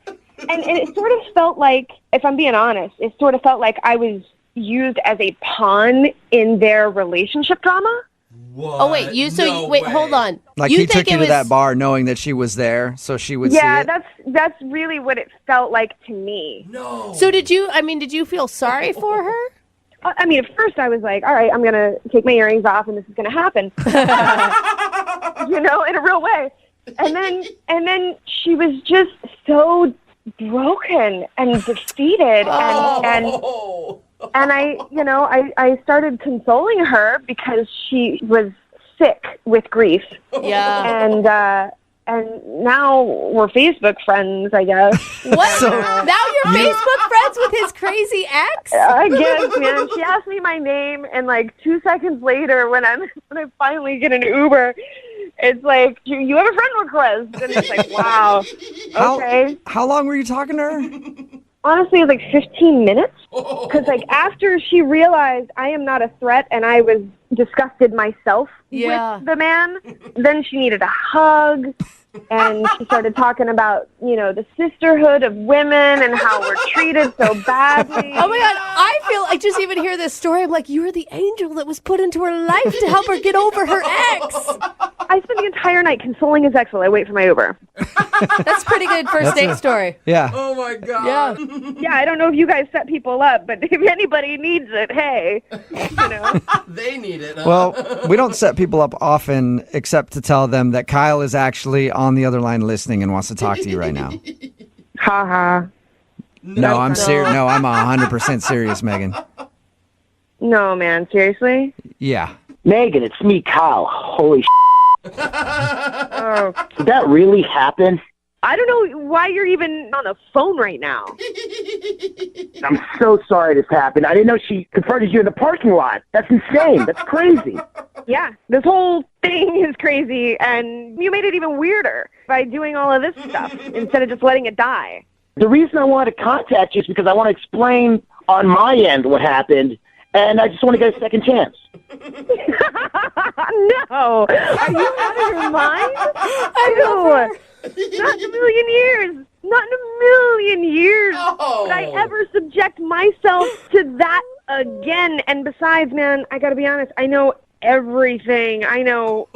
And it sort of felt like, if I'm being honest, it sort of felt like I was used as a pawn in their relationship drama. What? Oh, wait. Hold on. Like you he think took you to that bar knowing that she was there, so she would see it? Yeah, that's really what it felt like to me. No. So did you feel sorry for her? I mean, at first I was like, all right, I'm going to take my earrings off and this is going to happen. In a real way. And then she was just so broken and defeated and I started consoling her because she was sick with grief. Yeah. And now we're Facebook friends, I guess. What? Now you're Facebook friends with his crazy ex? I guess, man. She asked me my name, and like 2 seconds later, when I finally get an Uber, it's like, you have a friend request. And it's like, wow. Okay. How long were you talking to her? Honestly, it was like 15 minutes. Because like after she realized I am not a threat and I was disgusted myself with the man, then she needed a hug. And she started talking about, the sisterhood of women and how we're treated so badly. Oh my God, I feel like just even hear this story, I'm like, you were the angel that was put into her life to help her get over her ex. I spent the entire night consoling his ex while I wait for my Uber. That's pretty good first date story. Yeah. Oh my God. Yeah, I don't know if you guys set people up, but if anybody needs it, hey, They need it. Well, we don't set people up often except to tell them that Kyle is actually on the other line listening and wants to talk to you right now. Ha ha. No, I'm serious. No, I'm 100% serious, Megan. No, man, seriously? Yeah. Megan, it's me, Kyle. Holy Oh. Did that really happen? I don't know why you're even on the phone right now. I'm so sorry this happened. I didn't know she confronted you in the parking lot. That's insane. That's crazy. Yeah, this whole thing is crazy, and you made it even weirder by doing all of this stuff instead of just letting it die. The reason I wanted to contact you is because I want to explain on my end what happened, and I just want to get a second chance. No! Are you out of your mind? I know. Not in a million years. Not in a million years would I ever subject myself to that again. And besides, man, I gotta be honest, I know everything. I know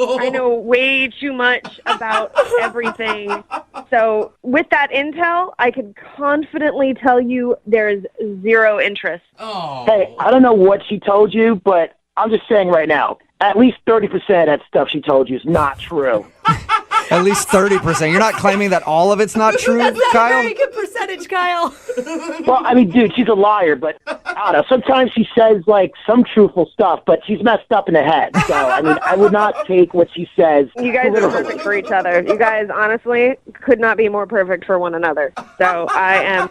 way too much about everything. So with that intel, I can confidently tell you there is zero interest. Hey, I don't know what she told you, but I'm just saying right now, at least 30% of that stuff she told you is not true. At least 30%. You're not claiming that all of it's not true, That's not Kyle? a very good percentage, Kyle. Well, I mean, dude, she's a liar, but I don't know. Sometimes she says, like, some truthful stuff, but she's messed up in the head. So, I mean, I would not take what she says. You guys are perfect for each other. You guys, honestly, could not be more perfect for one another. So I am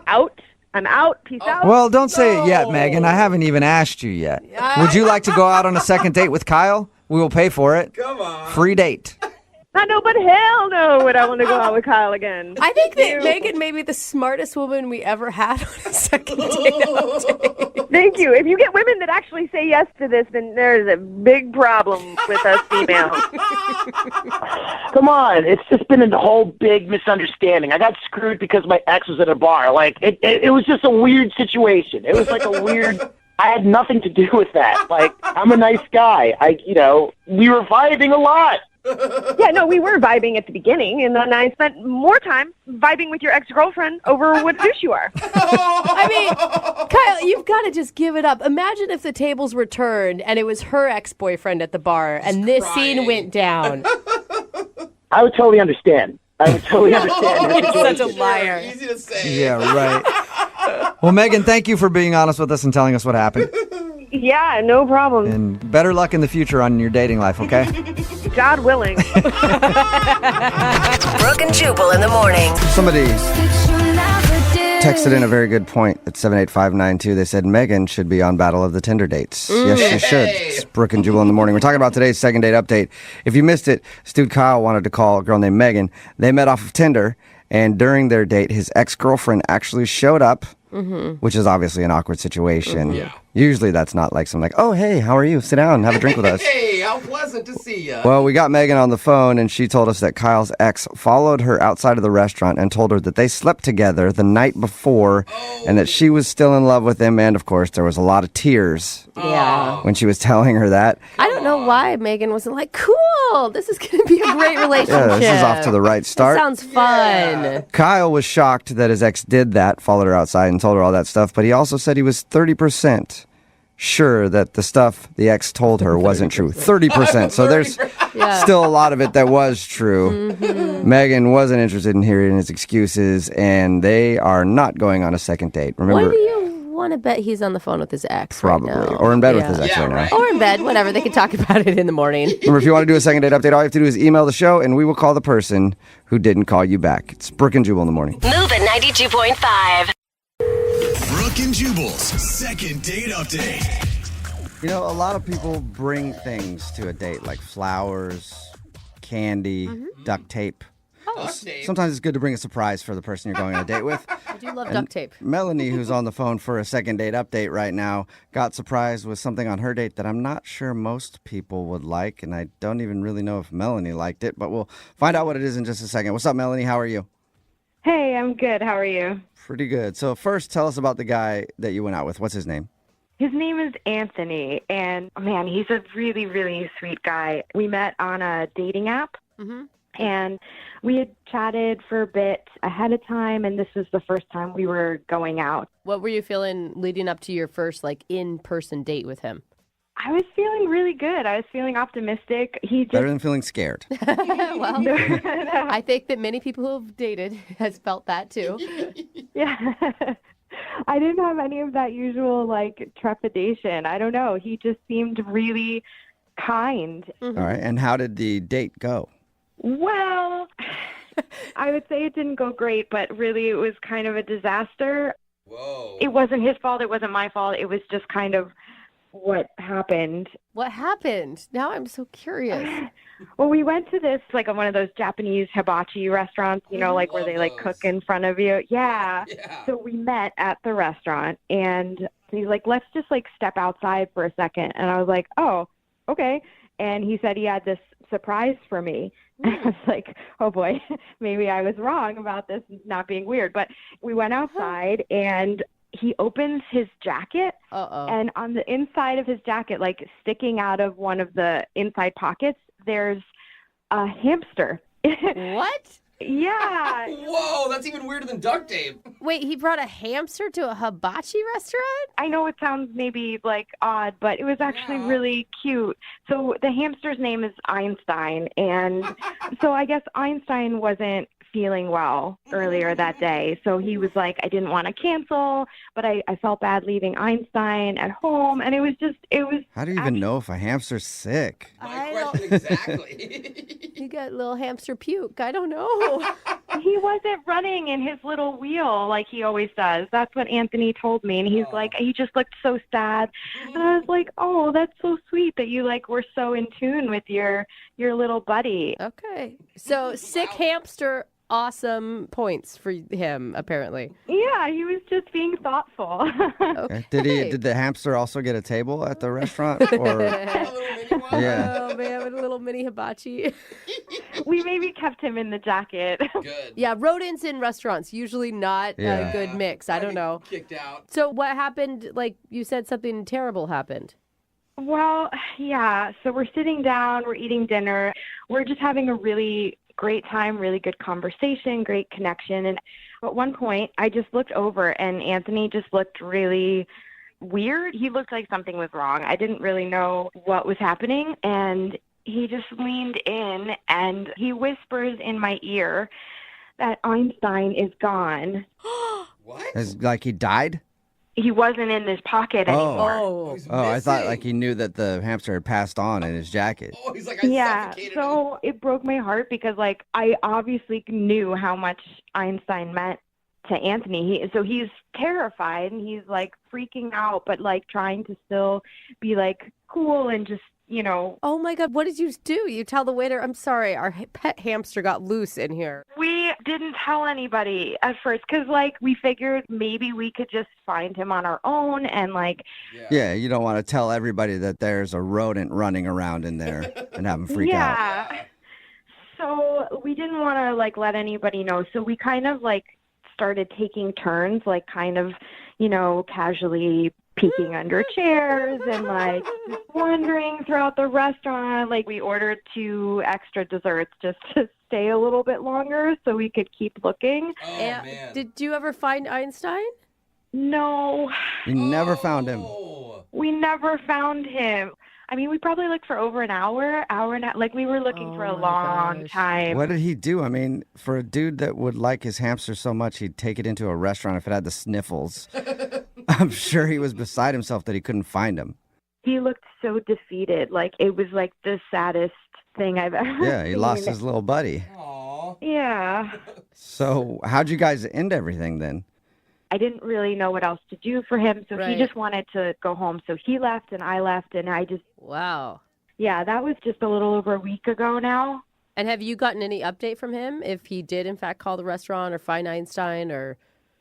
out. I'm out. Peace out. Well, don't say it yet, Megan. I haven't even asked you yet. Would you like to go out on a second date with Kyle? We will pay for it. Come on. Free date. I know, but hell no would I want to go out with Kyle again. I think that Megan may be the smartest woman we ever had on a second date. Thank you. If you get women that actually say yes to this, then there's a big problem with us females. Come on. It's just been a whole big misunderstanding. I got screwed because my ex was at a bar. Like, it was just a weird situation. It was like a weird... I had nothing to do with that. Like, I'm a nice guy. We were vibing a lot. Yeah, no, we were vibing at the beginning, and then I spent more time vibing with your ex-girlfriend over what douche you are. I mean, Kyle, you've got to just give it up. Imagine if the tables were turned and it was her ex-boyfriend at the bar and this scene went down. I would totally understand. I would totally understand. You're such a liar. Easy to say. Yeah, right. Well, Megan, thank you for being honest with us and telling us what happened. Yeah, no problem. And better luck in the future on your dating life, okay? God willing. Brooke and Jubal in the morning. Somebody texted in a very good point at 78592. They said Megan should be on Battle of the Tinder Dates. Yes, she should. It's Brooke and Jubal in the morning. We're talking about today's second date update. If you missed it, Stu Kyle wanted to call a girl named Megan. They met off of Tinder, and during their date, his ex-girlfriend actually showed up, which is obviously an awkward situation. Yeah. Usually that's not like something like, oh, hey, how are you? Sit down and have a drink with us. Hey, how pleasant to see you. Well, we got Megan on the phone, and she told us that Kyle's ex followed her outside of the restaurant and told her that they slept together the night before and that she was still in love with him. And, of course, there was a lot of tears when she was telling her that. I don't know why Megan wasn't like, cool, this is going to be a great relationship. Yeah, this is off to the right start. That sounds fun. Yeah. Kyle was shocked that his ex did that, followed her outside and told her all that stuff, but he also said he was 30% sure that the stuff the ex told her wasn't true. 30%. So there's still a lot of it that was true. Megan wasn't interested in hearing his excuses, and they are not going on a second date. Remember, What do you want want to bet he's on the phone with his ex Probably. right now. Or in bed with his ex right now. Or in bed, whatever. They can talk about it in the morning. Remember, if you want to do a second date update, all you have to do is email the show, and we will call the person who didn't call you back. It's Brooke and Jubal in the morning. Move at 92.5. Brooke and Jubal's second date update. You know, a lot of people bring things to a date, like flowers, candy, duct tape. Sometimes it's good to bring a surprise for the person you're going on a date with. I do love duct tape. Melanie, who's on the phone for a second date update right now, got surprised with something on her date that I'm not sure most people would like, and I don't even really know if Melanie liked it, but we'll find out what it is in just a second. What's up, Melanie? How are you? Hey, I'm good. How are you? Pretty good. So first, tell us about the guy that you went out with. What's his name? His name is Anthony, and man, he's a really, really sweet guy. We met on a dating app. And we had chatted for a bit ahead of time, and this was the first time we were going out. What were you feeling leading up to your first, in-person date with him? I was feeling really good. I was feeling optimistic. Better than feeling scared. Well, I think that many people who have dated has felt that, too. Yeah. I didn't have any of that usual, trepidation. I don't know. He just seemed really kind. All right. And how did the date go? Well, I would say it didn't go great, but really it was kind of a disaster. Whoa. It wasn't his fault. It wasn't my fault. It was just kind of what happened. What happened? Now I'm so curious. Well, we went to this, one of those Japanese hibachi restaurants, where they, cook in front of you. Yeah. So we met at the restaurant, and he's like, let's just, step outside for a second. And I was like, oh, okay. And he said he had this surprise for me. And I was like, oh boy, maybe I was wrong about this not being weird. But we went outside and he opens his jacket. And on the inside of his jacket, sticking out of one of the inside pockets, there's a hamster. What? Yeah. Whoa, that's even weirder than duct tape. Wait, he brought a hamster to a hibachi restaurant? I know it sounds maybe odd, but it was actually really cute. So the hamster's name is Einstein, and so I guess Einstein wasn't feeling well earlier that day. So he was like, I didn't want to cancel, but I felt bad leaving Einstein at home, and it was. How do you even know if a hamster's sick? My question exactly. You got little hamster puke. I don't know. He wasn't running in his little wheel like he always does. That's what Anthony told me. And he's like, he just looked so sad. And I was like, oh, that's so sweet that you were so in tune with your little buddy. Okay. So sick hamster, awesome points for him, apparently. Yeah, he was just being thoughtful. Okay. Did the hamster also get a table at the restaurant? Or Oh man, with a little mini hibachi. We maybe kept him in the jacket. Good. Yeah, rodents in restaurants, usually not a good mix. I don't know. Kicked out. So what happened? You said something terrible happened. Well, yeah. So we're sitting down, we're eating dinner. We're just having a really great time, really good conversation, great connection. And at one point, I just looked over and Anthony just looked really weird. He looked like something was wrong. I didn't really know what was happening. And he just leaned in and he whispers in my ear that Einstein is gone. What? Like he died? He wasn't in this pocket anymore. I thought he knew that the hamster had passed on in his jacket. Oh, he's like, Yeah, so it broke my heart because I obviously knew how much Einstein meant to Anthony. So he's terrified and he's freaking out, but trying to still be cool and just, Oh my God, what did you do? You tell the waiter, I'm sorry, our pet hamster got loose in here. We didn't tell anybody at first because we figured maybe we could just find him on our own and Yeah, you don't want to tell everybody that there's a rodent running around in there and have them freak out. Yeah. So we didn't want to let anybody know. So we kind of started taking turns, casually peeking under chairs and just wandering throughout the restaurant. We ordered 2 extra desserts just to stay a little bit longer so we could keep looking. Oh, man. Did you ever find Einstein? No. You never found him. We never found him. I mean, we probably looked for over an hour and a half. We were looking for a long time. What did he do? I mean, for a dude that would like his hamster so much, he'd take it into a restaurant if it had the sniffles. I'm sure he was beside himself that he couldn't find him. He looked so defeated. Like, it was like the saddest thing I've ever Yeah, he seen. lost his little buddy. Yeah. So how'd you guys end everything then? I didn't really know what else to do for him, so Right. he just wanted to go home. So he left and I left, and I just... Wow. Yeah, that was just a little over a week ago now. And have you gotten any update from him if he did, in fact, call the restaurant or find Einstein or...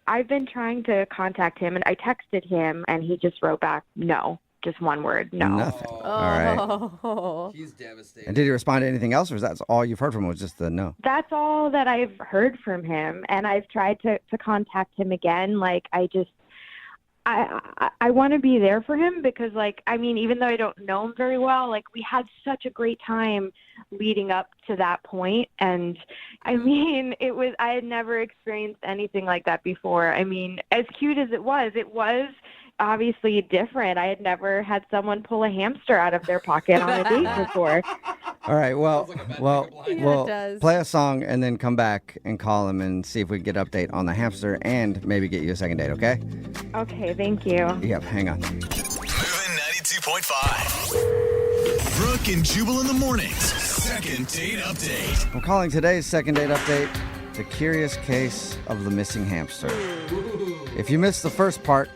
I've been trying to contact him, and I texted him, and he just wrote back, no. Just one word, no. Nothing. All right. Oh. He's devastated. And did he respond to anything else, or is that all you've heard from him was just the no? That's all that I've heard from him, and I've tried to contact him again. Like, I want to be there for him because, like, I mean, even though I don't know him very well, like, we had such a great time leading up to that point. And I mean, I had never experienced anything like that before. I mean, as cute as it was obviously different. I had never had someone pull a hamster out of their pocket on a date before. All right, well, it does. play a song and then come back and call him and see if we can get an update on the hamster and maybe get you a second date, okay? Okay, thank you. Yep, hang on. Moving 92.5. Brooke and Jubal in the mornings. Second date update. I'm calling today's second date update the curious case of the missing hamster. If you missed the first part,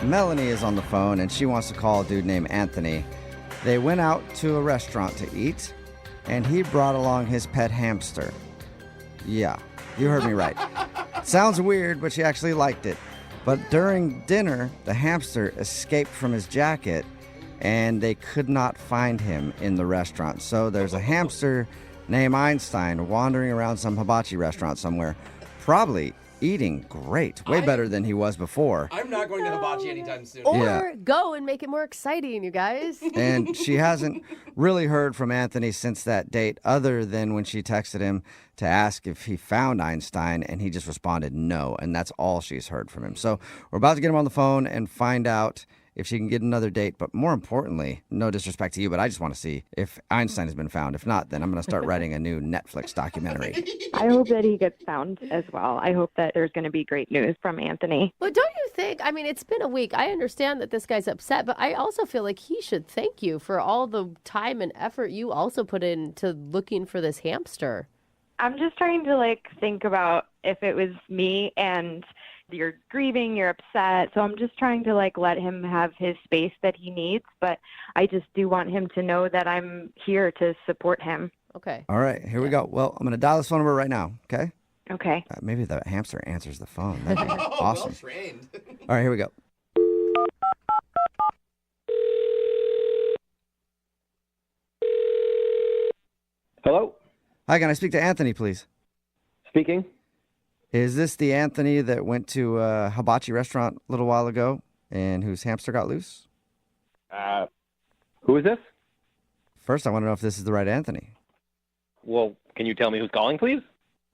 Melanie is on the phone and she wants to call a dude named Anthony. They went out to a restaurant to eat and he brought along his pet hamster. Yeah, you heard me right. Sounds weird, but she actually liked it. But during dinner, the hamster escaped from his jacket and they could not find him in the restaurant. So there's a hamster named Einstein wandering around some hibachi restaurant somewhere, probably eating great, way better than he was before. I'm not going to hibachi anytime soon. Or go and make it more exciting, you guys. And she hasn't really heard from Anthony since that date, other than when she texted him to ask if he found Einstein, and he just responded no, and that's all she's heard from him. So we're about to get him on the phone and find out if she can get another date. But more importantly, no disrespect to you, but I just want to see if Einstein has been found. If not, then I'm going to start writing a new Netflix documentary. I hope that he gets found as well. I hope that there's going to be great news from Anthony. But don't you think, I mean, it's been a week. I understand that this guy's upset, but I also feel like he should thank you for all the time and effort you also put into looking for this hamster. I'm just trying to, like, think about if it was me and you're grieving, you're upset. So I'm just trying to, like, let him have his space that he needs. But I just do want him to know that I'm here to support him. Okay. All right, here we go. Well, I'm going to dial this phone number right now, okay? Okay. Maybe the hamster answers the phone. That'd be awesome. Well trained. All right, here we go. Hello? Hi, can I speak to Anthony, please? Speaking. Is this the Anthony that went to a hibachi restaurant a little while ago and whose hamster got loose? Who is this? First, I want to know if this is the right Anthony. Well, can you tell me who's calling, please?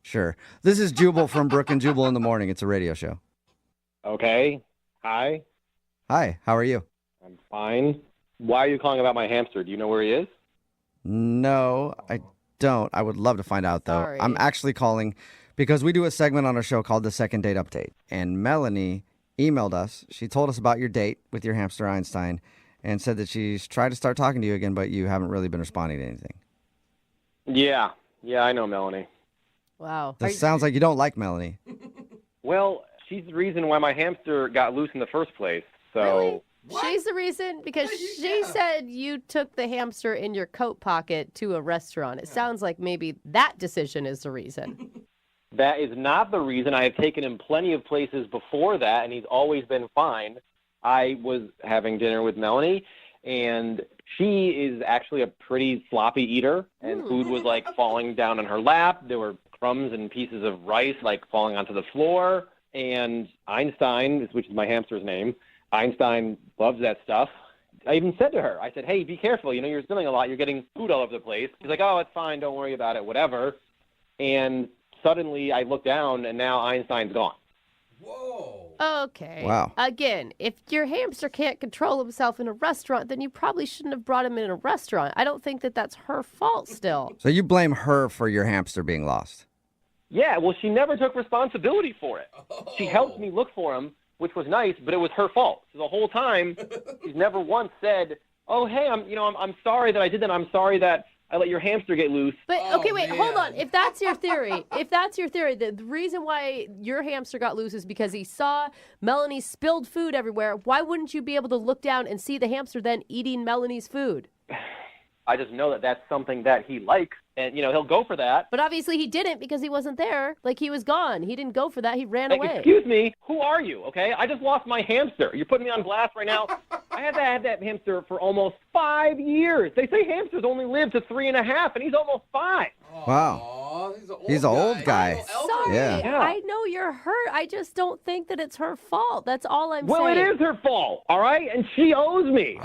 Sure. This is Jubal from Brooke and Jubal in the Morning. It's a radio show. Okay. Hi. Hi, how are you? I'm fine. Why are you calling about my hamster? Do you know where he is? No, I don't. I would love to find out, though. Sorry. I'm actually calling because we do a segment on our show called The Second Date Update. And Melanie emailed us. She told us about your date with your hamster Einstein and said that she's tried to start talking to you again, but you haven't really been responding to anything. Yeah. Yeah, I know Melanie. Wow. This sounds like you don't like Melanie. Well, she's the reason why my hamster got loose in the first place. So. Really? She's the reason because she said you took the hamster in your coat pocket to a restaurant. It sounds like maybe that decision is the reason. That is not the reason. I have taken him plenty of places before that, and he's always been fine. I was having dinner with Melanie, and she is actually a pretty sloppy eater, and food was, like, falling down on her lap. There were crumbs and pieces of rice, like, falling onto the floor. And Einstein, which is my hamster's name, Einstein loves that stuff. I even said to her, I said, hey, be careful. You know, you're spilling a lot. You're getting food all over the place. She's like, oh, it's fine. Don't worry about it. Whatever. And suddenly I look down, and now Einstein's gone. Whoa. Okay. Wow. Again, if your hamster can't control himself in a restaurant, then you probably shouldn't have brought him in a restaurant. I don't think that that's her fault still. So you blame her for your hamster being lost? Yeah, well, she never took responsibility for it. She helped me look for him, which was nice, but it was her fault. So the whole time, she's never once said, "Oh, hey, I'm sorry that I did that. I'm sorry that I let your hamster get loose." But okay, wait, hold on. If that's your theory, the reason why your hamster got loose is because he saw Melanie's spilled food everywhere. Why wouldn't you be able to look down and see the hamster then eating Melanie's food? I just know that that's something that he likes, and he'll go for that. But obviously he didn't because he wasn't there. Like, he was gone. He didn't go for that. He ran away. Excuse me, who are you? Okay, I just lost my hamster. You're putting me on blast right now. I had that hamster for almost 5 years. They say hamsters only live to 3.5, and he's almost 5. Wow. He's an old guy. Sorry, Yeah. I know you're hurt. I just don't think that it's her fault. That's all I'm saying. Well, it is her fault, all right? And she owes me.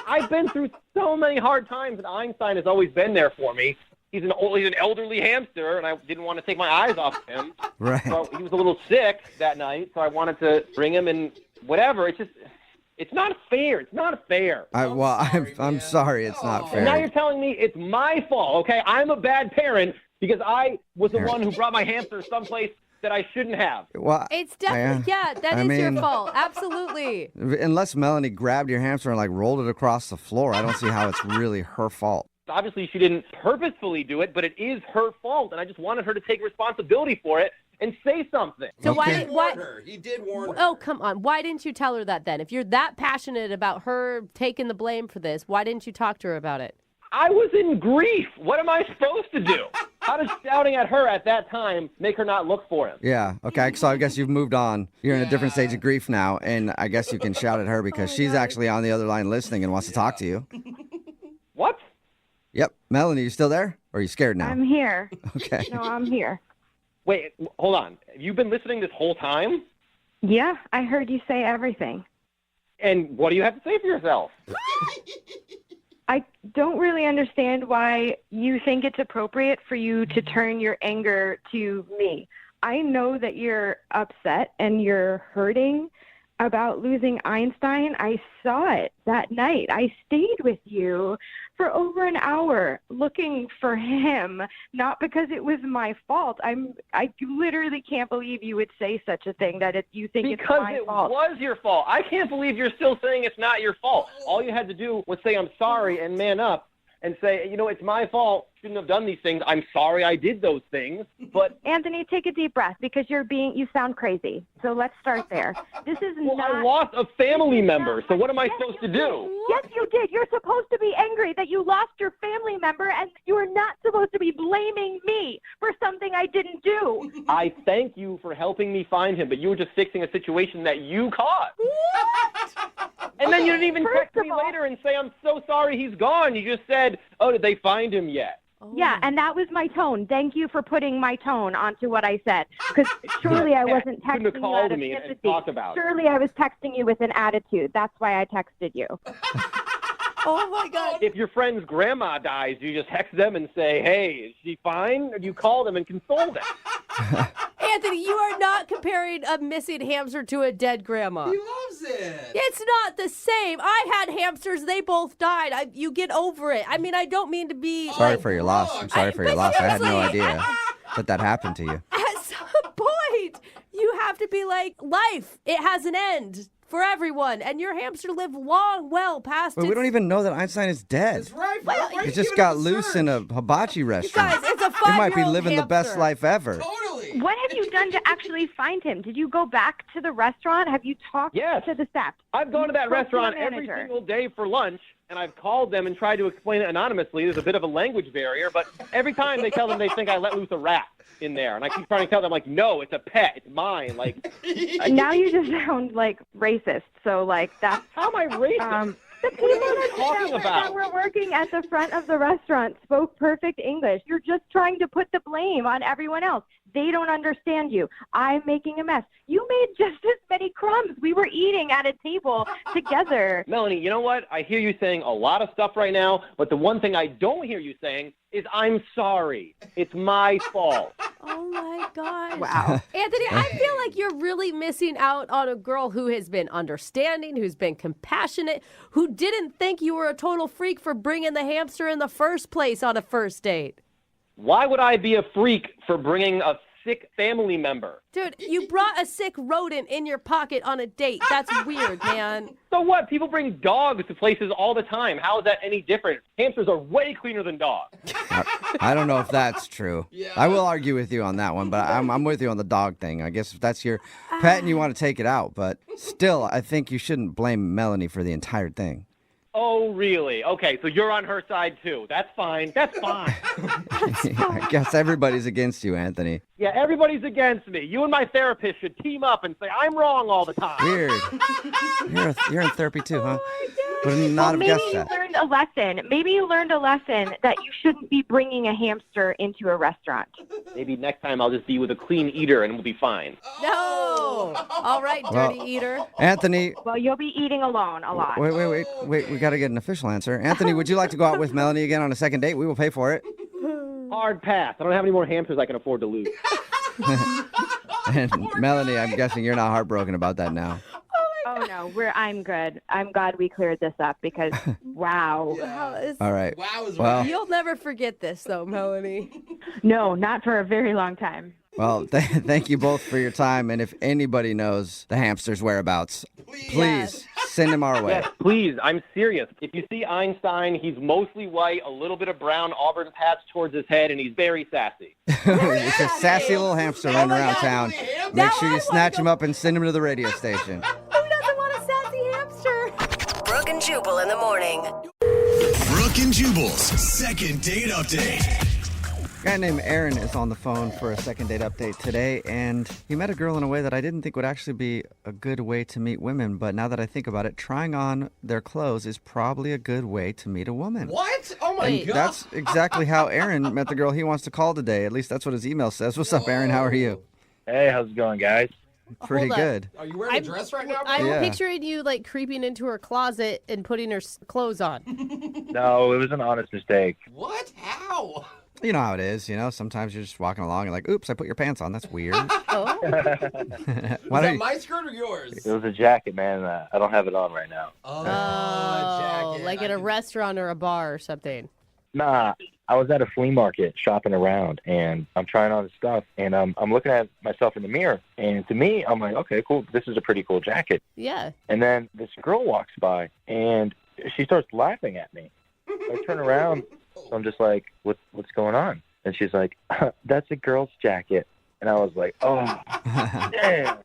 I've been through so many hard times, and Einstein has always been there for me. He's an elderly hamster, and I didn't want to take my eyes off him. Right. So he was a little sick that night, so I wanted to bring him and whatever. It's not fair. It's not fair. I'm sorry. It's not fair. And now you're telling me it's my fault, okay? I'm a bad parent because I was the one who brought my hamster someplace that I shouldn't have. Well, it's definitely, that is your fault. Absolutely. Unless Melanie grabbed your hamster and like rolled it across the floor, I don't see how it's really her fault. Obviously, she didn't purposefully do it, but it is her fault, and I just wanted her to take responsibility for it and say something. So Okay. He did warn her. Oh, come on. Why didn't you tell her that then? If you're that passionate about her taking the blame for this, why didn't you talk to her about it? I was in grief. What am I supposed to do? How does shouting at her at that time make her not look for him? Yeah. Okay. So I guess you've moved on. You're in a different stage of grief now, and I guess you can shout at her because she's actually on the other line listening and wants to talk to you. What? Yep. Melanie, you still there? Or are you scared now? I'm here. Okay. No, I'm here. Wait, hold on. Have you been listening this whole time? Yeah, I heard you say everything. And what do you have to say for yourself? I don't really understand why you think it's appropriate for you to turn your anger to me. I know that you're upset and you're hurting about losing Einstein. I saw it that night. I stayed with you for over an hour looking for him, not because it was my fault. I literally can't believe you would say such a thing, that you think it's my fault. Because it was your fault. I can't believe you're still saying it's not your fault. All you had to do was say, "I'm sorry," and man up and say, "It's my fault. Shouldn't have done these things. I'm sorry I did those things." But Anthony, take a deep breath because you sound crazy. So let's start there. This is not. I lost a family member, so what am I supposed to do? Yes, you did. You're supposed to be angry that you lost your family member, and you are not supposed to be blaming me for something I didn't do. I thank you for helping me find him, but you were just fixing a situation that you caused. And then you didn't even text me later and say, "I'm so sorry he's gone." You just said, "Oh, did they find him yet?" Yeah, and that was my tone. Thank you for putting my tone onto what I said. Because surely I wasn't texting have you called out of me and sympathy. talked about it. Surely I was texting you with an attitude. That's why I texted you. Oh, my God. If your friend's grandma dies, you just text them and say, "Hey, is she fine?" Or do you call them and console them? Anthony, you are not comparing a missing hamster to a dead grandma. He loves it. It's not the same. I had hamsters. They both died. You get over it. I mean, I don't mean to be Sorry for your loss. I'm sorry for your loss. I had no seriously, idea that happened to you. At some point, you have to be like, life, it has an end for everyone. And your hamster lived long, well past But we don't even know that Einstein is dead. That's right. He just got loose in a hibachi restaurant. Guys, it's a He might be 5-year-old living the best hamster. life ever. What have you done to actually find him? Did you go back to the restaurant? Have you talked to the staff? I've gone to that You spoke restaurant the every manager? single day for lunch, and I've called them and tried to explain it anonymously. There's a bit of a language barrier, but every time they tell them they think I let loose a rat in there, and I keep trying to tell them, like, "No, it's a pet. It's mine." Like, Now you just sound like racist. So, like, that's... How am I racist? The people talking that about? were working at the front of the restaurant spoke perfect English. You're just trying to put the blame on everyone else. They don't understand you. I'm making a mess. You made just as many crumbs. We were eating at a table together. Melanie, you know what? I hear you saying a lot of stuff right now, but the one thing I don't hear you saying is, "I'm sorry. It's my fault." Oh, my gosh. Wow. Anthony, I feel like you're really missing out on a girl who has been understanding, who's been compassionate, who didn't think you were a total freak for bringing the hamster in the first place on a first date. Why would I be a freak for bringing a sick family member. Dude, you brought a sick rodent in your pocket on a date. That's weird, man. So what? People bring dogs to places all the time. How is that any different? Hamsters are way cleaner than dogs. I don't know if that's true. I will argue with you on that one, but I'm with you on the dog thing. I guess if that's your pet and you want to take it out, but still, I think you shouldn't blame Melanie for the entire thing. Oh, really? Okay, so you're on her side, too. That's fine. That's fine. I guess everybody's against you, Anthony. Yeah, everybody's against me. You and my therapist should team up and say I'm wrong all the time. Weird. You're in therapy too, huh? Would not have maybe guessed you that. learned a lesson. Maybe you learned a lesson that you shouldn't be bringing a hamster into a restaurant. Maybe next time I'll just be with a clean eater and we'll be fine. No. All right, dirty eater. Anthony. Well, you'll be eating alone a lot. Wait. We got to get an official answer. Anthony, would you like to go out with Melanie again on a second date? We will pay for it. Hard pass. I don't have any more hamsters I can afford to lose. And Melanie, I'm guessing you're not heartbroken about that now. Oh no, I'm good. I'm glad we cleared this up because wow. All right. Well, you'll never forget this though, Melanie. No, not for a very long time. Well, thank you both for your time. And if anybody knows the hamster's whereabouts, please send him our way. Yes, please. I'm serious. If you see Einstein, he's mostly white, a little bit of brown auburn patch towards his head, and he's very sassy. It's a sassy little hamster running around town. Make sure you snatch him up and send him to the radio station. Who doesn't want a sassy hamster? Brooke and Jubal in the morning. Brooke and Jubal's second date update. A guy named Aaron is on the phone for a second date update today, and he met a girl in a way that I didn't think would actually be a good way to meet women, but now that I think about it, trying on their clothes is probably a good way to meet a woman. What? Oh my And God. that's exactly how Aaron met the girl he wants to call today. At least that's what his email says. What's up, Aaron? How are you? Hey, how's it going, guys? Pretty Hold up. good. Are you wearing a dress right now, bro? I'm picturing you like creeping into her closet and putting her clothes on. No, it was an honest mistake. What? How? You know how it is, sometimes you're just walking along and like, oops, I put your pants on. That's weird. Oh. Why Is don't that you- my skirt or yours? It was a jacket, man. I don't have it on right now. Oh, like at a restaurant or a bar or something. Nah, I was at a flea market shopping around, and I'm trying on stuff, and I'm looking at myself in the mirror, and to me, I'm like, okay, cool, this is a pretty cool jacket. Yeah. And then this girl walks by, and she starts laughing at me. I turn around, so I'm just like, what's going on? And she's like, that's a girl's jacket. And I was like, oh, damn.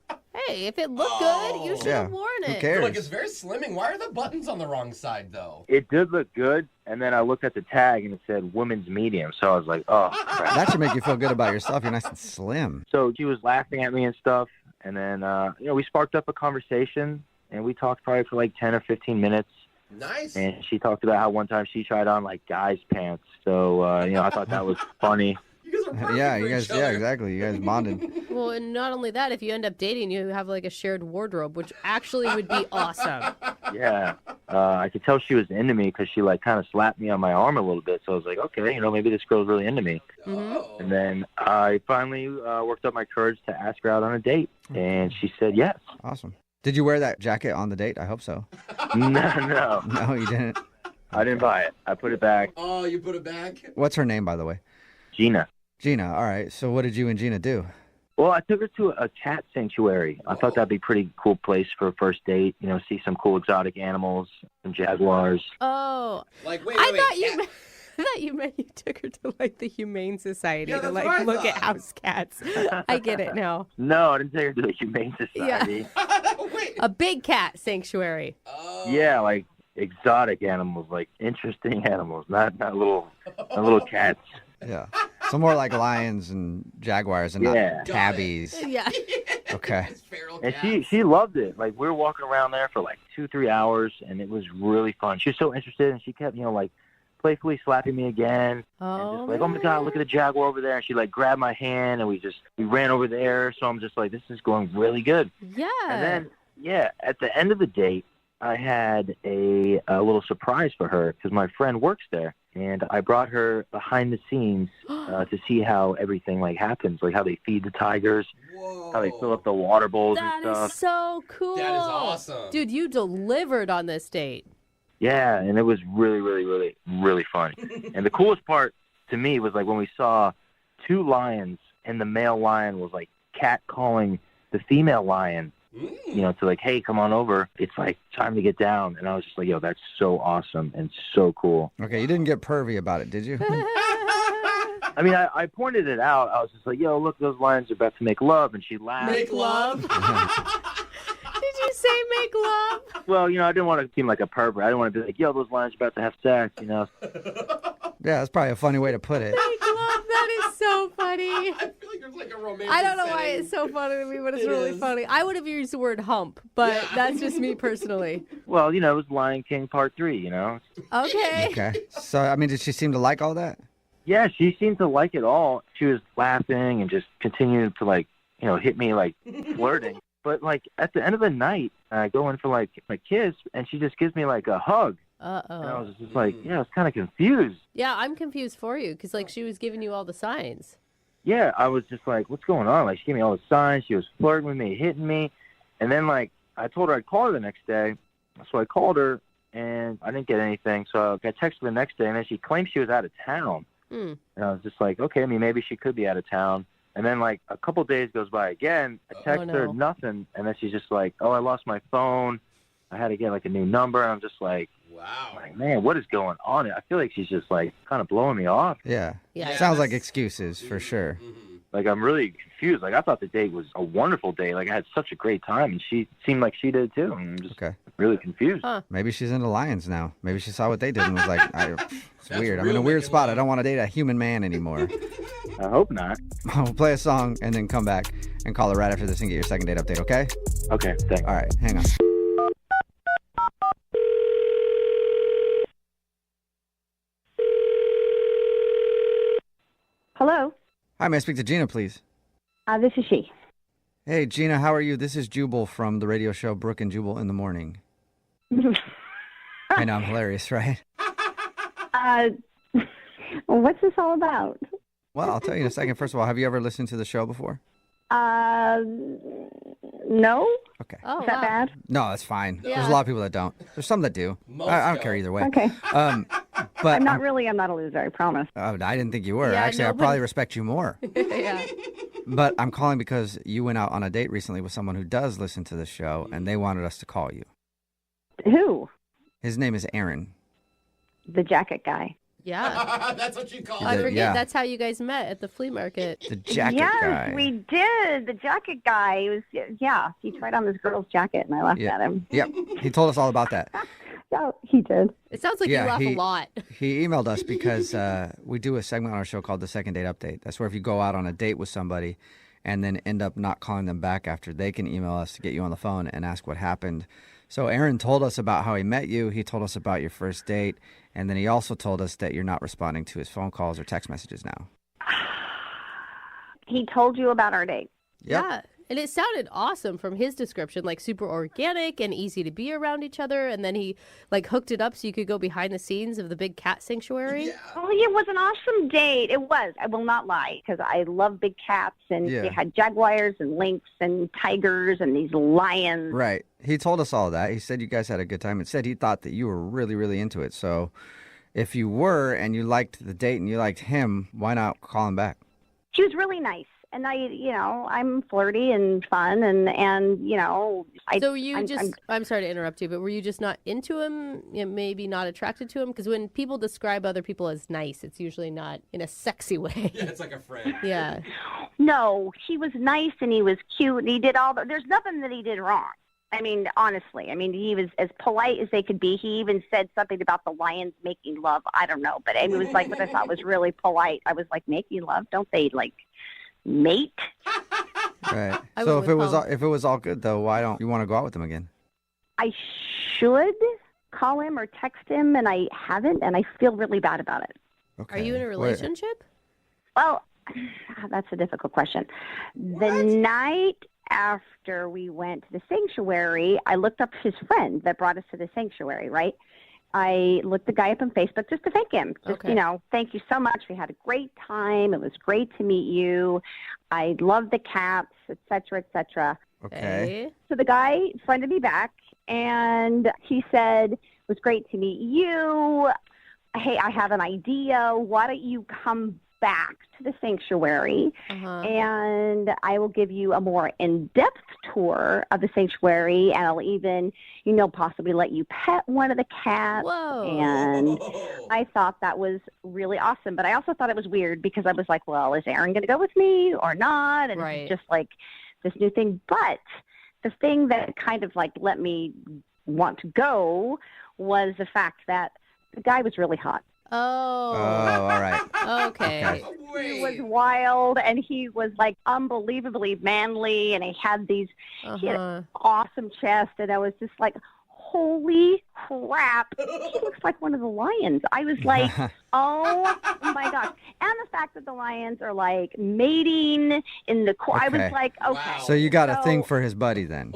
Hey, if it looked good, you should have worn it. Look, it's very slimming. Why are the buttons on the wrong side, though? It did look good, and then I looked at the tag, and it said women's medium, so I was like, oh, crap. That should make you feel good about yourself. You're nice and slim. So she was laughing at me and stuff, and then, we sparked up a conversation, and we talked probably for like 10 or 15 minutes. Nice. And she talked about how one time she tried on, like, guys' pants, so, I thought that was funny. Yeah, exactly. You guys bonded. Well, and not only that, if you end up dating, you have like a shared wardrobe, which actually would be awesome. Yeah. I could tell she was into me because she, like, kind of slapped me on my arm a little bit. So I was like, okay, maybe this girl's really into me. Mm-hmm. And then I finally worked up my courage to ask her out on a date. And she said yes. Awesome. Did you wear that jacket on the date? I hope so. No. No, you didn't. I didn't buy it. I put it back. Oh, you put it back? What's her name, by the way? Gina. Gina. All right. So what did you and Gina do? Well, I took her to a cat sanctuary. I thought that'd be a pretty cool place for a first date. See some cool exotic animals, some jaguars. Oh. Like, wait, I thought you meant you took her to like the Humane Society to that's what like I look at thought. house cats. I get it now. No, I didn't take her to the Humane Society. A big cat sanctuary. Yeah, like exotic animals, like interesting animals, not little cats. Yeah. So more like lions and jaguars and Yeah. not tabbies. Yeah. Okay. And she loved it. Like, we were walking around there for like 2-3 hours, and it was really fun. She was so interested, and she kept, like, playfully slapping me again. And just like, oh my God, look at the jaguar over there. And she like grabbed my hand, and we ran over there. So I'm just like, this is going really good. Yeah. And then, at the end of the date, I had a little surprise for her because my friend works there. And I brought her behind the scenes to see how everything like happens, like how they feed the tigers, how they fill up the water bowls and That stuff. is so cool. That is awesome. Dude, you delivered on this date. Yeah, and it was really, really, really, really fun. And the coolest part to me was like when we saw 2 lions and the male lion was like catcalling the female lion, to like, hey, come on over. It's like time to get down. And I was just like, yo, that's so awesome and so cool. Okay, you didn't get pervy about it, did you? I mean, I pointed it out. I was just like, yo, look, those lions are about to make love. And she laughed. Make love? Did you say make love? Well, I didn't want to seem like a pervert. I didn't want to be like, yo, those lions are about to have sex, Yeah, that's probably a funny way to put it. Make love? That is so funny. I feel like there's like a romantic I don't know why setting. it's so funny to me, but it's It really is. funny. I would have used the word hump, but that's just me personally. Well, it was Lion King Part 3, Okay. Okay. So, I mean, did she seem to like all that? Yeah, she seemed to like it all. She was laughing and just continued to, like, hit me, like, flirting. But, like, at the end of the night, I go in for, like, my kiss, and she just gives me, like, a hug. Uh-oh. And I was just like, I was kind of confused. Yeah, I'm confused for you because, like, she was giving you all the signs. Yeah, I was just like, what's going on? Like, she gave me all the signs. She was flirting with me, hitting me. And then, like, I told her I'd call her the next day. So I called her, and I didn't get anything. So I texted her the next day, and then she claimed she was out of town. And I was just like, okay, I mean, maybe she could be out of town. And then, like, a couple days goes by again. I text her, nothing. And then she's just like, oh, I lost my phone. I had to get, like, a new number. And I'm just like, wow. Like, man, what is going on? I feel like she's just, like, kind of blowing me off. Yeah. Yeah. Sounds like excuses, for sure. Like, I'm really confused. Like, I thought the date was a wonderful day. Like, I had such a great time. And she seemed like she did, too. And I'm just really confused. Maybe she's into lions now. Maybe she saw what they did and was like, it's weird. I'm in a weird spot. I don't want to date a human man anymore. I hope not. We'll play a song and then come back and call her right after this and get your second date update, okay? Okay, thanks. All right, hang on. Hello. Hi, may I speak to Gina, please? This is she. Hey, Gina, how are you? This is Jubal from the radio show Brooke and Jubal in the Morning. I know, I'm hilarious, right? What's this all about? Well, I'll tell you in a second. First of all, have you ever listened to the show before? No. Okay. Oh, Is that bad? No, that's fine. Yeah. There's a lot of people that don't. There's some that do. I don't care either way. Okay. But I'm not a loser, I promise. Oh, I didn't think you were. Yeah, Actually, I probably respect you more. Yeah. But I'm calling because you went out on a date recently with someone who does listen to the show, and they wanted us to call you. Who? His name is Aaron. The jacket guy. Yeah. That's what you call I it. forget. Yeah. That's how you guys met at the flea market. The jacket yes, guy. we did. The jacket guy. He tried on this girl's jacket, and I laughed at him. Yep. He told us all about that. Yeah, he did. It sounds like you laugh a lot. He emailed us because we do a segment on our show called the Second Date Update. That's where if you go out on a date with somebody and then end up not calling them back after, they can email us to get you on the phone and ask what happened. So Aaron told us about how he met you. He told us about your first date. And then he also told us that you're not responding to his phone calls or text messages now. He told you about our date. Yep. Yeah. And it sounded awesome from his description, like super organic and easy to be around each other. And then he like hooked it up so you could go behind the scenes of the big cat sanctuary. Oh, it was an awesome date. It was. I will not lie, because I love big cats, and they had jaguars and lynx and tigers and these lions. Right. He told us all that. He said you guys had a good time and said he thought that you were really, really into it. So if you were and you liked the date and you liked him, why not call him back? She was really nice. And I'm flirty and fun, and So were you I'm sorry to interrupt you, but were you just not into him, maybe not attracted to him? Because when people describe other people as nice, it's usually not in a sexy way. Yeah, it's like a friend. Yeah. No, he was nice and he was cute and he did there's nothing that he did wrong. I mean, honestly, he was as polite as they could be. He even said something about the lions making love. I don't know, but it was like what I thought was really polite. I was like, making love? Don't they like mate? Right. So if it was all good though, why don't you want to go out with him again? I should call him or text him, and I haven't, and I feel really bad about it. Okay. Are you in a relationship? Well, that's a difficult question. The night after we went to the sanctuary, I looked up his friend that brought us to the sanctuary, right? I looked the guy up on Facebook just to thank him. Thank you so much. We had a great time. It was great to meet you. I love the cats, et cetera, et cetera. Okay. So the guy friended me back, and he said, it was great to meet you. Hey, I have an idea. Why don't you come back to the sanctuary and I will give you a more in-depth tour of the sanctuary, and I'll even, possibly let you pet one of the cats. Whoa. And I thought that was really awesome. But I also thought it was weird because I was like, well, is Aaron going to go with me or not? And it's just like this new thing. But the thing that kind of like let me want to go was the fact that the guy was really hot. Oh, all right. Okay. He was wild, and he was like unbelievably manly, and he had he had an awesome chest, and I was just like, holy crap, he looks like one of the lions. I was like, oh my gosh. And the fact that the lions are like mating in the I was like, okay. So you got a thing for his buddy then?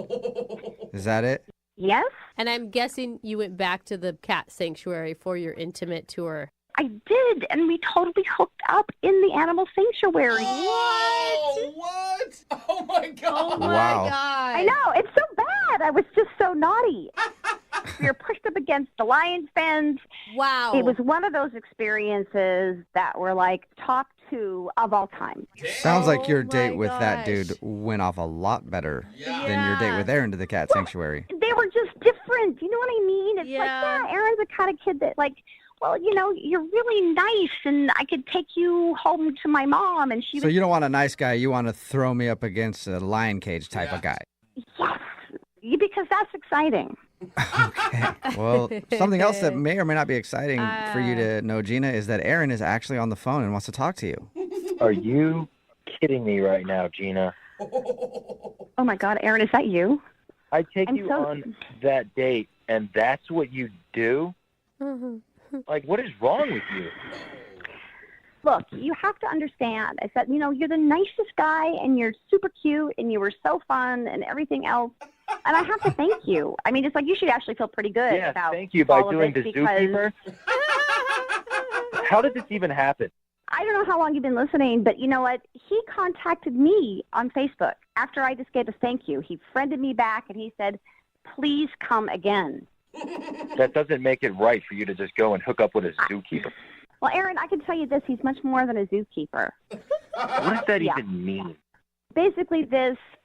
Is that it? Yes. And I'm guessing you went back to the cat sanctuary for your intimate tour. I did, and we totally hooked up in the animal sanctuary. What? Oh my God. Oh my Wow. God. I know, it's so bad. I was just so naughty. We were pushed up against the lion's fence. Wow. It was one of those experiences that were like top 2 of all time. Sounds like your date with that dude went off a lot better than your date with Aaron to the cat sanctuary. They were just different. You know what I mean? It's like, Aaron's the kind of kid that like, well, you're really nice, and I could take you home to my mom, and she So was... you don't want a nice guy, you want to throw me up against a lion cage type of guy. Yes, because that's exciting. Well, something else that may or may not be exciting for you to know, Gina, is that Aaron is actually on the phone and wants to talk to you. Are you kidding me right now, Gina? Oh, my God, Aaron, is that you? I take you on that date, and that's what you do? Like, what is wrong with you? Look, you have to understand is that, you're the nicest guy, and you're super cute, and you were so fun, and everything else. And I have to thank you. I mean, it's like you should actually feel pretty good about thank you by all of doing this the because zookeeper. How did this even happen? I don't know how long you've been listening, but you know what? He contacted me on Facebook after I just gave a thank you. He friended me back, and he said, please come again. That doesn't make it right for you to just go and hook up with a zookeeper. Well, Aaron, I can tell you this. He's much more than a zookeeper. What does that even mean? Basically,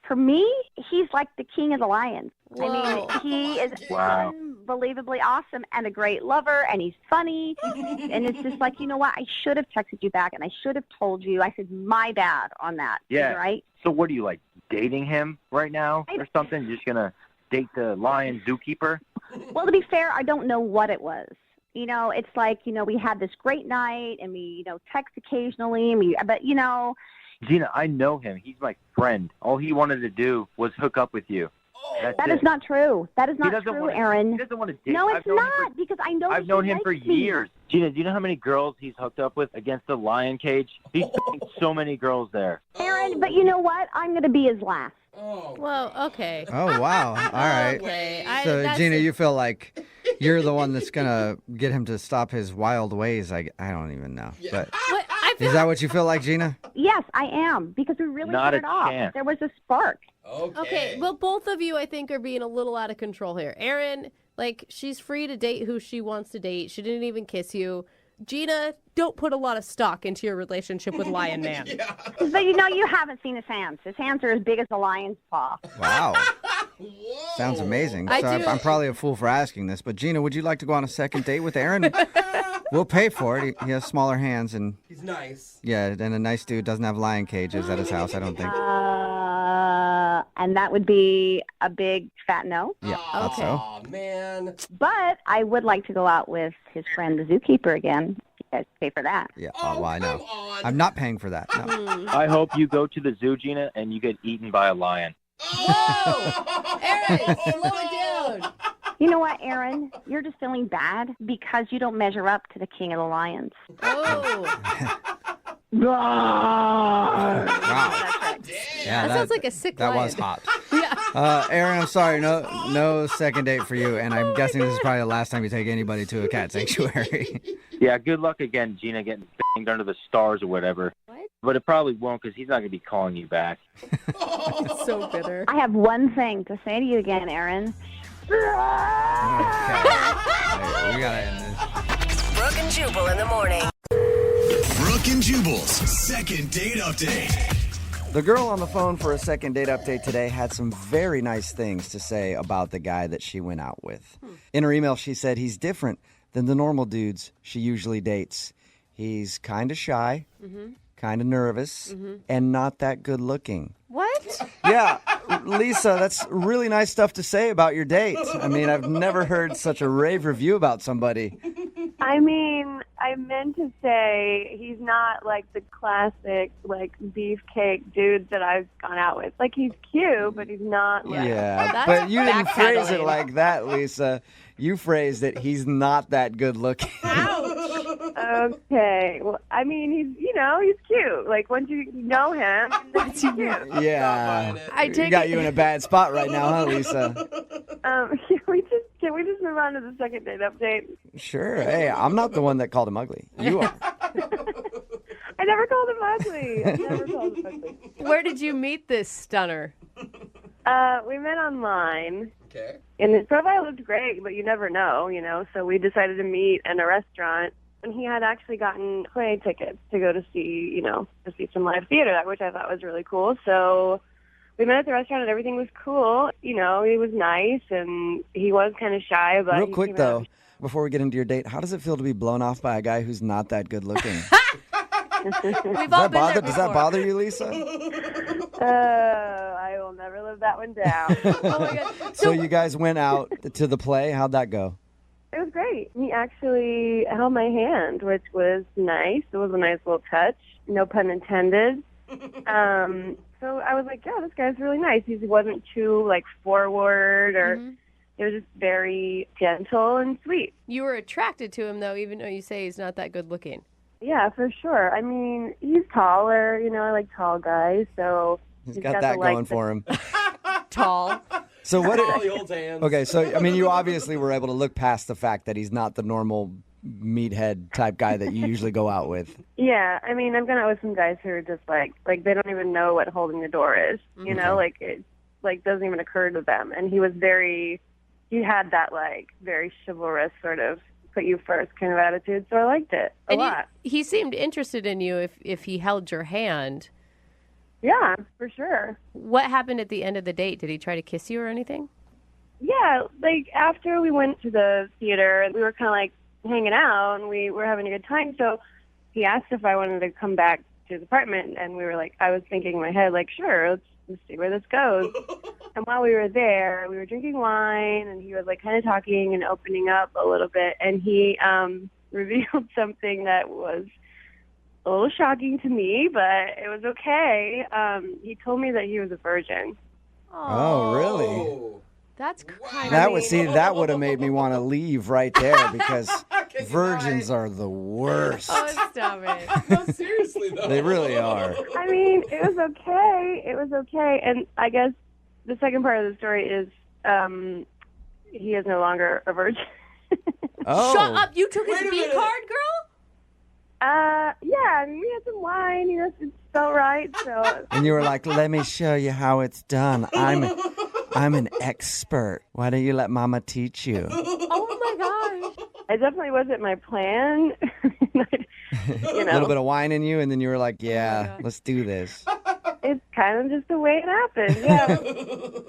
for me, he's like the king of the lions. Whoa. I mean, he is unbelievably awesome and a great lover, and he's funny. And it's just like, you know what? I should have texted you back, and I should have told you. I said, my bad on that. Yeah. Right? So what are you, like, dating him right now or something? You're just going to date the lion zookeeper? Well, to be fair, I don't know what it was. It's like, we had this great night, and we, text occasionally, but, Gina, I know him. He's my friend. All he wanted to do was hook up with you. That is not true. That is not true, Aaron. He doesn't want to date. No, it's not, because I know I've known him for years. Gina, do you know how many girls he's hooked up with against the lion cage? He's so many girls there. Aaron, but you know what? I'm going to be his last. Well, okay. Oh, wow. All right. Okay. So, Gina, you feel like you're the one that's going to get him to stop his wild ways. I don't even know. But is that what you feel like, Gina? Yes, I am, because we really Not hit it a off. chance. There was a spark. Okay, well, both of you, I think, are being a little out of control here. Aaron, she's free to date who she wants to date. She didn't even kiss you. Gina, don't put a lot of stock into your relationship with Lion Man. But you haven't seen his hands. His hands are as big as a lion's paw. Wow. Sounds amazing. I So do- I'm probably a fool for asking this, but Gina, would you like to go on a second date with Aaron? We'll pay for it. He has smaller hands, and He's nice. yeah, and a nice dude doesn't have lion cages at his house, I don't think. And that would be a big fat no. Yeah, thought so. Oh, man. But I would like to go out with his friend, the zookeeper, again. You guys pay for that. Yeah, well, I know. I'm not paying for that. No. I hope you go to the zoo, Gina, and you get eaten by a lion. Aaron, slow it down. You know what, Aaron? You're just feeling bad because you don't measure up to the king of the lions. Oh. Wow. Yeah, That sounds like a sick That lion. was hot. Aaron, I'm sorry, no second date for you, and I'm guessing this is probably the last time you take anybody to a cat sanctuary. Yeah, good luck again, Gina, getting banged under the stars or whatever. What? But it probably won't because he's not going to be calling you back. So bitter. I have one thing to say to you again, Aaron. We gotta end this. Brooke and Jubal in the morning. Brooke Brooke and Jubal's second date update. The girl on the phone for a second date update today had some very nice things to say about the guy that she went out with. In her email, she said he's different than the normal dudes she usually dates. He's kind of shy, kind of nervous, and not that good looking. What? Yeah, Lisa, that's really nice stuff to say about your date. I mean, I've never heard such a rave review about somebody. I mean, I meant to say he's not like the classic like beefcake dudes that I've gone out with. Like he's cute, but he's not like Yeah, but you didn't phrase it like that, Lisa. You phrased it, he's not that good looking. Okay. Well, I mean, he's cute. Like once you know him, he's cute. Yeah. I take got you in a bad spot right now, huh, Lisa? Can we just move on to the second date update? Sure. Hey, I'm not the one that called him ugly. You are. I never called him ugly. Where did you meet this stunner? We met online. Okay. And his profile looked great, but you never know, so we decided to meet in a restaurant. And he had actually gotten play tickets to go to see, to see some live theater, which I thought was really cool. So we met at the restaurant and everything was cool. He was nice and he was kind of shy. But Real quick, though, before we get into your date, how does it feel to be blown off by a guy who's not that good looking? Does that bother you, Lisa? I will never live that one down. Oh, my God. So you guys went out to the play. How'd that go? It was great. He actually held my hand, which was nice. It was a nice little touch, no pun intended. So I was like, yeah, this guy's really nice. He wasn't too, forward or it was just very gentle and sweet. You were attracted to him, though, even though you say he's not that good looking. Yeah, for sure. I mean, he's taller. I like tall guys, so he's got that going for him. Tall. So what? He holds hands. Okay, so I mean, you obviously were able to look past the fact that he's not the normal meathead type guy that you usually go out with. Yeah, I mean, I've gone out with some guys who are just like they don't even know what holding the door is. It doesn't even occur to them. And he had that very chivalrous sort of put you first kind of attitude. So I liked it a lot. He seemed interested in you if he held your hand. Yeah, for sure. What happened at the end of the date? Did he try to kiss you or anything? Yeah, after we went to the theater, we were kind of hanging out and we were having a good time. So he asked if I wanted to come back to his apartment, and we were I was thinking in my head, sure, let's see where this goes. And while we were there, we were drinking wine, and he was kind of talking and opening up a little bit, and he revealed something that was a little shocking to me, but it was okay. He told me that he was a virgin. Oh, really? That's kind that would have made me want to leave right there because virgins are the worst. Oh, stop it. No, seriously, though. They really are. I mean, it was okay. And I guess the second part of the story is he is no longer a virgin. Oh. Shut up. You took his V card, girl? Yeah, I mean, we had some wine. It felt right. So. And you were like, let me show you how it's done. I'm an expert. Why don't you let Mama teach you? Oh, my gosh. It definitely wasn't my plan. A little bit of wine in you, and then you were like, yeah, let's do this. It's kind of just the way it happened, yeah.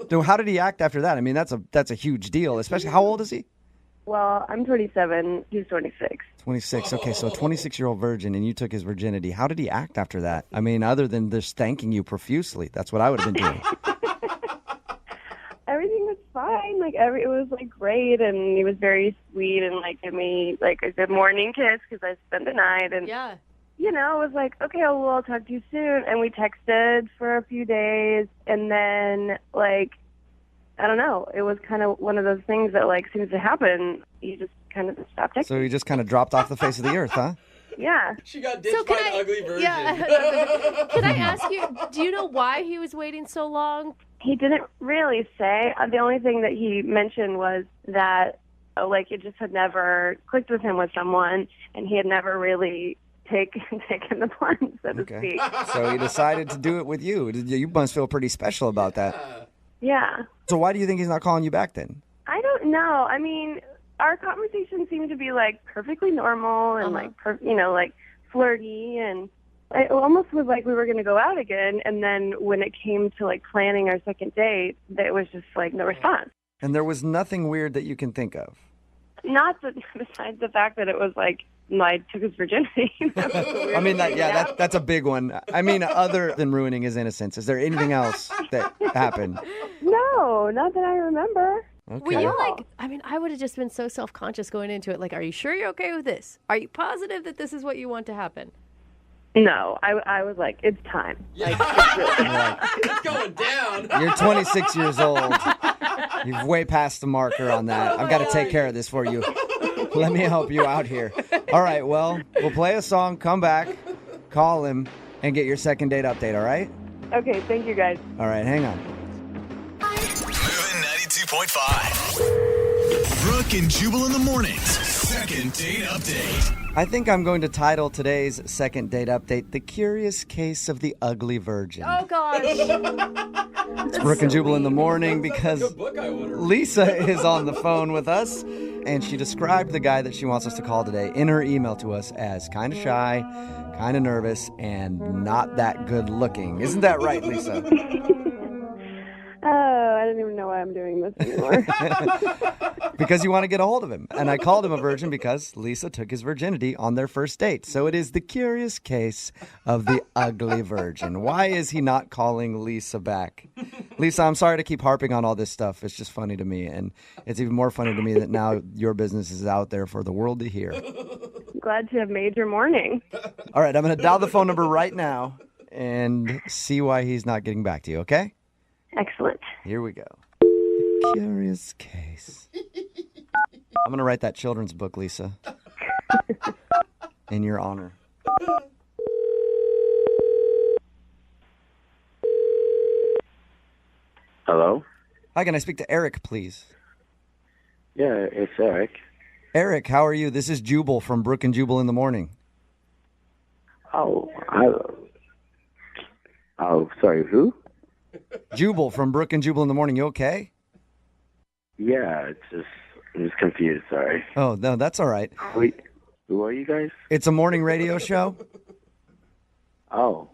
So how did he act after that? I mean, that's a huge deal, especially, how old is he? Well, I'm 27. He's 26. 26. Okay, so a 26-year-old virgin, and you took his virginity. How did he act after that? I mean, other than just thanking you profusely. That's what I would have been doing. Everything was fine. It was great, and he was very sweet and gave me a good morning kiss because I spent the night. And yeah, it was okay, well, I'll talk to you soon. And we texted for a few days, and then I don't know. It was kind of one of those things that seems to happen. You just kind of stop texting. So he just kind of dropped off the face of the earth, huh? Yeah. She got ditched by an ugly virgin. Yeah. Can I ask you, do you know why he was waiting so long? He didn't really say. The only thing that he mentioned was that, it just had never clicked with him with someone, and he had never really taken the plunge, so to speak. So he decided to do it with you. You must feel pretty special about that. Yeah. So why do you think he's not calling you back then? I don't know. I mean, our conversation seemed to be perfectly normal and flirty, and it almost was like we were going to go out again. And then when it came to like planning our second date, there was just like no response. And there was nothing weird that you can think of. Not that, besides the fact that it was like I took his virginity. I mean, that's a big one. I mean, other than ruining his innocence, is there anything else that happened? No, not that I remember. Okay. Were you like, I mean, I would have just been so self-conscious going into it. Like, are you sure you're okay with this? Are you positive that this is what you want to happen? No, I was like, it's time. Like, It's going down. You're 26 years old. You've way past the marker on that. I've got to take care of this for you. Let me help you out here. All right, well, we'll play a song, come back, call him, and get your second date update, all right? Okay, thank you guys. All right, hang on. Moving 92.5. Brooke and Jubal in the mornings. Second date update. I think I'm going to title today's second date update, The Curious Case of the Ugly Virgin. Oh, gosh. It's Brooke and Jubal in the morning because Lisa is on the phone with us, and she described the guy that she wants us to call today in her email to us as kind of shy, kind of nervous, and not that good looking. Isn't that right, Lisa? Oh, I don't even know why I'm doing this anymore. Because you want to get a hold of him. And I called him a virgin because Lisa took his virginity on their first date. So it is the curious case of the ugly virgin. Why is he not calling Lisa back? Lisa, I'm sorry to keep harping on all this stuff. It's just funny to me. And it's even more funny to me that now your business is out there for the world to hear. Glad to have made your morning. All right, I'm going to dial the phone number right now and see why he's not getting back to you, okay? Excellent. Here we go. Curious case. I'm going to write that children's book, Lisa. In your honor. Hello? Hi, can I speak to Eric, please? Yeah, it's Eric. Eric, how are you? This is Jubal from Brooke and Jubal in the morning. Oh, sorry, who? Jubal from Brooke and Jubal in the morning. You okay? Yeah, I'm just confused, sorry. Oh, no, that's all right. Wait, who are you guys? It's a morning radio show. Oh,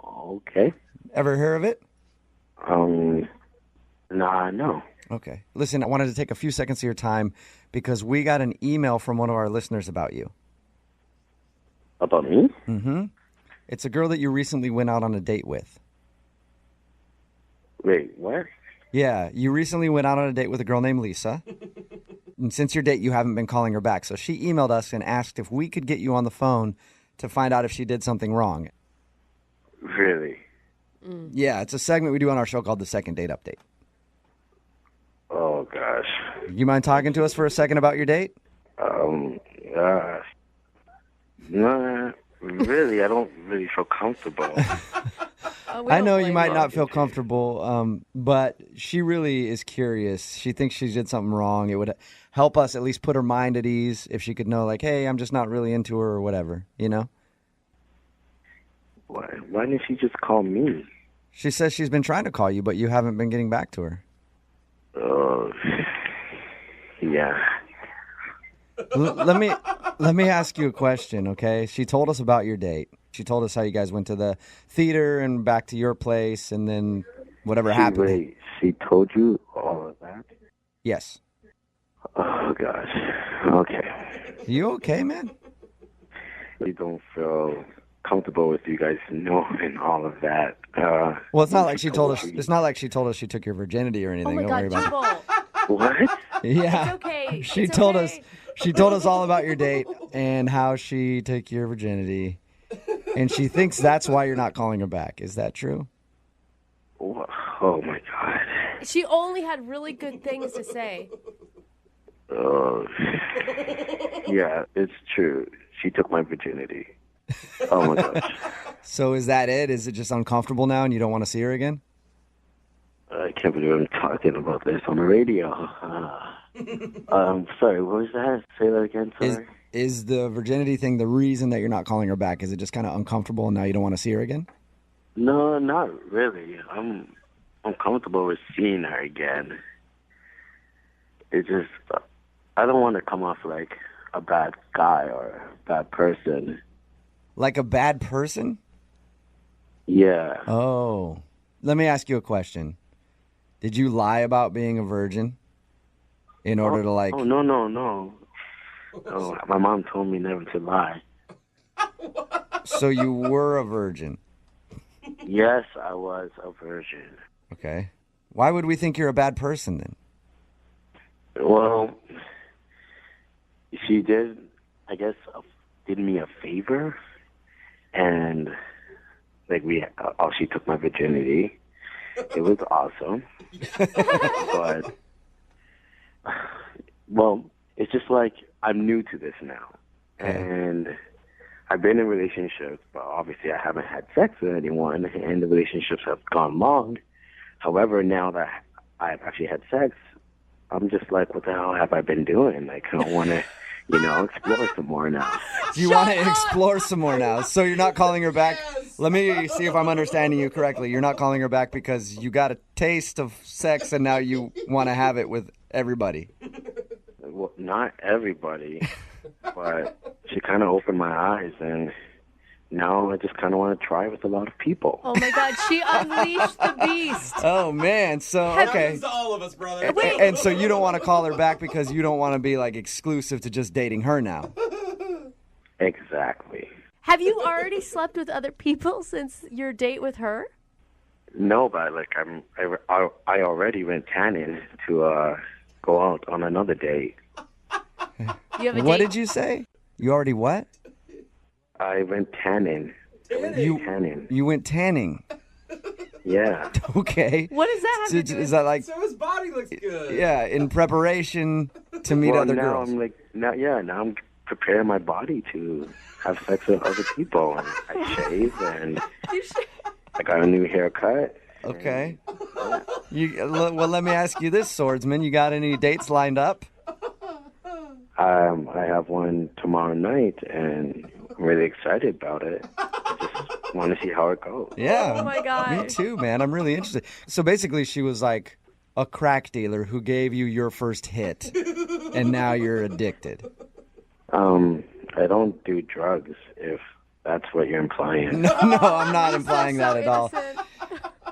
okay. Ever hear of it? Nah, no. Okay. Listen, I wanted to take a few seconds of your time because we got an email from one of our listeners about you. About me? Mm-hmm. It's a girl that you recently went out on a date with. Wait, what? Yeah, you recently went out on a date with a girl named Lisa. And since your date, you haven't been calling her back. So she emailed us and asked if we could get you on the phone to find out if she did something wrong. Really? Yeah, it's a segment we do on our show called The Second Date Update. Oh, gosh. You mind talking to us for a second about your date? Nah, really, I don't really feel comfortable. I know you might not feel comfortable, but she really is curious. She thinks she did something wrong. It would help us at least put her mind at ease if she could know, like, hey, I'm just not really into her or whatever, you know? Why didn't she just call me? She says she's been trying to call you, but you haven't been getting back to her. Oh, yeah. Let me ask you a question, okay? She told us about your date. She told us how you guys went to the theater and back to your place, and then whatever happened. Wait, she told you all of that? Yes. Oh, gosh. Okay. You okay, man? I don't feel comfortable with you guys knowing all of that. Well, it's not like she told us. It's not like she told us she took your virginity or anything. Oh my Don't worry God, about it. Jubal. What? Yeah. It's okay. She It's told okay. us. She told us all about your date and how she took your virginity, and she thinks that's why you're not calling her back. Is that true? Oh my God. She only had really good things to say. Oh, yeah, it's true. She took my virginity. Oh my gosh. So is that it? Is it just uncomfortable now and you don't want to see her again? I can't believe I'm talking about this on the radio. Sorry, what was that? Say that again, sorry. Is the virginity thing the reason that you're not calling her back? Is it just kind of uncomfortable and now you don't want to see her again? No, not really. I'm comfortable with seeing her again. It's just, I don't want to come off like a bad guy or a bad person. Like a bad person? Yeah. Oh. Let me ask you a question. Did you lie about being a virgin in order to like... Oh, no. Oh, my mom told me never to lie. So you were a virgin? Yes, I was a virgin. Okay. Why would we think you're a bad person then? Well, she did, I guess, did me a favor, and like she took my virginity. It was awesome, but well, it's just like I'm new to this now, and I've been in relationships, but obviously I haven't had sex with anyone, and the relationships have gone long. However, now that I've actually had sex, I'm just like, what the hell have I been doing? Like, I want to, explore some more now. Do you want to explore some more now? So you're not calling her back? Let me see if I'm understanding you correctly. You're not calling her back because you got a taste of sex and now you want to have it with everybody. Well, not everybody, but she kind of opened my eyes, and now I just kind of want to try with a lot of people. Oh my God, she unleashed the beast. Oh man, so okay. Happens to all of us, brother. And so you don't want to call her back because you don't want to be like exclusive to just dating her now. Exactly. Have you already slept with other people since your date with her? No, but like I already went tanning to go out on another date. You have a What date? did you say? You already what? I went tanning. You went tanning. Yeah. Okay. What does that have to do Is that like? So his body looks good. Yeah, in preparation to meet Well, other now girls. I'm like, now I'm preparing my body to have sex with other people, and I shave, and I got a new haircut. Okay. Well, let me ask you this, Swordsman. You got any dates lined up? I have one tomorrow night, and I'm really excited about it. I just want to see how it goes. Yeah. Oh my God. Me too, man. I'm really interested. So basically, she was like a crack dealer who gave you your first hit, and now you're addicted. I don't do drugs, if that's what you're implying. No, I'm not implying that at all.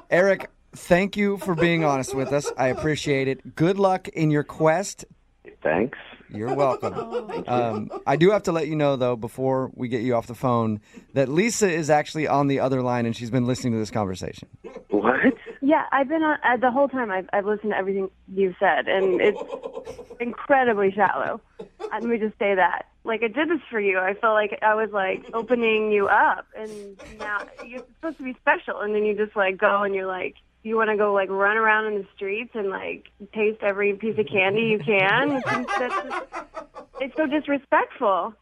Eric, thank you for being honest with us. I appreciate it. Good luck in your quest. Thanks. You're welcome. I do have to let you know, though, before we get you off the phone, that Lisa is actually on the other line, and she's been listening to this conversation. What? Yeah, I've been on the whole time. I've listened to everything you've said, and it's incredibly shallow. Let me just say that. Like, I did this for you. I felt like I was like opening you up, and now you're supposed to be special, and then you just like go and you're like, you want to go like run around in the streets and like taste every piece of candy you can. It's so disrespectful.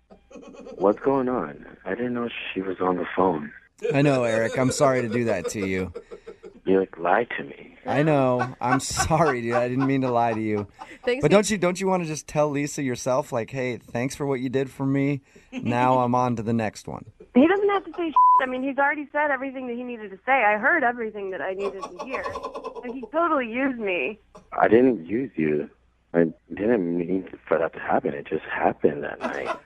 What's going on? I didn't know she was on the phone. I know, Eric. I'm sorry to do that to you. You like lied to me. I know. I'm sorry, dude. I didn't mean to lie to you. Thanks But don't you want to just tell Lisa yourself, like, hey, thanks for what you did for me. Now I'm on to the next one. He doesn't have to say shit. I mean, he's already said everything that he needed to say. I heard everything that I needed to hear. And he totally used me. I didn't use you. I didn't mean for that to happen. It just happened that night.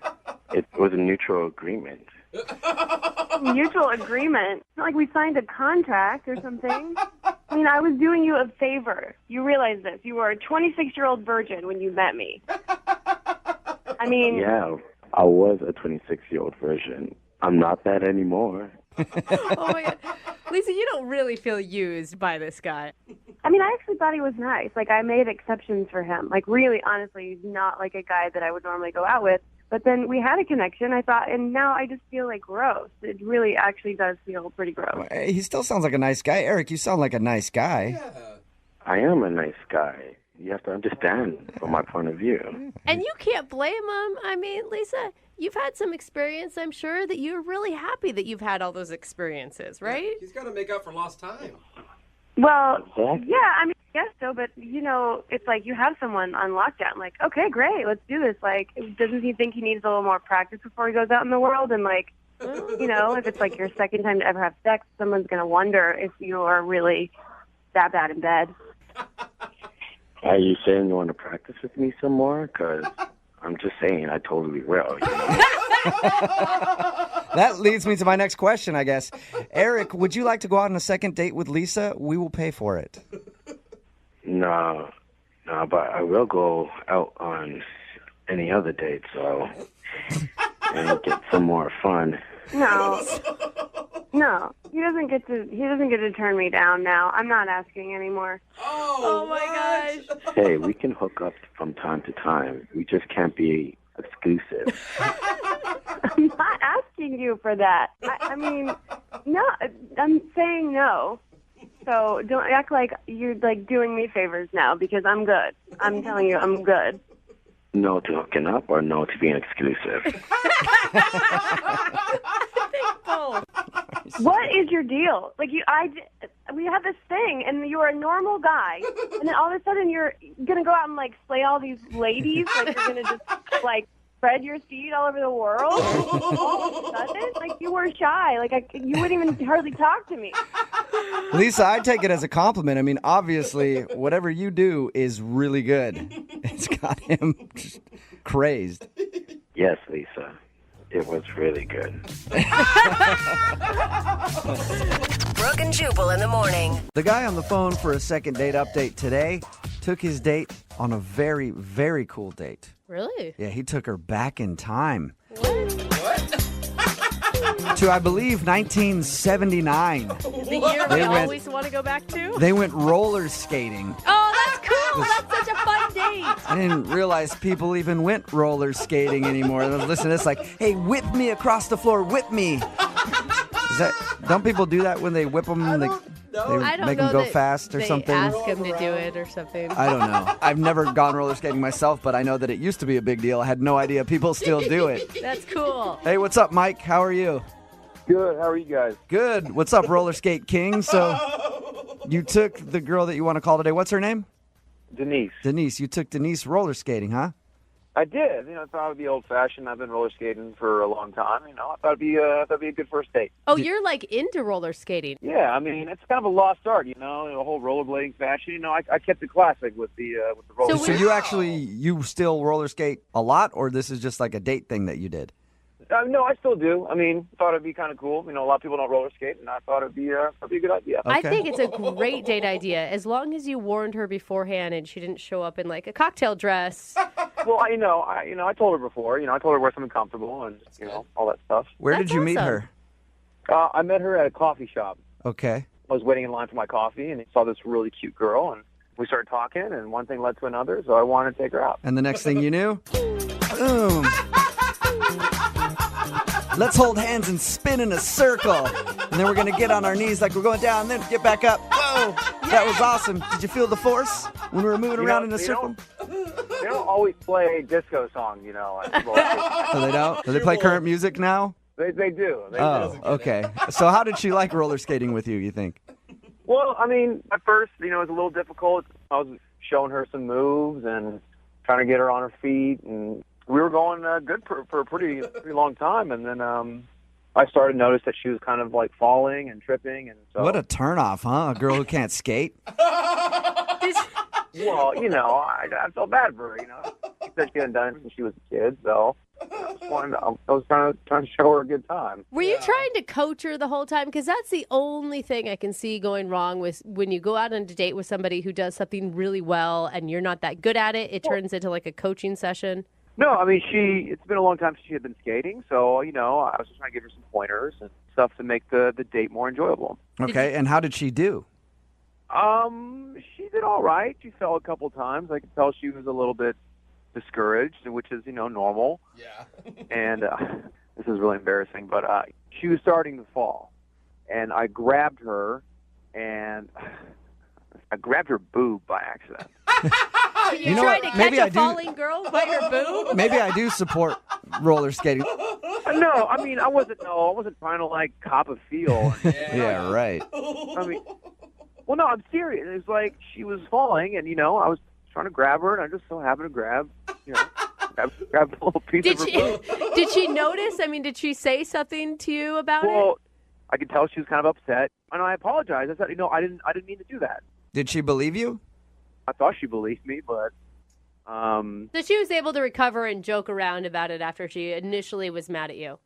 It was a mutual agreement. Mutual agreement? It's not like we signed a contract or something. I mean, I was doing you a favor. You realize this. You were a 26-year-old virgin when you met me. I mean... Yeah, I was a 26-year-old virgin. I'm not that anymore. Oh my God. Lisa, you don't really feel used by this guy. I mean, I actually thought he was nice. Like, I made exceptions for him. Like, really, honestly, he's not like a guy that I would normally go out with. But then we had a connection, I thought, and now I just feel like gross. It really actually does feel pretty gross. He still sounds like a nice guy. Eric, you sound like a nice guy. Yeah. I am a nice guy. You have to understand from my point of view. And you can't blame him. I mean, Lisa, you've had some experience, I'm sure, that you're really happy that you've had all those experiences, right? He's got to make up for lost time. Well, Exactly. yeah, I mean, I guess so, but, you know, it's like you have someone on lockdown. Like, okay, great, let's do this. Like, doesn't he think he needs a little more practice before he goes out in the world? And, like, you know, if it's like your second time to ever have sex, someone's going to wonder if you are really that bad in bed. Are you saying you want to practice with me some more? Because I'm just saying I totally will. You know? That leads me to my next question, I guess. Eric, would you like to go out on a second date with Lisa? We will pay for it. No, but I will go out on any other date, so and get some more fun. No. No. He doesn't get to turn me down now. I'm not asking anymore. Oh my gosh. Hey, we can hook up from time to time. We just can't be exclusive. I'm not asking you for that. I mean, no, I'm saying no. So don't act like you're like doing me favors now because I'm good. I'm telling you, I'm good. No to hooking up or no to being exclusive? What is your deal? Like we have this thing, and you are a normal guy, and then all of a sudden you're gonna go out and like slay all these ladies, like you're gonna just like spread your seed all over the world. All of a sudden, like you were shy, like you wouldn't even hardly talk to me. Lisa, I take it as a compliment. I mean, obviously, whatever you do is really good. It's got him just crazed. Yes, Lisa. It was really good. Brooke and Jubal in the morning. The guy on the phone for a second date update today took his date on a very, very cool date. Really? Yeah, he took her back in time. To, I believe, 1979. The year we always want to go back to? They went roller skating. Oh, that's cool. That's such a fun date. I didn't realize people even went roller skating anymore. I was listening to this like, hey, whip me across the floor, whip me. Don't people do that when they whip them? They make them go fast or something? They ask them to do it or something. I don't know. I've never gone roller skating myself, but I know that it used to be a big deal. I had no idea people still do it. That's cool. Hey, what's up, Mike? How are you? Good. How are you guys? Good. What's up, Roller Skate King? So you took the girl that you want to call today. What's her name? Denise. Denise. You took Denise roller skating, huh? I did. I thought it would be old-fashioned. I've been roller skating for a long time. I thought it'd be a good first date. Oh, you're like into roller skating. Yeah, I mean, it's kind of a lost art, the whole rollerblading fashion. I kept it classic with the roller. So you still roller skate a lot, or this is just like a date thing that you did? No, I still do. Thought it'd be kind of cool. A lot of people don't roller skate, and I thought it'd be a good idea. I think it's a great date idea, as long as you warned her beforehand and she didn't show up in like a cocktail dress. Well, I told her before. I told her to wear something comfortable and all that stuff. Where did you meet her? I met her at a coffee shop. Okay. I was waiting in line for my coffee, and I saw this really cute girl, and we started talking, and one thing led to another, so I wanted to take her out. And the next thing you knew, boom. Let's hold hands and spin in a circle. And then we're going to get on our knees like we're going down and then get back up. Whoa, that was awesome. Did you feel the force when we were moving around in a circle? They don't always play disco songs, Oh, they don't? Do they play current music now? They do. They do. Okay. So how did she like roller skating with you think? Well, at first, it was a little difficult. I was showing her some moves and trying to get her on her feet, and we were going good for a pretty long time, and then I started to notice that she was kind of like falling and tripping, and so. What a turnoff, huh? A girl who can't skate. Well, I felt bad for her. She said she hadn't done it since she was a kid, so I was trying to show her a good time. Were you trying to coach her the whole time? Because that's the only thing I can see going wrong with when you go out on a date with somebody who does something really well and you're not that good at it. It turns into like a coaching session. No, it's been a long time since she had been skating, so, I was just trying to give her some pointers and stuff to make the date more enjoyable. Okay, and how did she do? She did all right. She fell a couple times. I could tell she was a little bit discouraged, which is, normal. Yeah. And this is really embarrassing, but she was starting to fall, and I grabbed her, and I grabbed her boob by accident. You trying to catch a falling girl by her boob? Maybe I do support roller skating. No, I wasn't trying to like cop a feel. Yeah, right. Well, no, I'm serious. It was like she was falling, and I was trying to grab her, and I just so happened to grab a little piece of her boob. Did she notice? Did she say something to you about it? Well, I could tell she was kind of upset, and I apologized. I said, I didn't mean to do that. Did she believe you? I thought she believed me, but So she was able to recover and joke around about it after she initially was mad at you.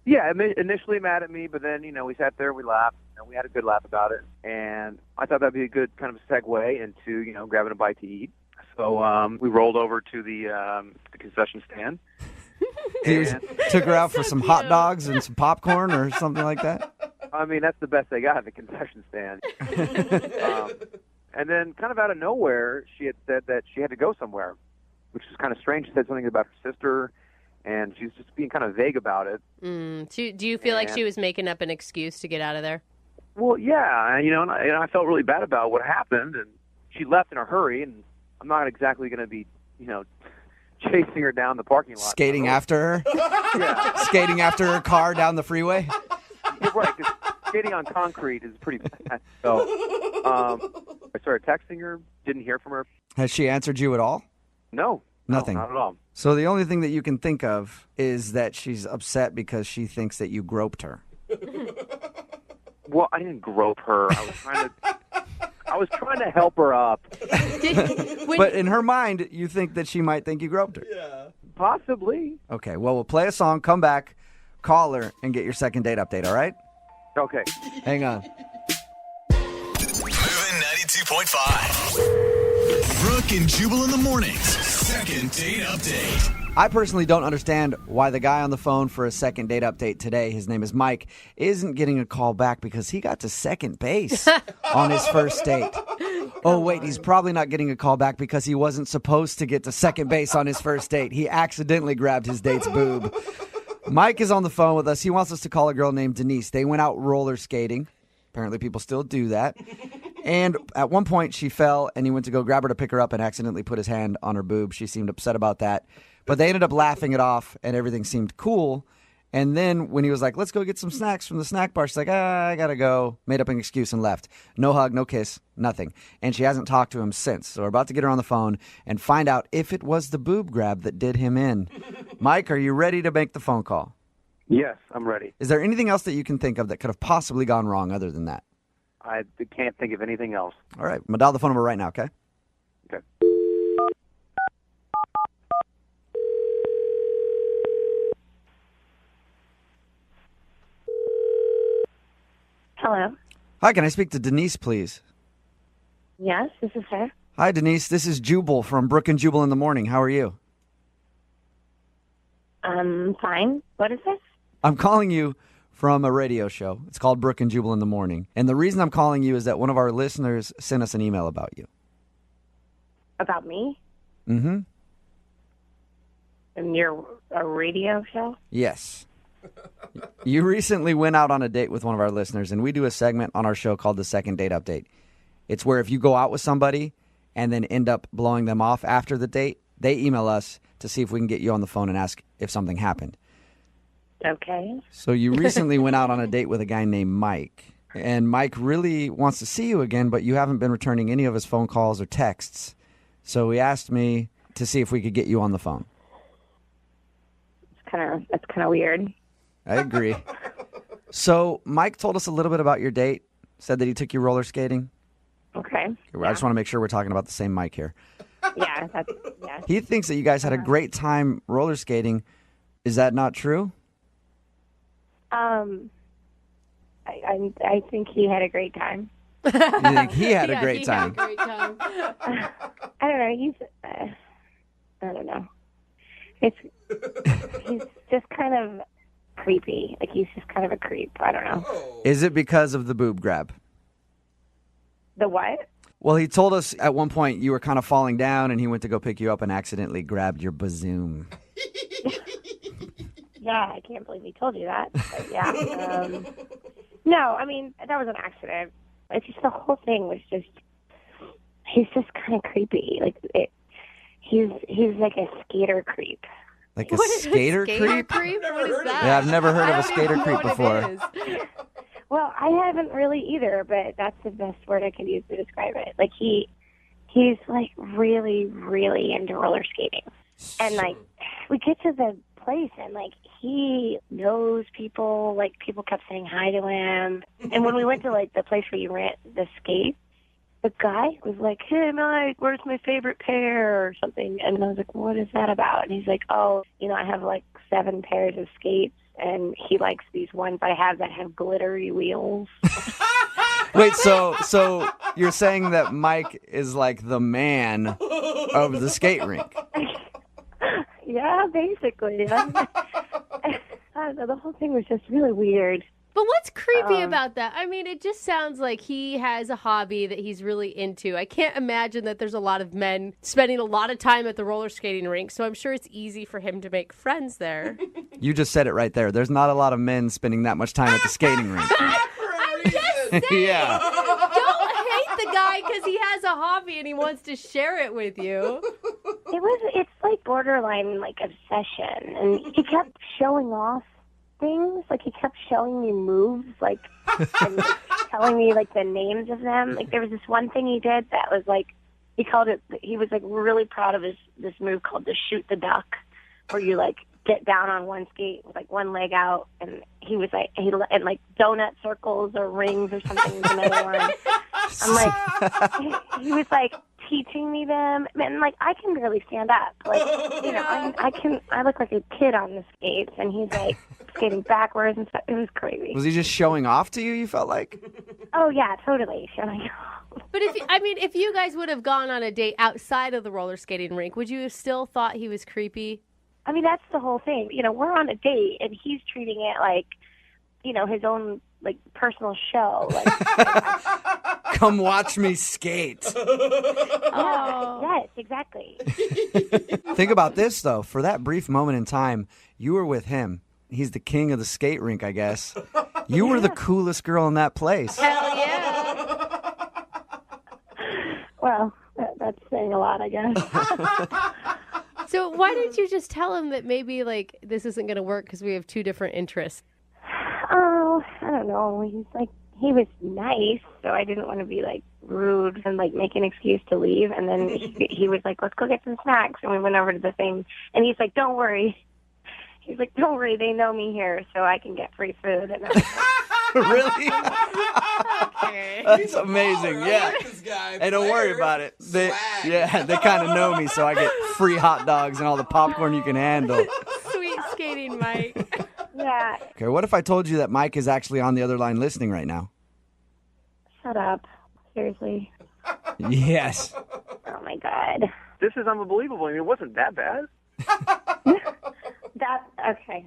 Yeah, initially mad at me, but then, we sat there and we laughed, and we had a good laugh about it. And I thought that'd be a good kind of segue into, grabbing a bite to eat. So we rolled over to the concession stand. You took her out for some hot dogs and some popcorn or something like that? I mean, that's the best they got at the concession stand. And then kind of out of nowhere, she had said that she had to go somewhere, which is kind of strange. She said something about her sister, and she was just being kind of vague about it. Do you feel like she was making up an excuse to get out of there? Well, yeah, and I felt really bad about what happened, and she left in a hurry, and I'm not exactly going to be, chasing her down the parking lot. Skating after her? Yeah. Skating after her car down the freeway? Yeah, right, 'cause skating on concrete is pretty bad. So I started texting her, didn't hear from her. Has she answered you at all? No. Nothing. No, not at all. So the only thing that you can think of is that she's upset because she thinks that you groped her. Well, I didn't grope her. I was trying to help her up. But in her mind, you think that she might think you groped her. Yeah. Possibly. Okay, well, we'll play a song, come back, call her, and get your second date update, all right? Okay. Hang on. Moving 92.5. Brooke and Jubal in the mornings. Second date update. I personally don't understand why the guy on the phone for a second date update today, his name is Mike, isn't getting a call back because he got to second base on his first date. Oh, wait, he's probably not getting a call back because he wasn't supposed to get to second base on his first date. He accidentally grabbed his date's boob. Mike is on the phone with us. He wants us to call a girl named Denise. They went out roller skating. Apparently people still do that. And at one point she fell and he went to go grab her to pick her up and accidentally put his hand on her boob. She seemed upset about that. But they ended up laughing it off and everything seemed cool. And then when he was like, let's go get some snacks from the snack bar, she's like, I gotta go. Made up an excuse and left. No hug, no kiss, nothing. And she hasn't talked to him since. So we're about to get her on the phone and find out if it was the boob grab that did him in. Mike, are you ready to make the phone call? Yes, I'm ready. Is there anything else that you can think of that could have possibly gone wrong other than that? I can't think of anything else. All right, I'm going to dial the phone number right now, okay? Okay. Hello. Hi, can I speak to Denise, please? Yes, this is her. Hi, Denise. This is Jubal from Brooke and Jubal in the Morning. How are you? Fine. What is this? I'm calling you from a radio show. It's called Brooke and Jubal in the Morning. And the reason I'm calling you is that one of our listeners sent us an email about you. About me? Mm-hmm. And you're a radio show? Yes. You recently went out on a date with one of our listeners, and we do a segment on our show called the Second Date Update. It's where if you go out with somebody and then end up blowing them off after the date, they email us to see if we can get you on the phone and ask if something happened. Okay. So you recently went out on a date with a guy named Mike, and Mike really wants to see you again, but you haven't been returning any of his phone calls or texts. So he asked me to see if we could get you on the phone. That's kind of weird. I agree. So Mike told us a little bit about your date, said that he took you roller skating. Okay. I just want to make sure we're talking about the same Mike here. Yeah. He thinks that you guys had a great time roller skating. Is that not true? I think he had a great time. You think he had a great time? I don't know. I don't know. He's just kind of creepy. Like, he's just kind of a creep. I don't know. Is it because of the boob grab? The what? Well, he told us at one point you were kind of falling down and he went to go pick you up and accidentally grabbed your bazoom. Yeah, I can't believe he told you that. But yeah. No, I mean, that was an accident. It's just the whole thing was just, he's just kind of creepy. Like, he's like a skater creep. Like a skater creep? What is that? Yeah, I've never heard of a skater creep before. Well, I haven't really either, but that's the best word I could use to describe it. Like, he's like really, really into roller skating. And like, we get to the place and like, he knows people, like people kept saying hi to him. And when we went to like the place where you rent the skates, the guy was like, hey, Mike, where's my favorite pair or something? And I was like, what is that about? And he's like, oh, I have like 7 pairs of skates and he likes these ones I have that have glittery wheels. Wait, so you're saying that Mike is like the man of the skate rink? Yeah, basically. I don't know, the whole thing was just really weird. But what's creepy about that? I mean, it just sounds like he has a hobby that he's really into. I can't imagine that there's a lot of men spending a lot of time at the roller skating rink, so I'm sure it's easy for him to make friends there. You just said it right there. There's not a lot of men spending that much time at the skating rink. I'm just saying. Yeah. Don't hate the guy because he has a hobby and he wants to share it with you. It's like borderline like obsession, and he kept showing off things. Like he kept showing me moves, like and like, telling me like the names of them. Like there was this one thing he did that was like he was like really proud of this move called the shoot the duck, where you like get down on one skate with like one leg out, and he was like and like donut circles or rings or something was another one. I'm like he was like teaching me them, and like I can barely stand up. Like I look like a kid on the skates, and he's like skating backwards and stuff. It was crazy. Was he just showing off to you? You felt like? Oh yeah, totally showing off. But if you guys would have gone on a date outside of the roller skating rink, would you have still thought he was creepy? I mean, that's the whole thing. We're on a date, and he's treating it like, his own like personal show. Like, come watch me skate. Yeah, yes, exactly. Think about this though. For that brief moment in time, you were with him. He's the king of the skate rink, I guess. You were the coolest girl in that place. Hell yeah. Well, that's saying a lot, I guess. So why didn't you just tell him that maybe like this isn't going to work because we have two different interests? Oh, I don't know. He was nice, so I didn't want to be like rude and like make an excuse to leave. And then he was like, "Let's go get some snacks," and we went over to the thing. And he's like, "Don't worry." He's like, "Don't worry, they know me here, so I can get free food." And I was like, really? Okay. That's amazing. Yeah. Hey, don't worry about it. They kind of know me, so I get free hot dogs and all the popcorn you can handle. Sweet skating, Mike. Yeah. Okay, what if I told you that Mike is actually on the other line listening right now? Shut up. Seriously. Yes. Oh my God. This is unbelievable. I mean, it wasn't that bad. Okay.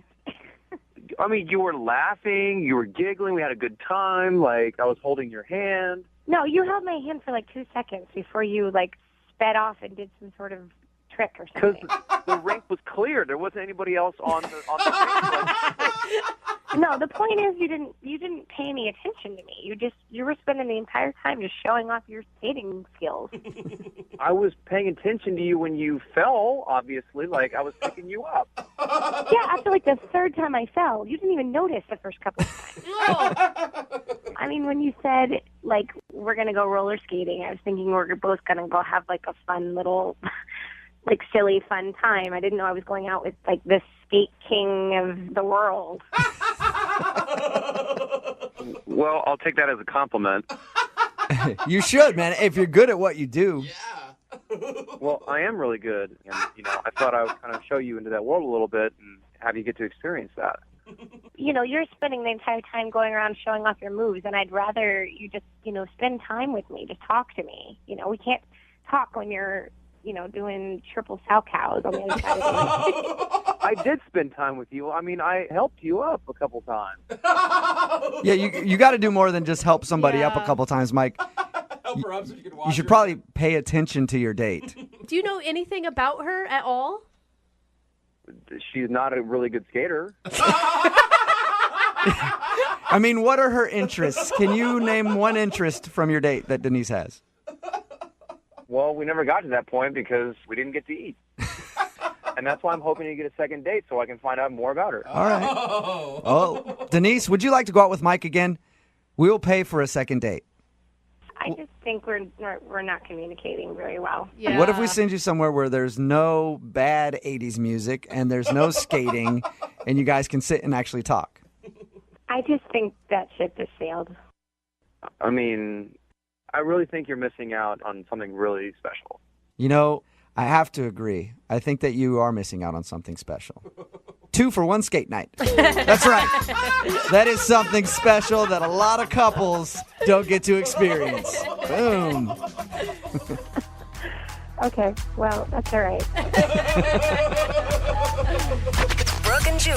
I mean, you were laughing, you were giggling, we had a good time. Like, I was holding your hand. No, you held my hand for like 2 seconds before you like sped off and did some sort of trick or something. Because the rink was clear. There wasn't anybody else on the rink. No, the point is you didn't pay any attention to me. You were spending the entire time just showing off your skating skills. I was paying attention to you when you fell, obviously. Like, I was picking you up. Yeah, after like the third time I fell, you didn't even notice the first couple of times. I mean, when you said, like, we're going to go roller skating, I was thinking we're both going to go have, like, a fun little, like, silly fun time. I didn't know I was going out with, like, the skate king of the world. Well, I'll take that as a compliment. You should, man, if you're good at what you do. Well, I am really good. And, I thought I would kind of show you into that world a little bit and have you get to experience that. You're spending the entire time going around showing off your moves, and I'd rather you just, spend time with me, just talk to me. We can't talk when you're, doing triple sow cows on the other side of the I did spend time with you. I mean, I helped you up a couple times. Yeah, you got to do more than just help somebody up a couple times, Mike. Help her up so you can watch You should her. probably pay attention to your date. Do you know anything about her at all? She's not a really good skater. I mean, what are her interests? Can you name one interest from your date that Denise has? Well, we never got to that point because we didn't get to eat. And that's why I'm hoping to get a second date so I can find out more about her. All right. Oh, Denise, would you like to go out with Mike again? We'll pay for a second date. I just think we're not communicating very well. Yeah. What if we send you somewhere where there's no bad 80s music and there's no skating and you guys can sit and actually talk? I just think that ship has sailed. I mean, I really think you're missing out on something really special. I have to agree. I think that you are missing out on something special. 2 for 1 skate night. That's right. That is something special that a lot of couples don't get to experience. Boom. Okay, well, that's all right.